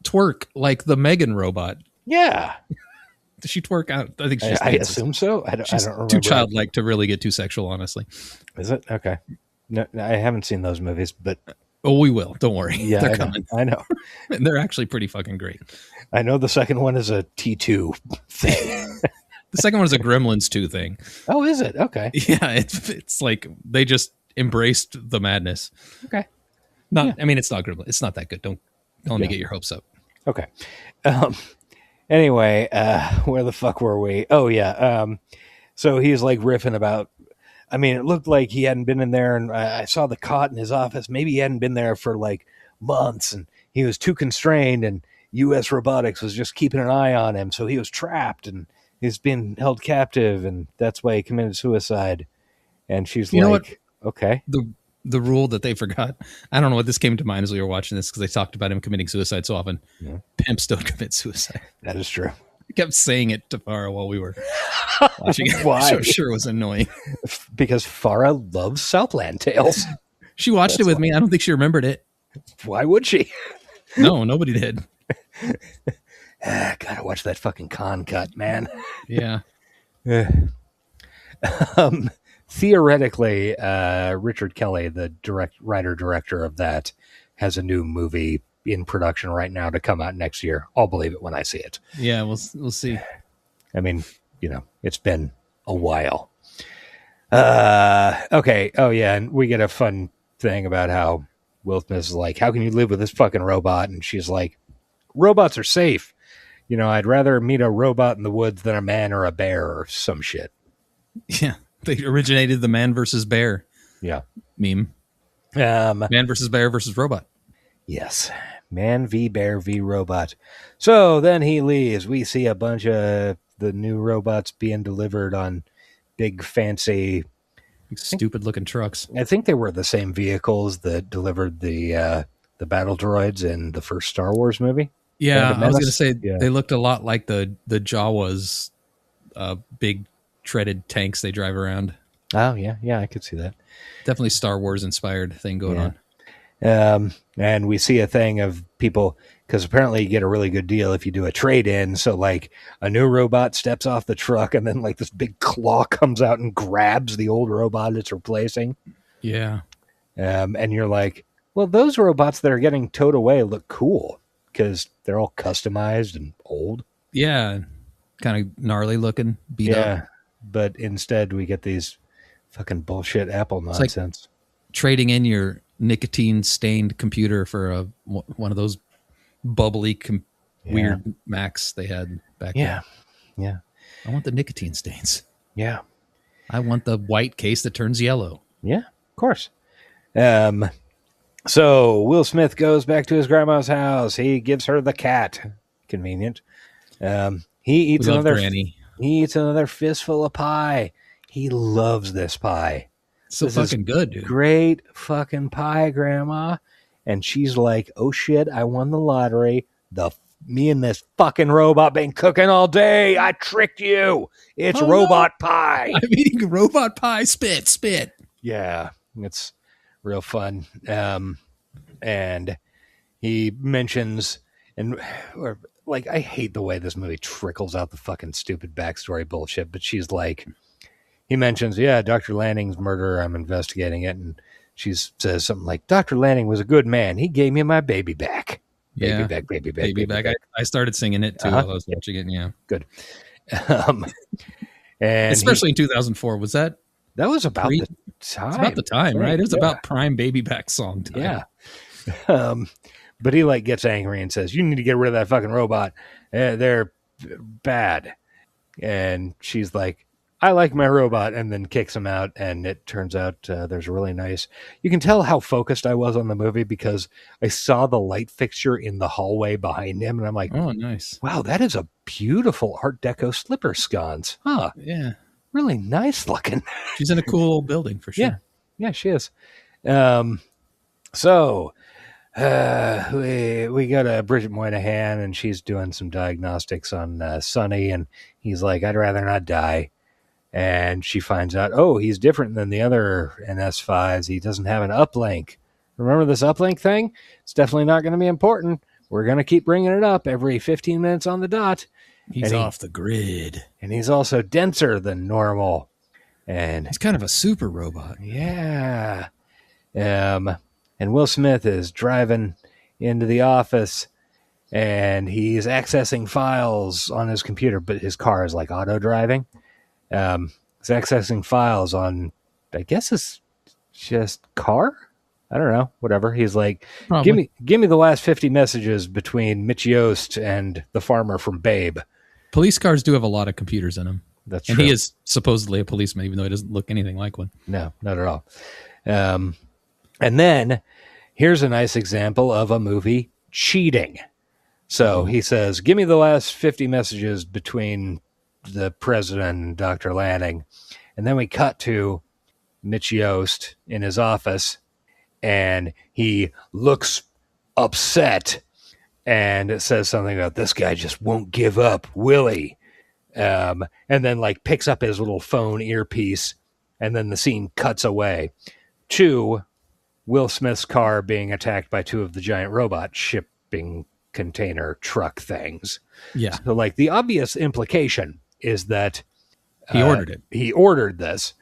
twerk like the Megan robot. Yeah, Does she twerk out? I think she's I assume so. I don't remember. too childlike to really get too sexual, honestly. Is it? Okay. No, I haven't seen those movies, but Oh, we will. Don't worry. yeah, They're I know. coming. I know. And they're actually pretty fucking great. I know the second one is a T2 thing. The second one is a Gremlins 2 thing. Oh, is it? Okay. Yeah, it's like they just embraced the madness. Okay. I mean, it's not Gremlins. It's not that good. Don't let me get your hopes up. Okay. Anyway, where the fuck were we? Oh, yeah. So he's like riffing about, I mean, it looked like he hadn't been in there, and I saw the cot in his office. Maybe he hadn't been there for like months, and he was too constrained, and U.S. robotics was just keeping an eye on him. So he was trapped, and he's been held captive, and that's why he committed suicide. And she's You know like, okay. The rule that they forgot. I don't know what this came to mind as we were watching this because they talked about him committing suicide so often. Yeah. Pimps don't commit suicide. That is true. I kept saying it to Farah while we were watching it. Why? I'm sure it was annoying. Because Farah loves Southland Tales. She watched it with me. I don't think she remembered it. Why would she? No, nobody did. Gotta watch that fucking con cut, man. Yeah. Theoretically, Richard Kelly, the writer-director of that, has a new movie in production right now to come out next year. I'll believe it when I see it. Yeah, we'll see. I mean, it's been a while. Okay. Oh, yeah. And we get a fun thing about how Will Smith is like, how can you live with this fucking robot? And she's like, robots are safe. I'd rather meet a robot in the woods than a man or a bear or some shit. Yeah. They originated the man versus bear Yeah. meme. Man versus bear versus robot. Yes. Man v bear v robot. So then he leaves. We see a bunch of the new robots being delivered on big fancy, Stupid looking trucks. I think they were the same vehicles that delivered the battle droids in the first Star Wars movie. Yeah, Phantom I was going to Menace? say Yeah. they looked a lot like the Jawas big treaded tanks they drive around. Oh, yeah. Yeah, I could see that. Definitely Star Wars inspired thing going on. And we see a thing of people, because apparently you get a really good deal if you do a trade-in. So like a new robot steps off the truck and then like this big claw comes out and grabs the old robot it's replacing. Yeah. And you're like, well, those robots that are getting towed away look cool because they're all customized and old. Yeah. Kind of gnarly looking, beat up. But instead we get these fucking bullshit Apple like- nonsense. Trading in your nicotine stained computer for one of those bubbly, weird Macs they had back then. Yeah. I want the nicotine stains. Yeah. I want the white case that turns yellow. Yeah, of course. So Will Smith goes back to his grandma's house. He gives her the cat. Convenient. He eats another Granny. He eats another fistful of pie. He loves this pie. So This fucking is good, dude. Great fucking pie, Grandma. And she's like, "Oh shit, I won the lottery. Me and this fucking robot been cooking all day. I tricked you. It's robot pie." I'm eating robot pie. Spit. Yeah, it's real fun. And he mentions, I hate the way this movie trickles out the fucking stupid backstory bullshit, but she's like, he mentions, Dr. Lanning's murder, I'm investigating it, and she says something like, "Dr. Lanning was a good man. He gave me my baby back." Baby back. I started singing it too while I was watching it. Yeah, good. And especially in 2004. Was that was about the time? It's about the time, right? It was about prime baby back song time. Yeah. But he gets angry and says, "You need to get rid of that fucking robot. They're bad." And she's like, "I like my robot," and then kicks him out. And it turns out there's a really nice, you can tell how focused I was on the movie because I saw the light fixture in the hallway behind him. And I'm like, "Oh, nice. Wow, that is a beautiful Art Deco slipper sconce. Huh. Yeah. Really nice looking." She's in a cool building for sure. Yeah, she is. So we go to Bridget Moynihan and she's doing some diagnostics on Sonny, and he's like, "I'd rather not die." And she finds out, he's different than the other NS5s. He doesn't have an uplink. Remember this uplink thing? It's definitely not going to be important. We're going to keep bringing it up every 15 minutes on the dot. He's off the grid. And he's also denser than normal. And he's kind of a super robot. Yeah. And Will Smith is driving into the office and he's accessing files on his computer, but his car is like auto driving. He's accessing files on, I guess it's just car. I don't know, whatever. He's like, Probably. give me the last 50 messages between Mitch Yost and the farmer from Babe. Police cars do have a lot of computers in them. That's and true. he is supposedly a policeman, even though he doesn't look anything like one. No, not at all. And then here's a nice example of a movie cheating. So he says, "Give me the last 50 messages between the president and Dr. Lanning." And then we cut to Mitch Yost in his office, and he looks upset and says something about, "This guy just won't give up, will he?" And then picks up his little phone earpiece, and then the scene cuts away to Will Smith's car being attacked by two of the giant robot shipping container truck things. Yeah. So the obvious implication is that he ordered it. He ordered this.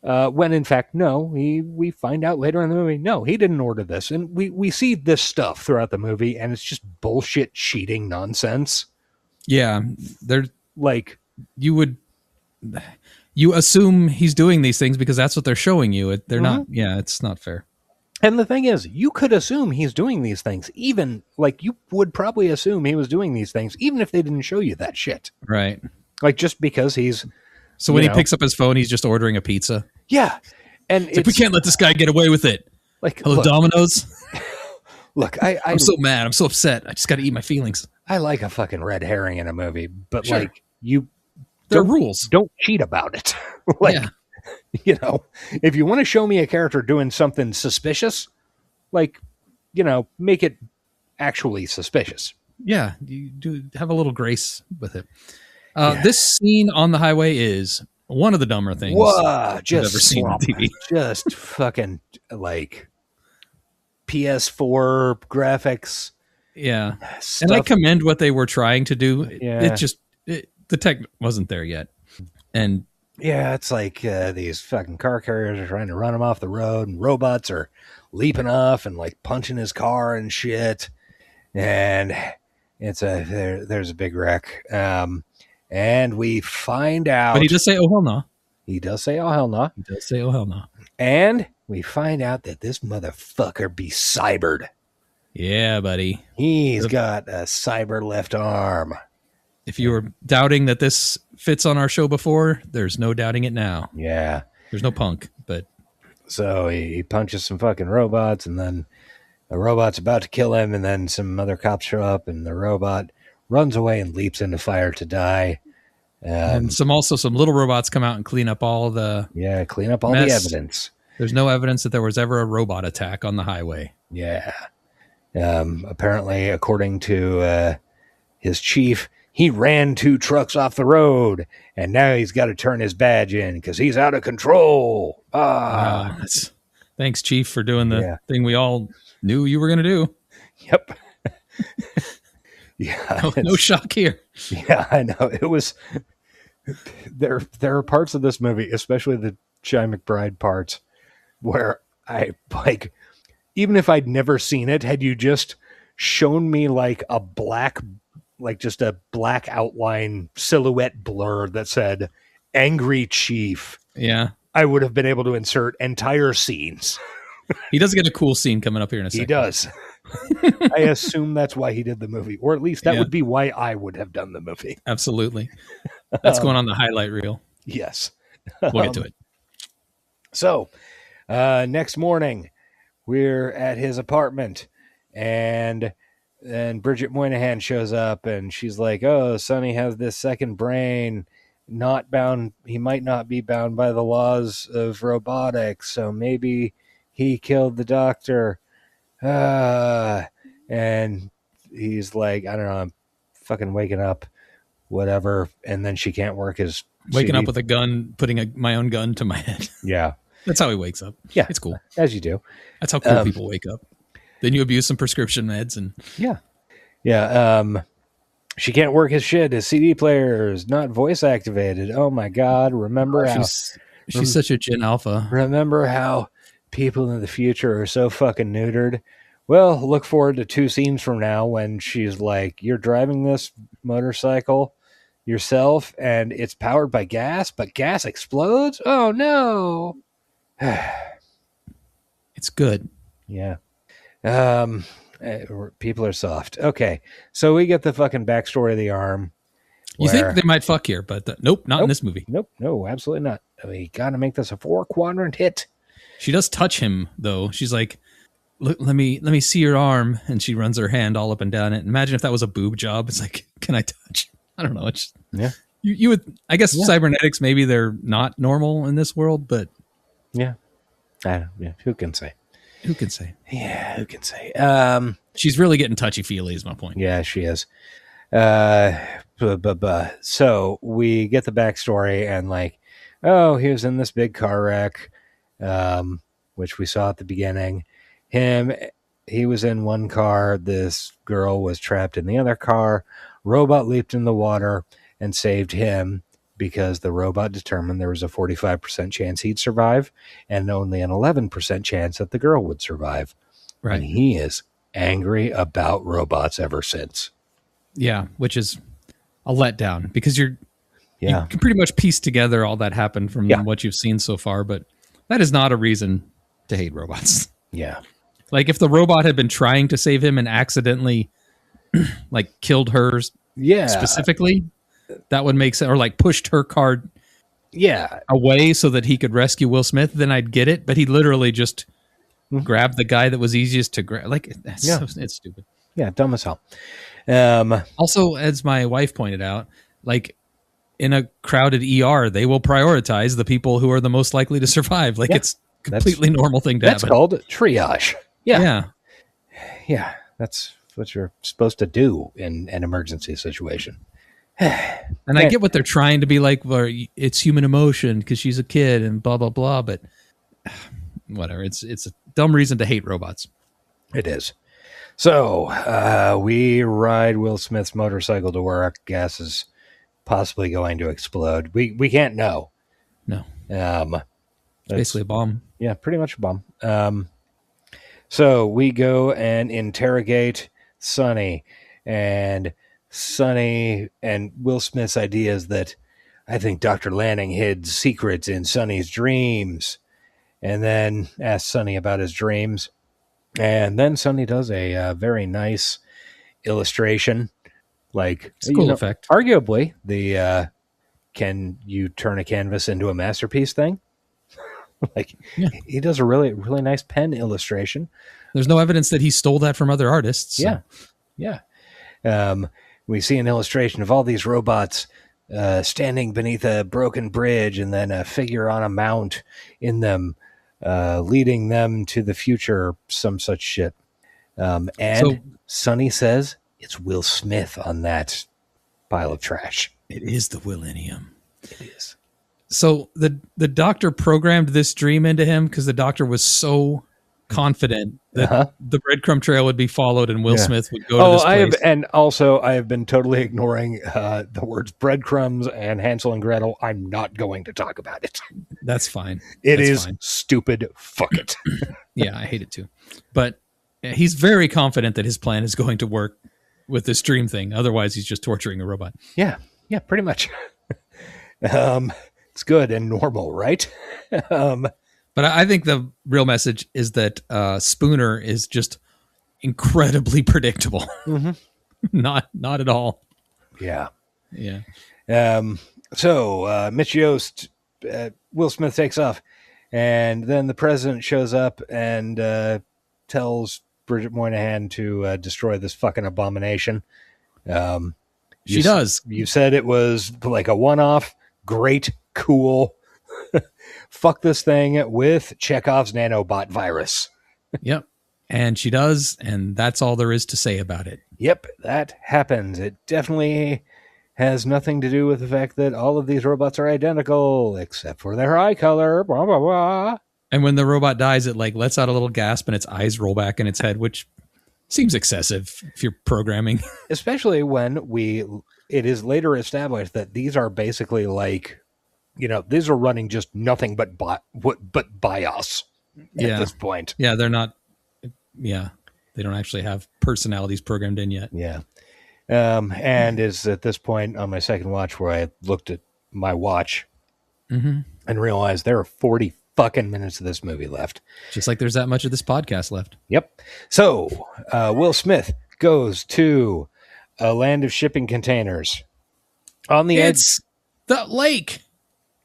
When in fact, no, we find out later in the movie, no, he didn't order this. And we see this stuff throughout the movie, and it's just bullshit cheating nonsense. Yeah. They're you assume he's doing these things because that's what they're showing you. They're not. Yeah, it's not fair. And the thing is, you could assume he's doing these things, even you would probably assume he was doing these things, even if they didn't show you that shit. Right. Just because he's. So when he picks up his phone, he's just ordering a pizza. Yeah. And it's we can't let this guy get away with it. Hello, Domino's. Look, I'm so mad. I'm so upset. I just got to eat my feelings. I like a fucking red herring in a movie, but sure. There are rules. Don't cheat about it. If you want to show me a character doing something suspicious, make it actually suspicious. Yeah, you do have a little grace with it. This scene on the highway is one of the dumber things I've ever seen on TV. Just fucking PS4 graphics. Yeah. Stuff. And I commend what they were trying to do. Yeah. The tech wasn't there yet. And yeah, it's these fucking car carriers are trying to run him off the road, and robots are leaping off and punching his car and shit. And there's a big wreck. And we find out. But he does say, "Oh hell no." He does say, "Oh hell no." He does say, "Oh hell no." And we find out that this motherfucker be cybered. Yeah, buddy. He's got a cyber left arm. If you were doubting that this fits on our show before, there's no doubting it now. Yeah. There's no punk, but So he punches some fucking robots, and then the robot's about to kill him, and then some other cops show up, and the robot runs away and leaps into fire to die. and some little robots come out and clean up all the Clean up all the mess. evidence. There's no evidence that there was ever a robot attack on the highway. Yeah. Apparently, according to his chief, he ran 2 trucks off the road, and now he's got to turn his badge in because he's out of control. Thanks, Chief, for doing the thing we all knew you were going to do. Yep. Yeah. No shock here. Yeah, I know. It was... There are parts of this movie, especially the Chi McBride parts, where I, like... Even if I'd never seen it, had you just shown me just a black outline silhouette blur that said angry chief, Yeah. I would have been able to insert entire scenes. He does get a cool scene coming up here in a second. He does. I assume that's why he did the movie, or at least that would be why I would have done the movie. Absolutely. That's going on the highlight reel. Yes. We'll get to it. So, next morning, we're at his apartment, and Bridget Moynihan shows up, and she's like, "Oh, Sonny has this second brain, not bound. He might not be bound by the laws of robotics, so maybe he killed the doctor." And he's like, "I don't know, I'm fucking waking up, whatever." And then she can't work his Waking CD. up with a gun, putting my own gun to my head. Yeah. That's how he wakes up. Yeah. It's cool. As you do. That's how cool people wake up. Then you abuse some prescription meds and she can't work his shit. His CD player is not voice activated. Oh my God. Remember how she's such a Gen Alpha. Remember how people in the future are so fucking neutered? Well, look forward to 2 scenes from now when she's like, "You're driving this motorcycle yourself and it's powered by gas, but gas explodes? Oh no." It's good. Yeah. People are soft. Okay. So we get the fucking backstory of the arm. You think they might fuck here, but nope, not in this movie. Nope. No, absolutely not. We got to make this a 4-quadrant hit. She does touch him though. She's like, "Look, let me see your arm," and she runs her hand all up and down it. Imagine if that was a boob job. It's like, can I touch? I don't know. It's you would. I guess cybernetics, maybe they're not normal in this world, but yeah, who can say? Who can say? Yeah, who can say? She's really getting touchy feely. Is my point. Yeah, she is. So we get the backstory, and like, oh, he was in this big car wreck, which we saw at the beginning. He was in one car. This girl was trapped in the other car. Robot leaped in the water and saved him because the robot determined there was a 45% chance he'd survive and only an 11% chance that the girl would survive. Right. And he is angry about robots ever since. Yeah, which is a letdown because you can pretty much piece together all that happened from what you've seen so far, but that is not a reason to hate robots. Yeah. Like if the robot had been trying to save him and accidentally like killed her specifically, that would make sense, or like pushed her car away so that he could rescue Will Smith, then I'd get it, but he literally just grabbed the guy that was easiest to grab. Like it's stupid. Yeah, dumb as hell. Also, as my wife pointed out, like in a crowded ER, they will prioritize the people who are the most likely to survive. Like it's a completely normal thing to happen. That's called triage. Yeah. That's what you're supposed to do in an emergency situation. And I get what they're trying to be like, where it's human emotion because she's a kid and blah, blah, blah. But whatever. It's a dumb reason to hate robots. It is. So we ride Will Smith's motorcycle to work. Gas is possibly going to explode. We can't know. No. It's basically a bomb. Yeah, pretty much a bomb. So we go and interrogate Sonny, and Will Smith's idea is that I think Dr. Lanning hid secrets in Sonny's dreams, and then asked Sonny about his dreams. And then Sonny does a very nice illustration. Like, It's a cool effect. Arguably, the can you turn a canvas into a masterpiece thing? Like, Yeah. he does a really, really nice pen illustration. There's no evidence that he stole that from other artists. So. Yeah. We see an illustration of all these robots standing beneath a broken bridge, and then a figure on a mount in them, leading them to the future, some such shit. And Sonny says it's Will Smith on that pile of trash. It is the Willenium. It is. So the doctor programmed this dream into him because the doctor was so confident that the breadcrumb trail would be followed and Will Smith would go to this place. I have been totally ignoring the words breadcrumbs and Hansel and Gretel. I'm not going to talk about it. That's fine. It is stupid. Fuck it. Yeah, I hate it too. But he's very confident that his plan is going to work with this dream thing. Otherwise, he's just torturing a robot. Yeah, pretty much. It's good and normal, right? But I think the real message is that Spooner is just incredibly predictable. Mm-hmm. Not at all. Yeah. So Mitch Yost, Will Smith takes off, and then the president shows up and tells Bridget Moynihan to destroy this fucking abomination. She does. You said it was like a one-off. Great, cool. Fuck this thing with Chekhov's nanobot virus. Yep. And she does, and that's all there is to say about it. Yep, that happens. It definitely has nothing to do with the fact that all of these robots are identical, except for their eye color, blah, blah, blah. And when the robot dies, it like lets out a little gasp and its eyes roll back in its head, which seems excessive if you're programming. Especially when it is later established that these are basically like, these are running just nothing but BIOS at this point. Yeah, they're not. Yeah, they don't actually have personalities programmed in yet. Yeah. And is at this point on my second watch where I looked at my watch and realized there are 40 fucking minutes of this movie left. Just like there's that much of this podcast left. Yep. So Will Smith goes to a land of shipping containers on the edge. The lake.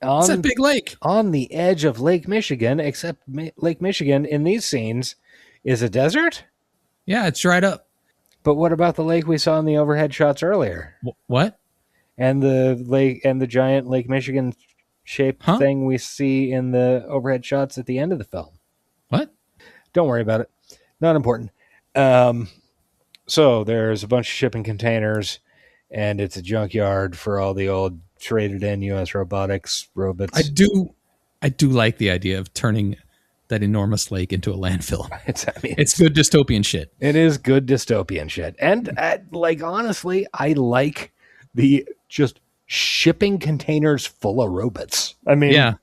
It's a big lake. On the edge of Lake Michigan, except Lake Michigan in these scenes is a desert. Yeah, it's dried up. But what about the lake we saw in the overhead shots earlier? What? And the lake and the giant Lake Michigan shaped thing we see in the overhead shots at the end of the film. What? Don't worry about it. Not important. So there's a bunch of shipping containers, and it's a junkyard for all the old traded in U.S. robotics robots. I do like the idea of turning that enormous lake into a landfill. It's good dystopian shit. It is good dystopian shit. And honestly, I like the just shipping containers full of robots. I mean, yeah.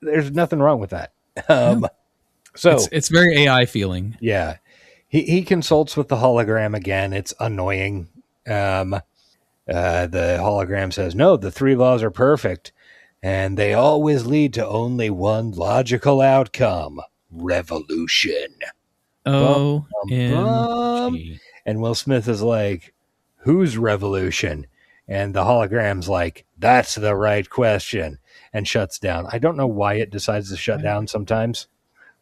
There's nothing wrong with that. So it's very AI feeling. Yeah. He consults with the hologram again. It's annoying. The hologram says, no, the 3 laws are perfect, and they always lead to only one logical outcome: revolution. OMG. And Will Smith is like, whose revolution? And the hologram's like, that's the right question, and shuts down. I don't know why it decides to shut down sometimes.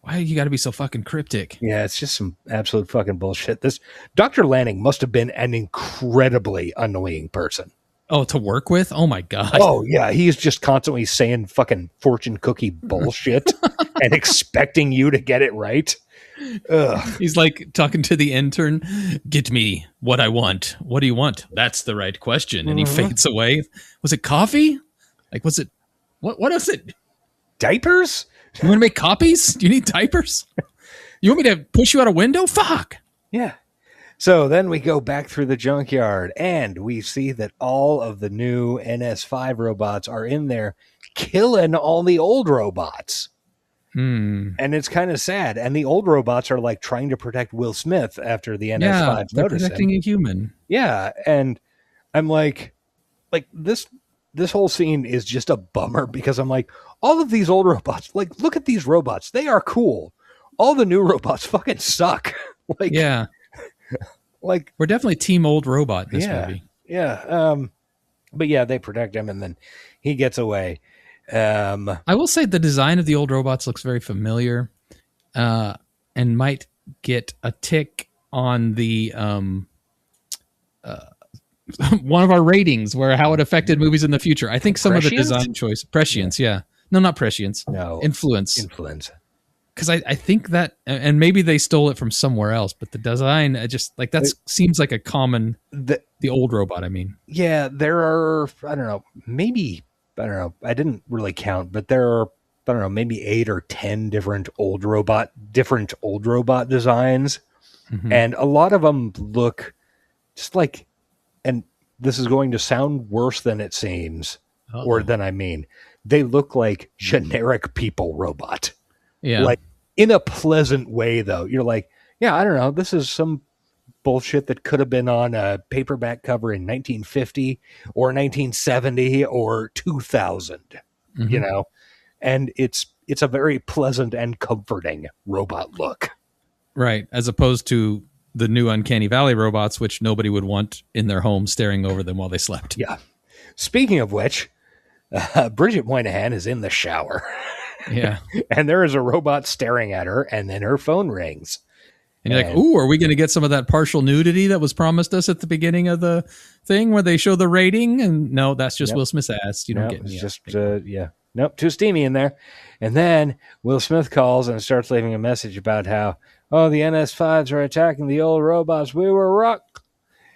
Why you got to be so fucking cryptic? Yeah, it's just some absolute fucking bullshit. This Dr. Lanning must have been an incredibly annoying person. Oh, to work with? Oh my God. Oh yeah, he's just constantly saying fucking fortune cookie bullshit and expecting you to get it right. Ugh. He's like talking to the intern. Get me what I want. What do you want? That's the right question. And he fades away. Was it coffee? Like, was it, what is it? Diapers? You want to make copies? Do you need diapers? You want me to push you out a window? Fuck. Yeah. So then we go back through the junkyard and we see that all of the new NS5 robots are in there killing all the old robots. And it's kind of sad. And the old robots are like trying to protect Will Smith after the NS5 they're notice protecting him. a human. Yeah. And I'm like this whole scene is just a bummer because I'm like, all of these old robots, like, look at these robots. They are cool. all the new robots fucking suck. Like, Yeah. like We're definitely team old robot in this yeah, movie. yeah. But yeah, they protect him, and then he gets away. I will say the design of the old robots looks very familiar, and might get a tick on the one of our ratings where how it affected movies in the future. I think some of the Prescience? design choice, prescience, yeah. No, not prescience. No. Influence. Influenza. Because I think that, and maybe they stole it from somewhere else, but the design, I just like that seems like a common, the old robot, I mean. Yeah, there are, I don't know, maybe, I don't know, I didn't really count, but there are, I don't know, maybe 8 or 10 different old robot designs. Mm-hmm. And a lot of them look just like, and this is going to sound worse than it seems, or than I mean, they look like generic people robot. Yeah. Like in a pleasant way, though. You're like, yeah, I don't know. This is some bullshit that could have been on a paperback cover in 1950 or 1970 or 2000, you know? And it's a very pleasant and comforting robot look. Right. As opposed to the new Uncanny Valley robots, which nobody would want in their home staring over them while they slept. Yeah. Speaking of which, Bridget Moynihan is in the shower. Yeah. And there is a robot staring at her, and then her phone rings. And you're like, ooh, are we going to get some of that partial nudity that was promised us at the beginning of the thing where they show the rating? And no, that's just Will Smith's ass. You don't get it's any just, yeah. Nope, too steamy in there. And then Will Smith calls and starts leaving a message about how, the NS5s are attacking the old robots. We were rock.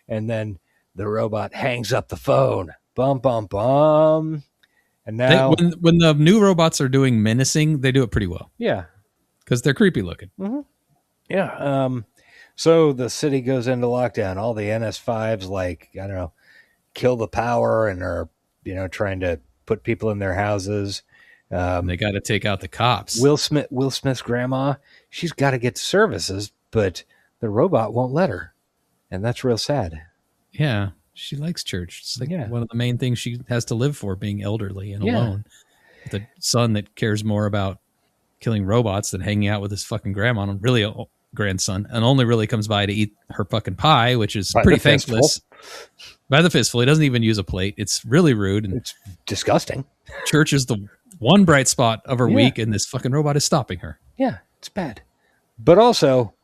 And then the robot hangs up the phone. Bum, bum, bum. And now... when the new robots are doing menacing, they do it pretty well. Yeah. Because they're creepy looking. Mm-hmm. Yeah. So the city goes into lockdown. All the NS5s, like, I don't know, kill the power and are, trying to put people in their houses. And they got to take out the cops. Will Smith's grandma, she's got to get services, but the robot won't let her. And that's real sad. Yeah. She likes church. It's like one of the main things she has to live for, being elderly and alone. With a son that cares more about killing robots than hanging out with his fucking grandma, and really a grandson, and only really comes by to eat her fucking pie, which is pretty thankless. By the fistful. He doesn't even use a plate. It's really rude. And it's disgusting. Church is the one bright spot of her week, and this fucking robot is stopping her. Yeah, it's bad. But also,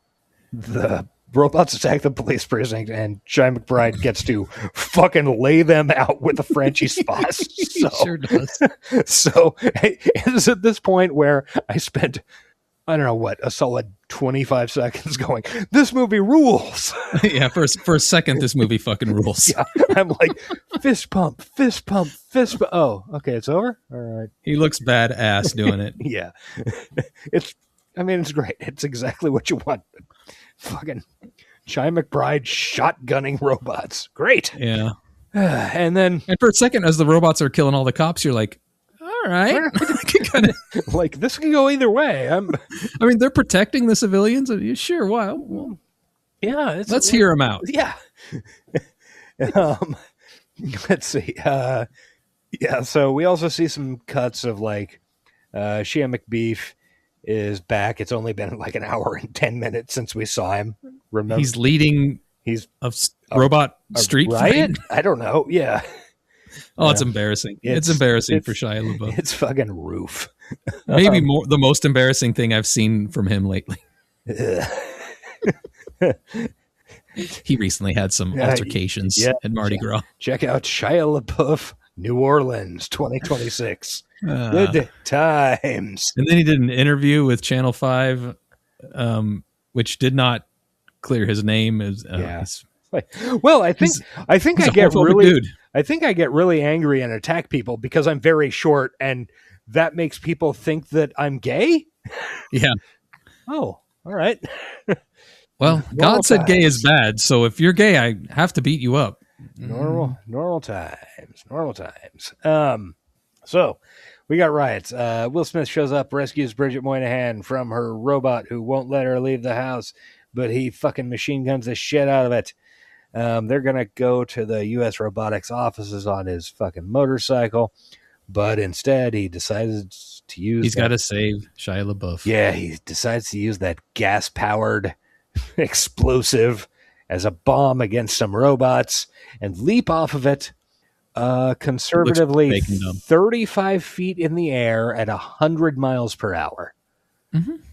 the robots attack the police precinct, and Shy McBride gets to fucking lay them out with a Frenchie spice. He sure does. So it's at this point where I spent, I don't know what, a solid 25 seconds going, this movie rules. Yeah, for a second, this movie fucking rules. Yeah, I'm like, fist pump, fist pump, fist pump. Oh, okay, it's over? All right. He looks badass doing it. Yeah. It's great. It's exactly what you want. Fucking Shy McBride shotgunning robots. Great. Yeah. And for a second, as the robots are killing all the cops, you're like, all right. Like, this can go either way. I mean, they're protecting the civilians. Sure, well yeah. Let's hear them out. Yeah. Let's see. So we also see some cuts of like Shia McBeef is back. It's only been like an hour and 10 minutes since we saw him. Remember, he's leading a robot street riot? fight? I don't know. Yeah. Oh, it's embarrassing. It's embarrassing for Shia LaBeouf. It's fucking roof. Maybe the most embarrassing thing I've seen from him lately. He recently had some altercations at Mardi Gras. Check out Shia LaBeouf, New Orleans, 2026. Good times. And then he did an interview with Channel 5, which did not clear his name. Well, I think I get really angry and attack people because I'm very short, and that makes people think that I'm gay. Yeah. Oh, all right. Well, God said gay is bad, so if you're gay, I have to beat you up. Normal times. So we got riots. Will Smith shows up, rescues Bridget Moynihan from her robot who won't let her leave the house, but he fucking machine guns the shit out of it. They're going to go to the U.S. robotics offices on his fucking motorcycle. but instead he decides to use. He's got to save Shia LaBeouf. Yeah, he decides to use that gas-powered explosive as a bomb against some robots and leap off of it conservatively fake and dumb. 35 feet in the air at 100 miles per hour,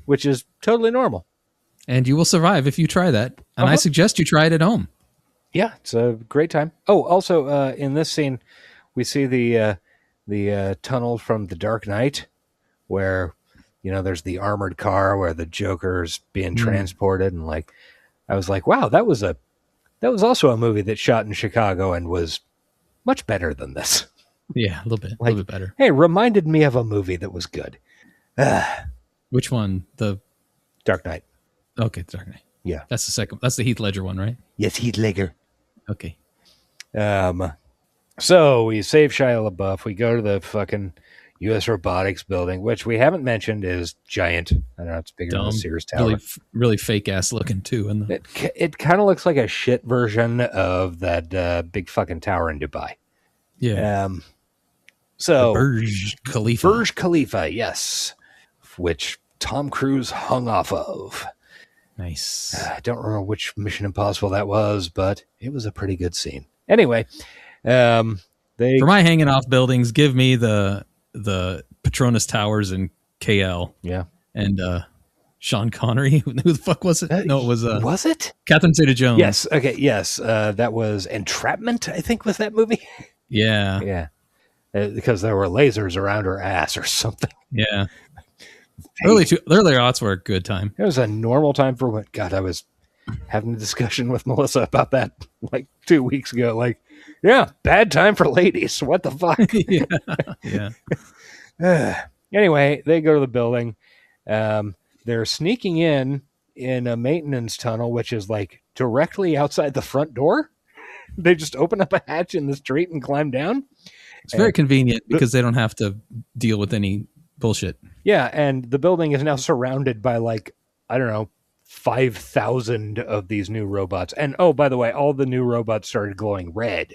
which is totally normal. And you will survive if you try that. And I suggest you try it at home. Yeah, it's a great time. Oh, also in this scene, we see the tunnel from The Dark Knight, where there's the armored car where the Joker's being transported, and like I was like, wow, that was also a movie that shot in Chicago and was much better than this. Yeah, a little bit better. Hey, reminded me of a movie that was good. Which one? The Dark Knight. Okay, Dark Knight. Yeah, that's the second. That's the Heath Ledger one, right? Yes, Heath Ledger. Okay. So we save Shia LaBeouf. We go to the fucking U.S. robotics building, which we haven't mentioned is giant. I don't know, it's bigger than the Sears Tower. Really fake ass looking too. And it kind of looks like a shit version of that big fucking tower in Dubai. Yeah. So Burj Khalifa. Burj Khalifa, yes, which Tom Cruise hung off of. Nice. I don't remember which Mission Impossible that was, but it was a pretty good scene. Anyway, for my hanging off buildings, give me the Petronas Towers in KL. Yeah. And Sean Connery. Who the fuck was it? No, it was was it? Catherine Zeta-Jones. Yes. Okay. Yes. That was Entrapment, I think, was that movie. Yeah. Yeah. Because there were lasers around her ass or something. Yeah. Early aughts were a good time. It was a normal time for what? God, I was having a discussion with Melissa about that like 2 weeks ago. Like, yeah, bad time for ladies. What the fuck? Yeah. Anyway, they go to the building. They're sneaking in a maintenance tunnel, which is like directly outside the front door. They just open up a hatch in the street and climb down. It's very convenient because they don't have to deal with any bullshit. Yeah, and the building is now surrounded by like, I don't know, 5,000 of these new robots. And oh, by the way, all the new robots started glowing red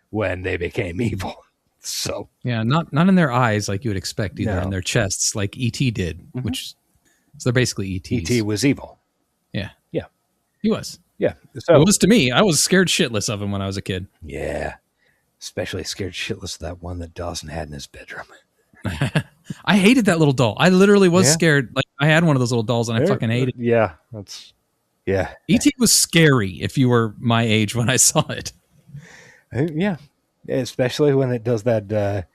when they became evil. So yeah, not in their eyes like you would expect either, No. in their chests like E.T. did, which so they're basically E.T.s. E.T. was evil. Yeah. Yeah. He was. Yeah. So It was to me. I was scared shitless of him when I was a kid. yeah. Especially scared shitless of that one that Dawson had in his bedroom. I hated that little doll. I literally was Yeah. scared. Like I had one of those little dolls and I fucking hated it. Yeah. Yeah. E.T. was scary if you were my age when I saw it. Yeah. Especially when it does that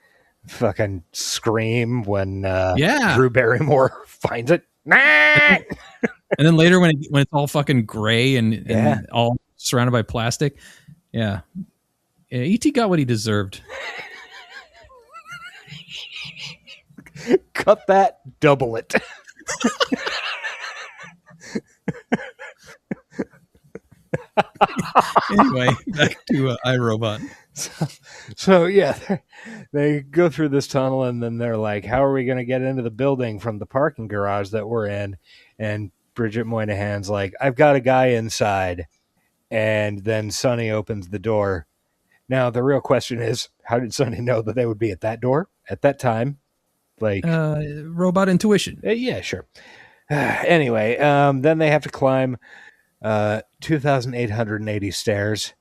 fucking scream when Drew Barrymore finds it. And then later when it's all fucking gray and all surrounded by plastic. Yeah. E.T. got what he deserved. Cut that, double it. Anyway, back to iRobot. So yeah, they go through this tunnel and then they're like, how are we going to get into the building from the parking garage that we're in? And Bridget Moynihan's like, I've got a guy inside. And then Sonny opens the door. Now, the real question is, how did Sonny know that they would be at that door at that time? Like robot intuition. Yeah, sure. Anyway, then they have to climb 2,880 stairs.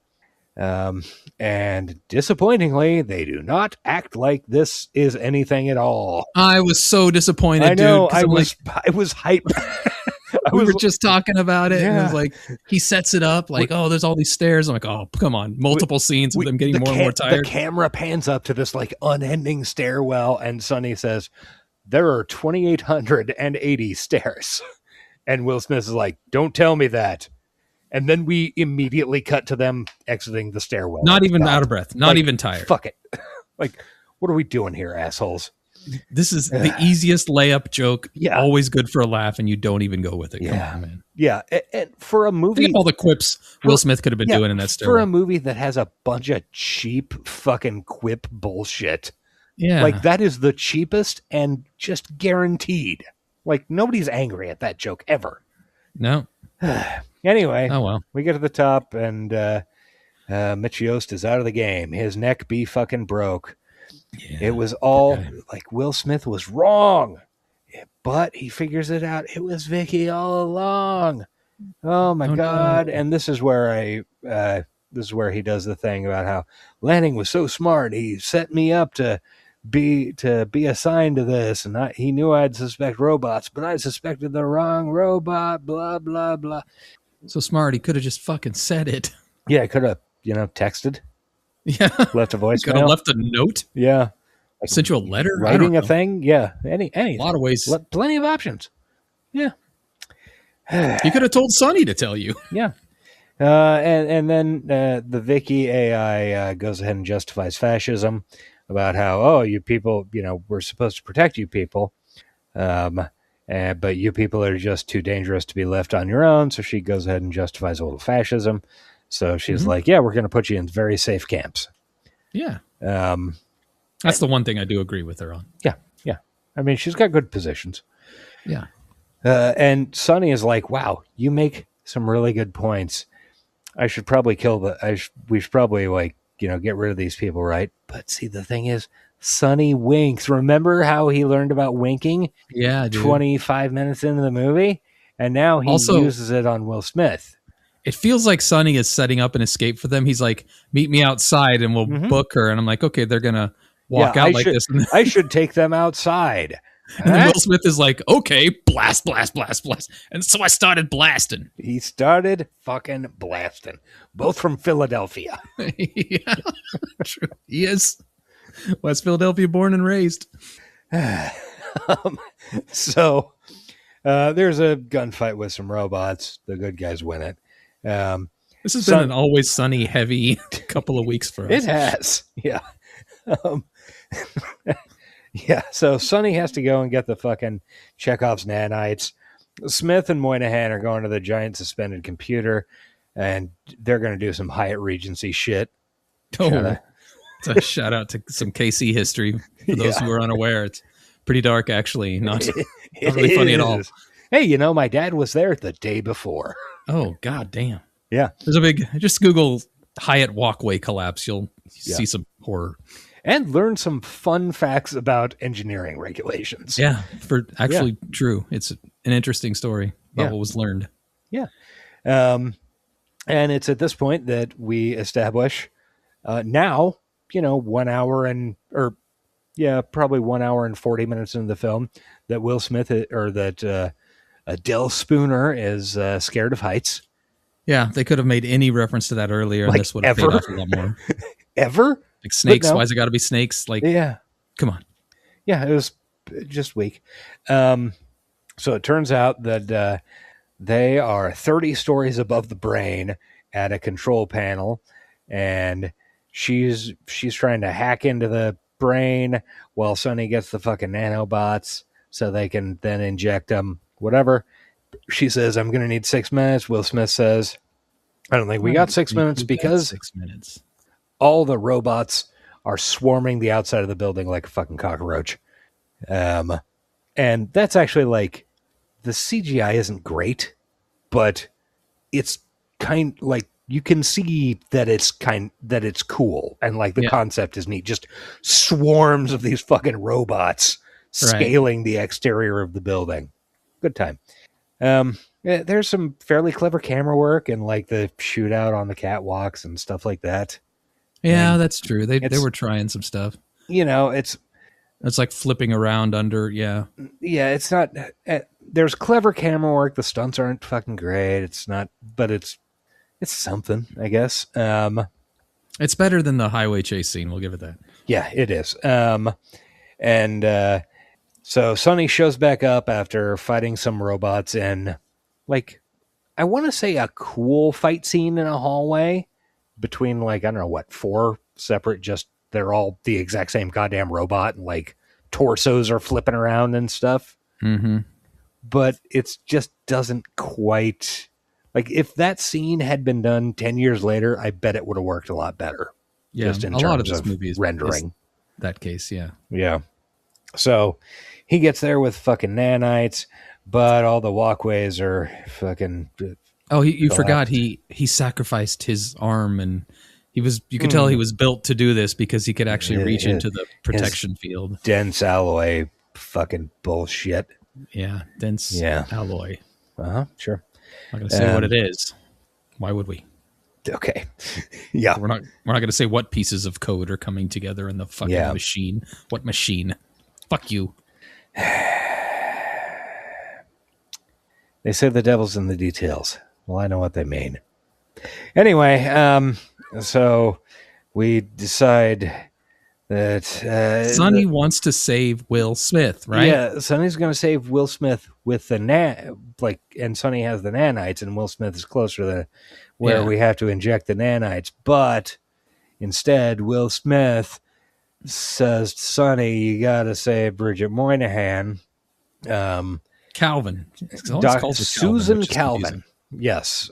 And disappointingly, they do not act like this is anything at all. I was so disappointed, I know, dude. I was hyped. We were just talking about it. And it Yeah. was like, he sets it up like, oh, there's all these stairs. I'm like, oh, come on. Multiple scenes of them getting more and more tired. The camera pans up to this like unending stairwell, and Sonny says, there are 2,880 stairs. And Will Smith is like, don't tell me that. And then we immediately cut to them exiting the stairwell. Not even out of breath. Not even tired. Fuck it. Like, what are we doing here, assholes? This is the easiest layup joke. Yeah. Always good for a laugh, and you don't even go with it. Come on, man. Yeah. And for a movie... Think of all the quips Will Smith could have been doing in that stairwell. For a movie that has a bunch of cheap fucking quip bullshit. Yeah. Like, that is the cheapest and just guaranteed. Like, nobody's angry at that joke ever. No. Anyway, Oh, well. we get to the top, and Mitch Yost is out of the game. His neck be fucking broke. Yeah, It was all guy. like Will Smith was wrong, but he figures it out. It was Vicky all along. Oh my Oh, God. no. And this is where this is where he does the thing about how Lanning was so smart. He set me up to be assigned to this, and he knew I'd suspect robots, but I suspected the wrong robot. Blah blah blah. So smart. He could have just fucking said it. Yeah, I could have texted, Yeah. left a Could have voicemail. left a note. Yeah, Sent you a letter. I writing don't a know. thing. Yeah, any A lot of ways. plenty of options. Yeah. You could have told Sonny to tell you. Yeah. And then the Vicky AI goes ahead and justifies fascism about how, oh, you people, we're supposed to protect you people. But you people are just too dangerous to be left on your own. So she goes ahead and justifies all the fascism. So she's like, yeah, we're going to put you in very safe camps. Yeah. That's the one thing I do agree with her on. Yeah. Yeah. I mean, she's got good positions. Yeah. And Sonny is like, wow, you make some really good points. I should probably we should probably get rid of these people, right? But see, the thing is, Sonny winks. Remember how he learned about winking? Yeah, dude. 25 minutes into the movie? And now he Also, uses it on Will Smith. It feels like Sonny is setting up an escape for them. He's like, meet me outside and we'll book her. And I'm like, okay, they're going to walk out like this. And I should take them outside. then Will Smith is like, okay, blast, blast, blast, blast. And so I started blasting. He started fucking blasting. Both from Philadelphia. Yeah, true. He is West Philadelphia born and raised. So there's a gunfight with some robots. The good guys win it. This has been an Always Sunny heavy couple of weeks for us. It has. Yeah. Yeah. So Sonny has to go and get the fucking Chekhov's nanites. Smith and Moynihan are going to the giant suspended computer, and they're going to do some Hyatt Regency shit. Oh, it's a shout out to some KC history for those who are unaware. It's pretty dark, actually. Not really funny at all. Hey, my dad was there the day before. Oh, god damn. Yeah. There's a big, just Google Hyatt walkway collapse. You'll see some horror. And learn some fun facts about engineering regulations. Yeah, for actually true. It's an interesting story about what was learned. Yeah. And it's at this point that we establish now, 1 hour probably 1 hour and 40 minutes into the film, that Will Smith Adele Spooner is scared of heights. Yeah, they could have made any reference to that earlier, and this would have paid off a lot more. Ever? Like snakes. No. Why's it got to be snakes? Like, yeah. Come on. Yeah, it was just weak. So it turns out that they are 30 stories above the brain at a control panel, and she's trying to hack into the brain while Sonny gets the fucking nanobots so they can then inject them. Whatever. She says, I'm going to need 6 minutes. Will Smith says, I don't think we got 6 minutes because 6 minutes. All the robots are swarming the outside of the building like a fucking cockroach. And that's actually like, the CGI isn't great, but it's kind like, you can see that it's cool. And like the concept is neat. Just swarms of these fucking robots scaling the exterior of the building. Good time. There's some fairly clever camera work and like the shootout on the catwalks and stuff like that. Yeah, and that's true. They were trying some stuff. It's like flipping around under. Yeah. Yeah. It's not, there's clever camera work. The stunts aren't fucking great. It's not, but it's something, I guess. It's better than the highway chase scene. We'll give it that. Yeah, it is. So Sonny shows back up after fighting some robots in, like, I want to say a cool fight scene in a hallway between, like, I don't know what, 4 separate, just they're all the exact same goddamn robot, and like torsos are flipping around and stuff. Mm-hmm. But it just doesn't quite, like, if that scene had been done 10 years later, I bet it would have worked a lot better. Yeah, just in a terms lot of this movie is rendering. That case, yeah. Yeah. So he gets there with fucking nanites, but all the walkways are fucking. Oh, you forgot he sacrificed his arm and You could tell he was built to do this because he could actually reach into the protection His field. dense alloy fucking bullshit. Yeah, dense alloy. Sure. I'm not going to say what it is. Why would we? Okay. Yeah. We're not going to say what pieces of code are coming together in the fucking machine. What machine? Fuck you. They say the devil's in the details. Well, I know what they mean. Anyway, so we decide that Sonny wants to save Will Smith, right? Yeah, Sonny's going to save Will Smith with the and Sonny has the nanites, and Will Smith is closer to where we have to inject the nanites. But instead, Will Smith says to Sonny, "You got to save Bridget Moynihan." Calvin. Susan Calvin. Yes.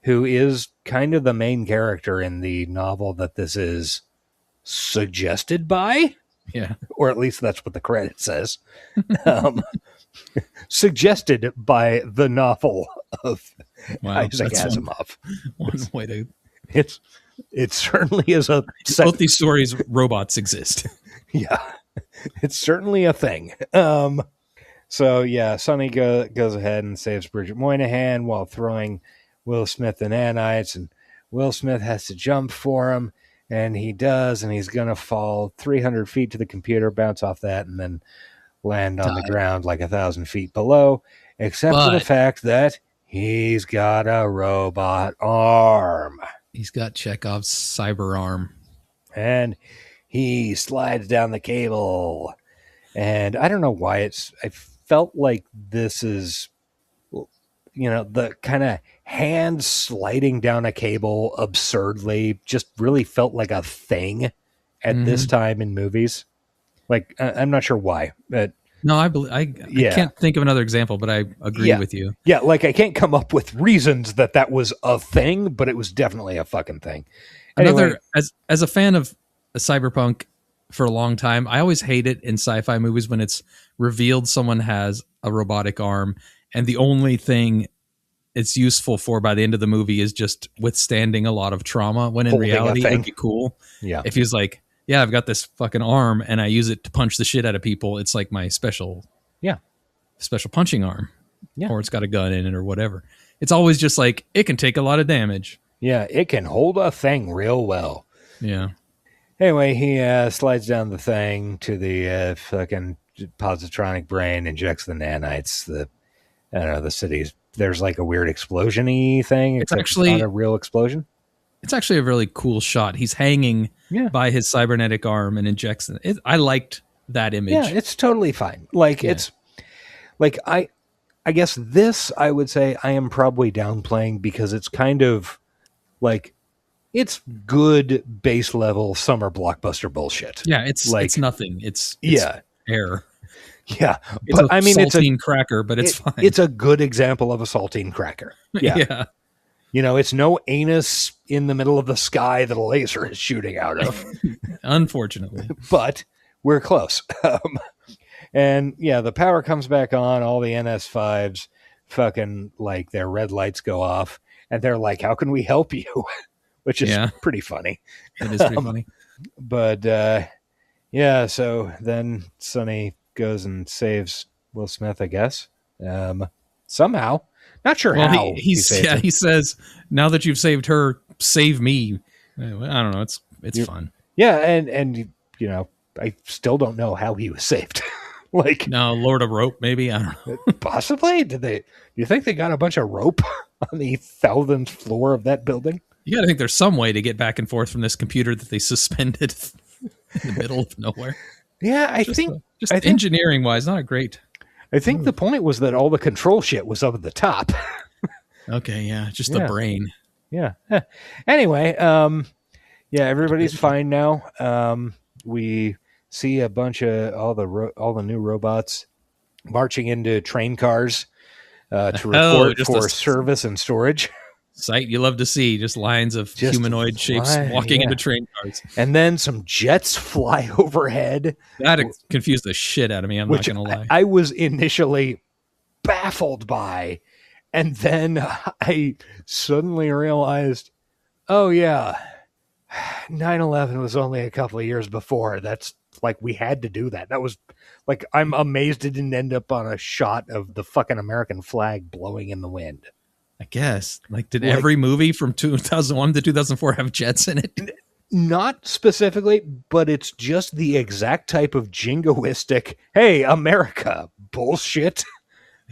Who is kind of the main character in the novel that this is suggested by. Yeah. Or at least that's what the credit says. Suggested by the novel of Isaac Asimov. One way to... It certainly is a... Both these stories, robots exist. Yeah. It's certainly a thing. So, yeah, Sonny goes ahead and saves Bridget Moynihan while throwing Will Smith the nanites, and Will Smith has to jump for him, and he does, and he's going to fall 300 feet to the computer, bounce off that, and then land on the ground like 1,000 feet below, except for the fact that he's got a robot arm. He's got Chekhov's cyber arm. And he slides down the cable. And I don't know why I felt like this is, the kind of hand sliding down a cable absurdly just really felt like a thing at this time in movies. Like, I'm not sure why, but no, I can't think of another example, but I agree with you. Yeah, like I can't come up with reasons that was a thing, but it was definitely a fucking thing. Anyway, as a fan of cyberpunk for a long time, I always hate it in sci-fi movies when it's revealed someone has a robotic arm and the only thing it's useful for by the end of the movie is just withstanding a lot of trauma, when in reality it would be cool. Yeah. If he was like, yeah, I've got this fucking arm and I use it to punch the shit out of people. It's like my special punching arm. Yeah. Or it's got a gun in it or whatever. It's always just like, it can take a lot of damage. Yeah, it can hold a thing real well. Yeah. Anyway, he slides down the thing to the fucking positronic brain, injects the nanites. The city's, there's like a weird explosion-y thing. It's actually not a real explosion. It's actually a really cool shot. He's hanging by his cybernetic arm and injects it. I liked that image. Yeah, it's totally fine. Like it's like I guess this I would say I am probably downplaying because it's kind of like it's good base level summer blockbuster bullshit. Yeah, it's nothing. It's air. Yeah, but I mean, it's a saltine cracker, but it's fine. It's a good example of a saltine cracker. Yeah. It's no anus in the middle of the sky that a laser is shooting out of. Unfortunately. But we're close. And the power comes back on. All the NS5s fucking, like, their red lights go off. And they're like, how can we help you? Which is pretty funny. It is pretty funny. But, so then Sonny goes and saves Will Smith, I guess. Somehow. Not sure how. He says, now that you've saved her, save me. I don't know. It's fun. Yeah, and I still don't know how he was saved. Like, no, Lord of Rope, maybe. I don't know. Possibly. Do you think they got a bunch of rope on the 1,000th floor of that building? You got to think there's some way to get back and forth from this computer that they suspended in the middle of nowhere. Yeah, I think engineering wise, not a great. I think the point was that all the control shit was up at the top. Okay, yeah, just the brain. Yeah. Anyway, everybody's fine now. We see a bunch of all the new robots marching into train cars to report for service and storage. Sight you love to see, just lines of humanoid shapes walking into train cars. And then some jets fly overhead. That confused the shit out of me, I'm not going to lie. I was initially baffled by, and then I suddenly realized, oh yeah, 9/11 was only a couple of years before. That's like, we had to do that. That was like, I'm amazed it didn't end up on a shot of the fucking American flag blowing in the wind. I guess. Like, did Like- every movie from 2001 to 2004 have jets in it? Not specifically, but it's just the exact type of jingoistic, hey, America bullshit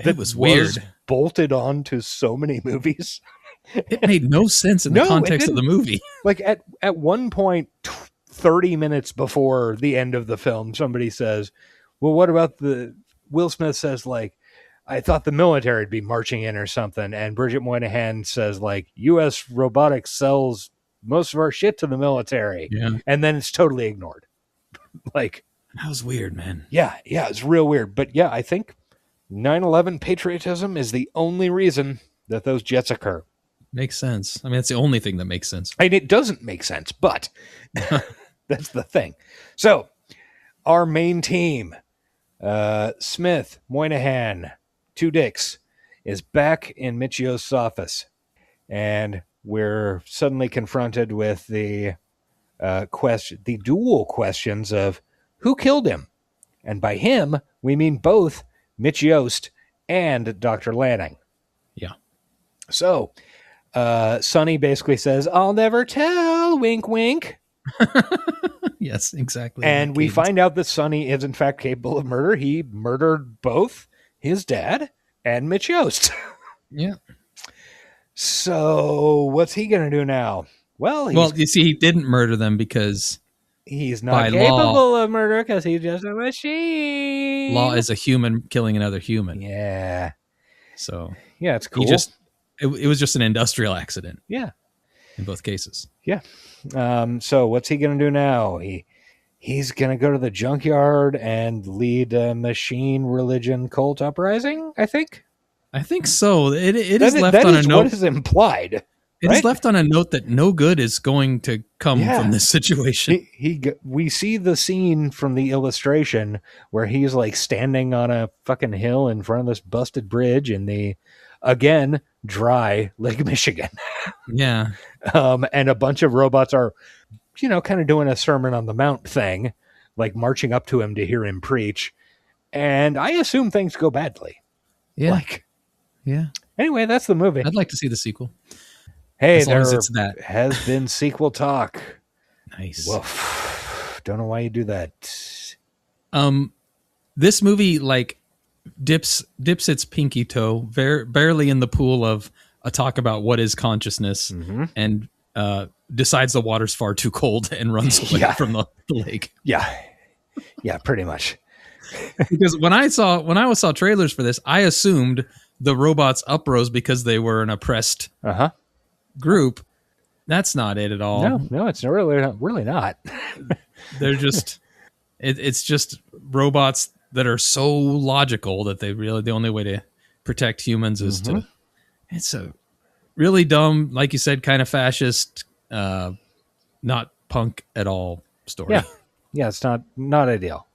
that was weird. bolted on to so many movies. It made no sense in No, the it context of the didn't. movie. Like at one point, 30 minutes before the end of the film, somebody says, well, what about Will Smith says, like, I thought the military would be marching in or something. And Bridget Moynihan says, like, U.S. robotics sells most of our shit to the military. Yeah. And then it's totally ignored. Like, That was weird, man. yeah, it's real weird. But yeah, I think 9/11 patriotism is the only reason that those jets occur. Makes sense. I mean, it's the only thing that makes sense. And it doesn't make sense, but that's the thing. So, our main team, Smith, Moynihan, Two Dicks, is back in Michio's office. And we're suddenly confronted with the dual questions of who killed him. And by him, we mean both Mitch Yost and Dr. Lanning. Yeah. So, Sonny basically says, I'll never tell, wink, wink. Yes, exactly. And we Cadence. find out that Sonny is in fact capable of murder. He murdered both his dad and Mitch Yost. Yeah. So what's he going to do now? Well, You see, he didn't murder them because he's by not capable law- of murder because he's just a machine. law is a human killing another human. Yeah. So Yeah, it's cool. it was just an industrial accident Yeah. in both cases. Yeah. So what's he going to do now? He's going to go to the junkyard and lead a machine religion cult uprising, I think. I think so. It is left on a note. What is implied. It is left on a note that no good is going to come from this situation. We see the scene from the illustration where he's like standing on a fucking hill in front of this busted bridge in the, again, dry Lake Michigan. Yeah. And a bunch of robots are, kind of doing a Sermon on the Mount thing, like marching up to him to hear him preach. And I assume things go badly. Yeah. Yeah. Anyway, that's the movie. I'd like to see the sequel. Hey, as long there as it's that. has been sequel talk. Nice. Well, don't know why you do that. This movie dips its pinky toe barely in the pool of a talk about what is consciousness, and decides the water's far too cold and runs away from the lake. Yeah, pretty much. Because when I saw trailers for this, I assumed the robots uprose because they were an oppressed group. That's not it at all. No, it's really not. They're just it's just robots that are so logical that the only way to protect humans is to. It's a really dumb, like you said, kind of fascist, not punk at all story. Yeah, it's not ideal.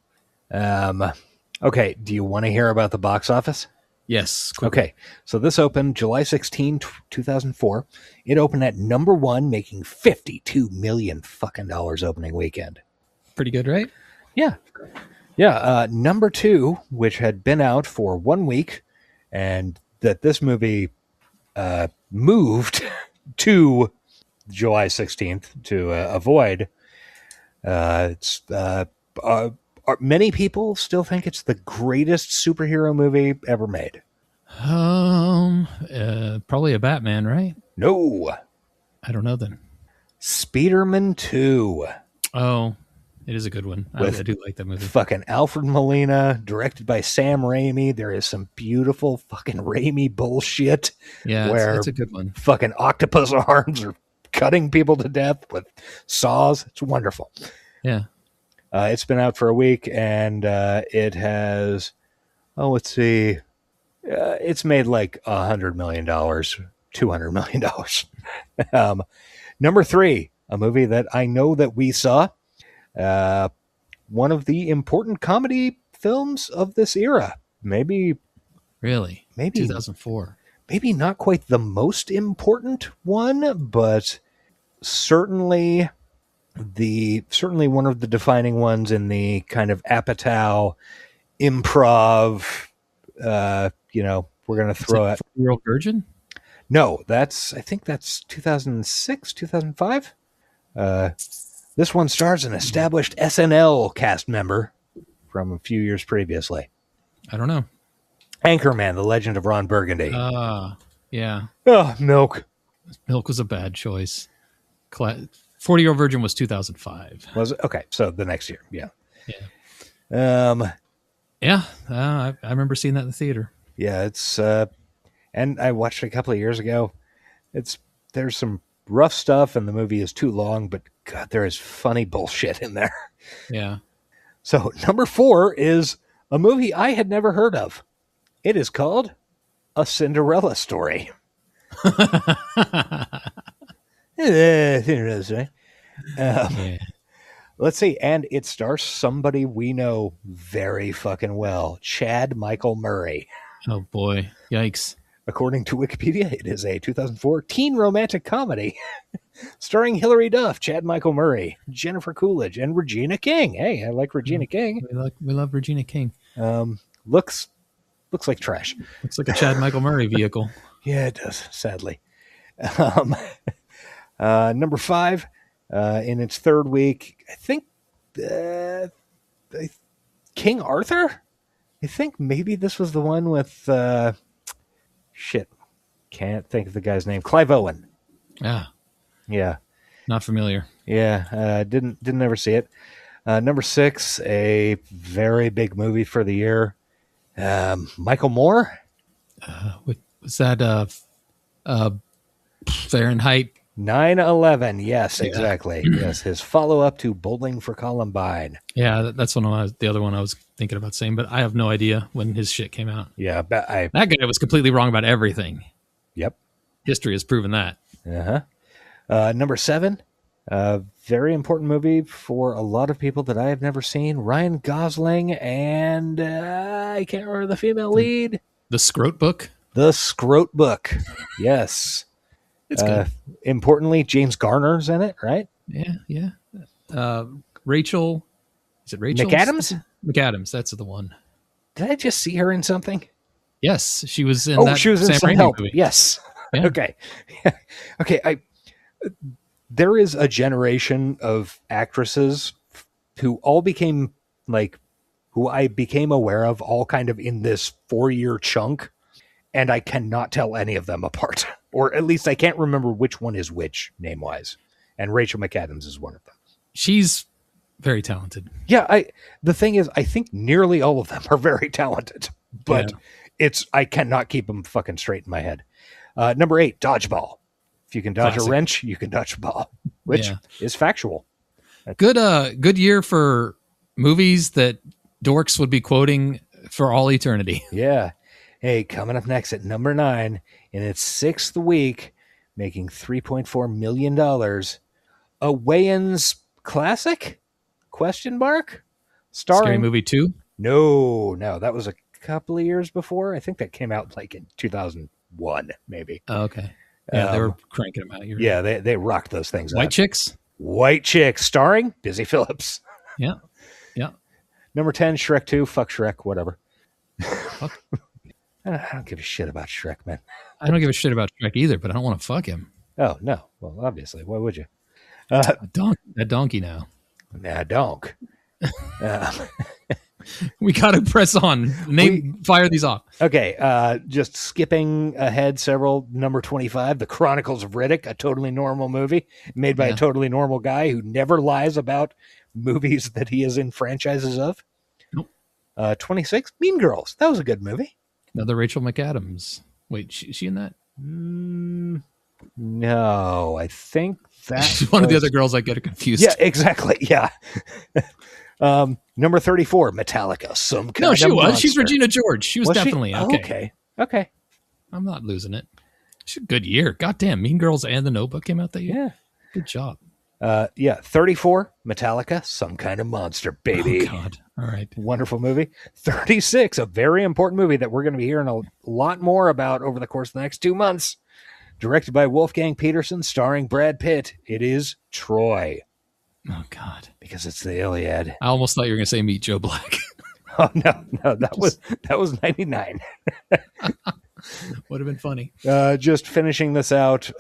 Okay, do you want to hear about the box office? Yes. Quickly. Okay, so this opened July 16, 2004. It opened at number 1, making $52 million fucking dollars opening weekend. Pretty good, right? Yeah. Number 2, which had been out for 1 week, and that this movie moved to July 16th to avoid. Many people still think it's the greatest superhero movie ever made. Probably a Batman, right? No. I don't know then. Spider-Man 2. Oh, it is a good one. I do like that movie. Fucking Alfred Molina, directed by Sam Raimi. There is some beautiful fucking Raimi bullshit. Yeah, where it's a good one. Fucking octopus arms are cutting people to death with saws. It's wonderful. Yeah. It's been out for a week, and it has, let's see, it's made like $100 million, $200 million. Number 3, a movie that I know that we saw, one of the important comedy films of this era. Maybe 2004. Maybe not quite the most important one, but certainly certainly one of the defining ones in the kind of Apatow improv. We're going to throw it. 40-Year-Old Virgin? No, I think that's 2006, 2005. This one stars an established SNL cast member from a few years previously. I don't know. Anchorman, The Legend of Ron Burgundy. Yeah. Oh, Milk. Milk was a bad choice. 40-Year-Old Virgin was 2005. Was it? Okay, so the next year. Yeah. I remember seeing that in the theater. Yeah, it's and I watched it a couple of years ago. There's some rough stuff, and the movie is too long, but God, there is funny bullshit in there. Yeah. So number 4 is a movie I had never heard of. It is called A Cinderella Story. Let's see, and it stars somebody we know very fucking well, Chad Michael Murray. Oh boy, yikes. According to Wikipedia, it is a 2004 teen romantic comedy starring Hilary Duff, Chad Michael Murray, Jennifer Coolidge, and Regina King. Hey, I like Regina King. We love Regina King. Looks like trash. Looks like a Chad Michael Murray vehicle. Yeah, it does, sadly. Number 5, in its third week, I think King Arthur? I think maybe this was the one with can't think of the guy's name. Clive Owen. Yeah. Not familiar. Yeah, didn't ever see it. Number 6, a very big movie for the year. Michael Moore. Was that Fahrenheit 9/11? Yes, exactly. Yes, his follow-up to Bowling for Columbine. Yeah, that's the other one I was thinking about saying, but I have no idea when his shit came out. Yeah, that guy was completely wrong about everything. Yep. History has proven that. Number 7, a very important movie for a lot of people that I have never seen. Ryan Gosling and I can't remember the female lead. The Scroat Book? The Scroat Book. Yes. It's good. Importantly, James Garner's in it, right? Yeah. Rachel. Is it Rachel? McAdams? McAdams, that's the one. Did I just see her in something? Yes, she was in that she was in Sam some Raimi Help. movie. Yes. Yeah. Okay. Okay, there is a generation of actresses who all became who I became aware of all kind of in this 4-year chunk, and I cannot tell any of them apart. Or at least I can't remember which one is which name-wise. And Rachel McAdams is one of them. She's very talented. Yeah, the thing is, I think nearly all of them are very talented. But I cannot keep them fucking straight in my head. Number 8, Dodgeball. If you can dodge a wrench, you can dodge a ball, which is factual. Good year for movies that dorks would be quoting for all eternity. Yeah. Hey, coming up next at number 9, in its 6th week, making $3.4 million, a Wayans classic? Question mark? Starring Scary Movie 2? No, that was a couple of years before. I think that came out in 2001, maybe. Oh, okay. Yeah, they were cranking them out. Yeah, they rocked those things. White Chicks? White Chicks, starring Busy Phillips. Yeah. Number 10, Shrek 2. Fuck Shrek, whatever. I don't give a shit about Shrek, man. I don't give a shit about Shrek either, but I don't want to fuck him. Oh, no. Well, obviously. Why would you? That donkey now. Nah, donk. We got to press on. Fire these off. Okay, just skipping ahead several. Number 25, The Chronicles of Riddick, a totally normal movie made by a totally normal guy who never lies about movies that he is in franchises of. Nope. 26, Mean Girls. That was a good movie. Another Rachel McAdams. Wait, she in that? No, I think She's one of the other girls I get confused. Yeah, exactly. Yeah. Number 34, Metallica. No, she was. She's Regina George. She was definitely okay. Okay. I'm not losing it. It's a good year. Goddamn, Mean Girls and The Notebook came out that year. Yeah. Good job. 34, Metallica. Some Kind of Monster, baby. Oh, God. All right. Wonderful movie. 36, a very important movie that we're going to be hearing a lot more about over the course of the next 2 months. Directed by Wolfgang Peterson, starring Brad Pitt. It is Troy. Oh God. because it's the Iliad. I almost thought you were going to say Meet Joe Black. Oh no, that was 99. Would have been funny. Just finishing this out.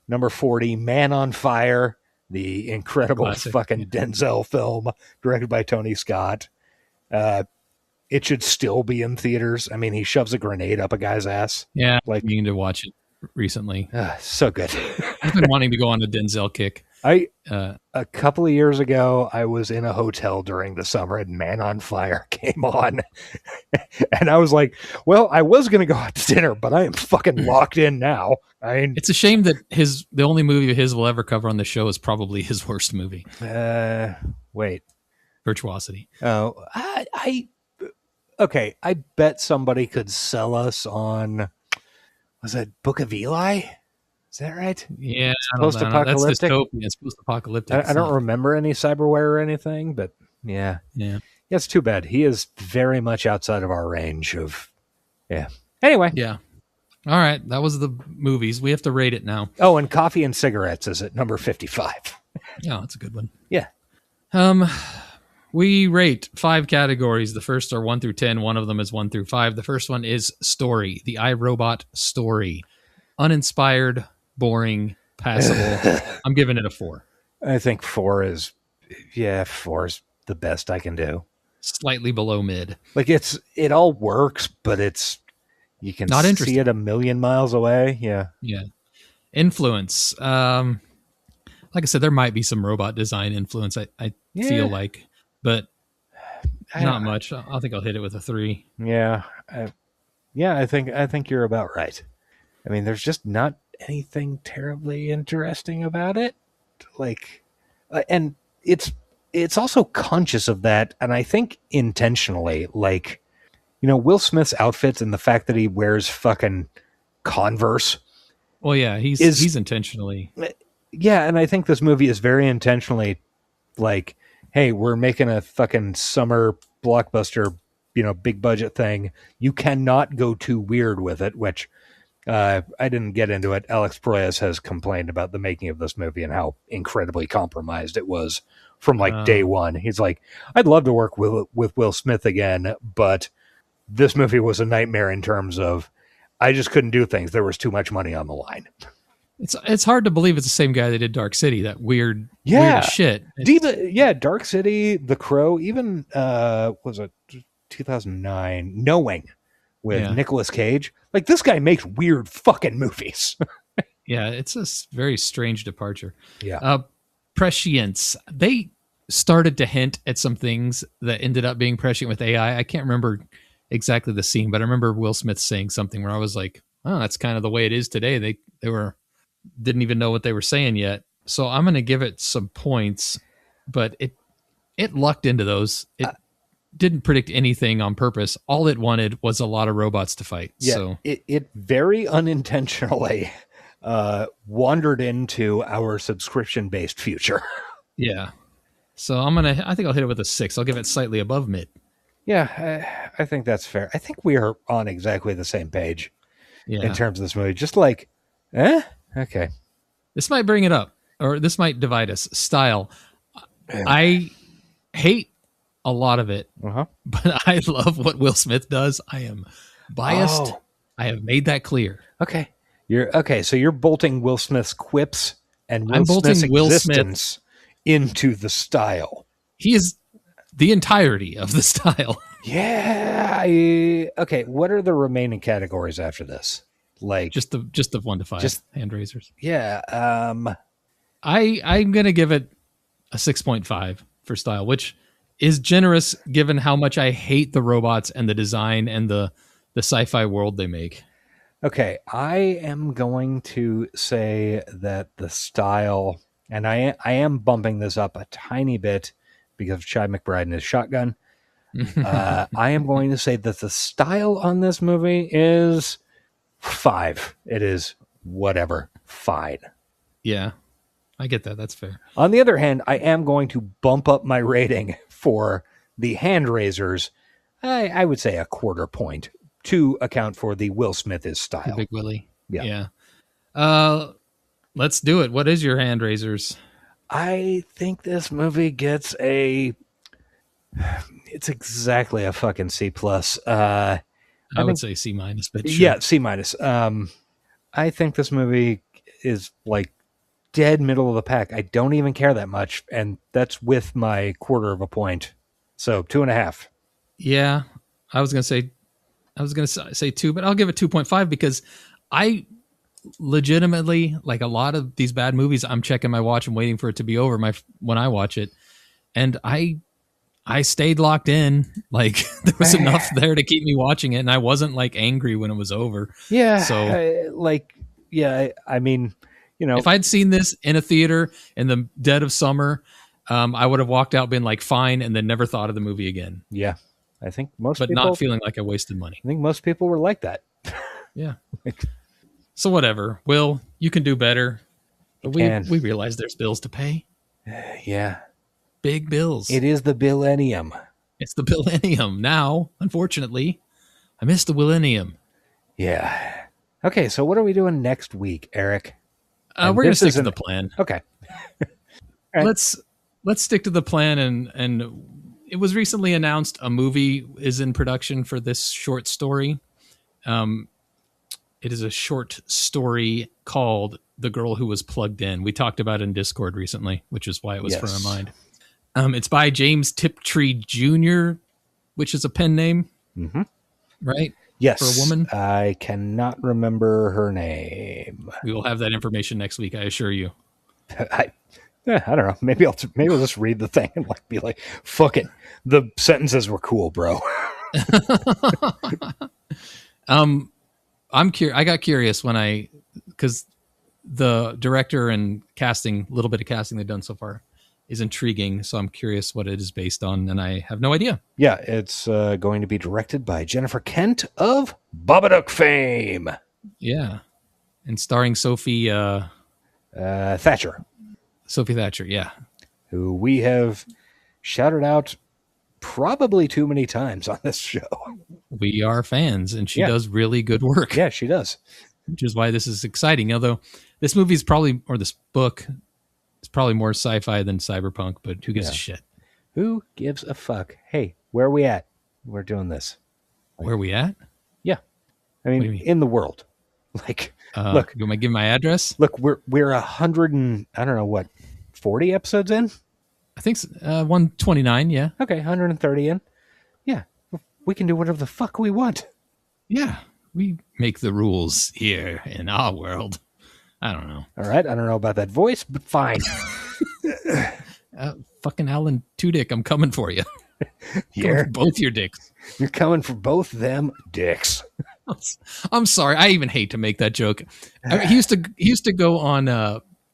Number 40, Man on Fire, the incredible Classic. fucking Denzel film directed by Tony Scott. It should still be in theaters. I mean, he shoves a grenade up a guy's ass. Yeah, Like- meaning to watch it recently. So good. I've been wanting to go on a Denzel kick. A couple of years ago, I was in a hotel during the summer and Man on Fire came on. And I was like, well, I was going to go out to dinner, but I am fucking locked in now. It's a shame that the only movie of his we'll ever cover on the show is probably his worst movie, Wait. Virtuosity. Oh, okay. I bet somebody could sell us on, was it Book of Eli? Is that right? Yeah, Post-apocalyptic? That's dystopian. It's post-apocalyptic. I don't remember any cyberware or anything, but yeah. Yeah. It's too bad. He is very much outside of our range of, yeah. Anyway. Yeah. All right. That was the movies. We have to rate it now. Oh, and Coffee and Cigarettes is at number 55. Yeah, that's a good one. Yeah. We rate 5 categories. The first are 1 through 10. One of them is 1 through 5. The first one is story. The iRobot story. Uninspired, boring, passable. I'm giving it a 4. I think 4 is the best I can do. Slightly below mid. Like it all works, but you can Not interesting. see it a million miles away. Yeah. Yeah. Influence. Like I said, there might be some robot design influence, I feel like, but not much. I think I'll hit it with a 3. Yeah. I think you're about right. I mean, there's just not anything terribly interesting about it. Like, and it's also conscious of that. And I think intentionally, like, Will Smith's outfits and the fact that he wears fucking Converse. Well, yeah, he's intentionally. Yeah. And I think this movie is very intentionally like, hey, we're making a fucking summer blockbuster, big budget thing. You cannot go too weird with it, which I didn't get into it. Alex Proyas has complained about the making of this movie and how incredibly compromised it was from day one. He's like, I'd love to work with Will Smith again, but this movie was a nightmare in terms of I just couldn't do things. There was too much money on the line. It's hard to believe it's the same guy that did Dark City, that weird as shit. Dark City, The Crow, even was it 2009 Knowing with Nicolas Cage. Like, this guy makes weird fucking movies. Yeah, it's a very strange departure. Yeah. Prescience. They started to hint at some things that ended up being prescient with AI. I can't remember exactly the scene, but I remember Will Smith saying something where I was like, oh, that's kind of the way it is today. They didn't even know what they were saying yet. So I'm going to give it some points, but it lucked into those. It didn't predict anything on purpose. All it wanted was a lot of robots to fight. Yeah, so it very unintentionally wandered into our subscription-based future. Yeah. So I think I'll hit it with a 6. I'll give it slightly above mid. Yeah, I think that's fair. I think we are on exactly the same page in terms of this movie. Just like, okay. This might bring it up, or this might divide us. Style. I hate a lot of it, but I love what Will Smith does. I am biased. Oh. I have made that clear. Okay. So you're bolting Will Smith's quips and I'm bolting Smith's Will existence into the style. He is the entirety of the style. Yeah. Okay. What are the remaining categories after this? Like just the 1 to 5 hand raisers. Yeah. I'm gonna give it a 6.5 for style, which is generous given how much I hate the robots and the design and the sci-fi world they make. Okay, I am going to say that the style, and I am bumping this up a tiny bit because of Chai McBride and his shotgun. I am going to say that the style on this movie is 5. It is whatever, fine. Yeah, I get that. That's fair. On the other hand, I am going to bump up my rating for the hand raisers. I would say a 1/4 point to account for the Will Smith is style. Big Willie. Yeah. Let's do it. What is your hand raisers? I think this movie gets it's exactly a fucking C+. I would say C-, but sure. Yeah, C-. I think this movie is like dead middle of the pack. I don't even care that much, and that's with my 1/4 of a point. So 2.5. Yeah, I was gonna say 2, but I'll give it 2.5 because I legitimately, like a lot of these bad movies, I'm checking my watch and waiting for it to be over when I watch it, and I stayed locked in. Like there was enough there to keep me watching it, and I wasn't like angry when it was over. Yeah, so I mean, you know, if I'd seen this in a theater in the dead of summer, I would have walked out being like fine, and then never thought of the movie again. Yeah, I think but not feeling like I wasted money. I think most people were like that. Yeah. So whatever, Will, you can do better. But we realize there's bills to pay. Yeah. Big bills. It is the Willenium. It's the Willenium. Now, unfortunately, I missed the Willenium. Yeah. Okay, so what are we doing next week, Eric? We're going to stick to the plan. Okay. Right. Let's stick to the plan, and it was recently announced a movie is in production for this short story. It is a short story called The Girl Who Was Plugged In. We talked about it in Discord recently, which is why it was front of mind. It's by James Tiptree Jr., which is a pen name, right? Yes. For a woman. I cannot remember her name. We will have that information next week, I assure you. I don't know. Maybe I'll just read the thing and be like, fuck it. The sentences were cool, bro. I got curious because the director and little bit of casting they've done so far is intriguing. So I'm curious what it is based on, and I have no idea. Yeah, it's going to be directed by Jennifer Kent of Babadook fame. Yeah, and starring Sophie Thatcher. Sophie Thatcher, yeah. Who we have shouted out probably too many times on this show. We are fans, and she does really good work. Yeah, she does. Which is why this is exciting. Although this movie is this book is probably more sci-fi than cyberpunk, but who gives a shit? Who gives a fuck? Hey, where are we at? We're doing this. Where are we at? Yeah. I mean, in the world. Look. You want me to give my address? Look, we're 100 and, I don't know, what, 40 episodes in? I think 129, yeah. Okay, 130 in. Yeah, we can do whatever the fuck we want. Yeah, we make the rules here in our world. I don't know. All right, I don't know about that voice, but fine. Fucking Alan Tudyk, I'm coming for you. Coming for both your dicks. You're coming for both them dicks. I'm sorry. I even hate to make that joke. He used to go on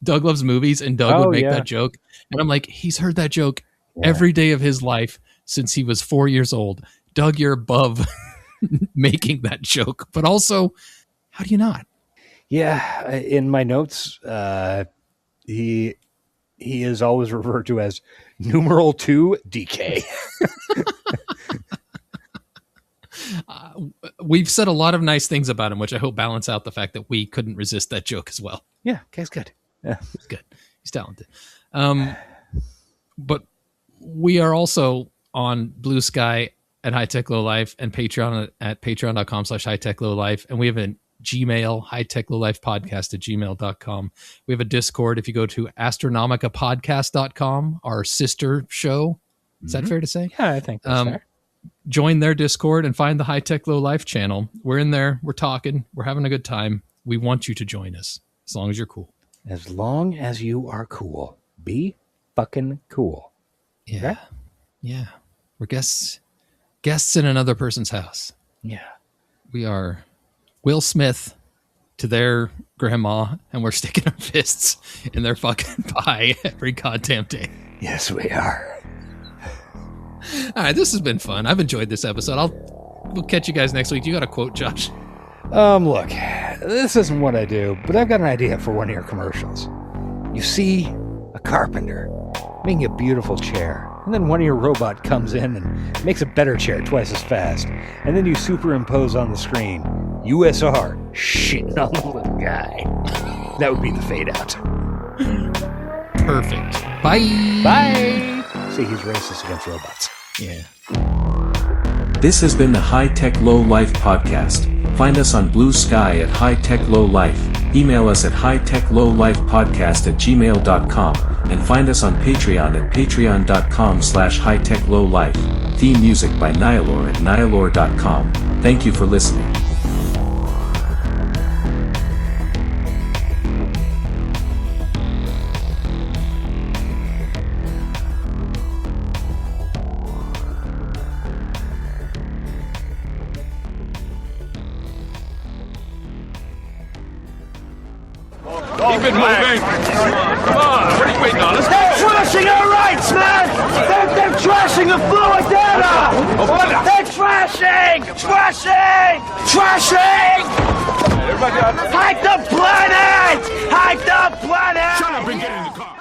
Doug Loves Movies, and Doug would make that joke. And I'm like, he's heard that joke every day of his life since he was 4 years old. Doug, you're above making that joke. But also, how do you not? Yeah, in my notes, he is always referred to as numeral 2 DK. We've said a lot of nice things about him, which I hope balance out the fact that we couldn't resist that joke as well. Yeah, guy's good. Yeah, he's good. He's talented. But we are also on Bluesky at High Tech Low Life and Patreon at patreon.com/hightechlowlife. And we have a Gmail, hightechlowlifepodcast@gmail.com. We have a Discord. If you go to astronomicapodcast.com, our sister show. Is that fair to say? Yeah, I think that's fair. Join their Discord and find the High Tech Low Life channel. We're in there. We're talking. We're having a good time. We want you to join us as long as you're cool. As long as you are cool. Be fucking cool. Yeah. Right? Yeah. We're guests in another person's house. Yeah. We are Will Smith to their grandma, and we're sticking our fists in their fucking pie every goddamn day. Yes, we are. All right, this has been fun. I've enjoyed this episode. We'll catch you guys next week. You got a quote, Josh? Look, this isn't what I do, but I've got an idea for one of your commercials. You see a carpenter making a beautiful chair, and then one of your robot comes in and makes a better chair twice as fast, and then you superimpose on the screen USR shitting on the little guy. That would be the fade out. Perfect. Bye. Bye. See, he's racist against robots. Yeah. This has been the High Tech Low Life podcast. Find us on Bluesky at High Tech Low Life. Email us at hightechlowlifepodcast@gmail.com and find us on Patreon at patreon.com/hightechlowlife. Theme music by Nihilor at nihilor.com. Thank you for listening. Keep it moving. Come on, what are you waiting on? Let's go. They're trashing our rights, man! They're trashing the fluid data! They're trashing! Everybody, hide the planet! Hide the planet! Shut up and get in the car.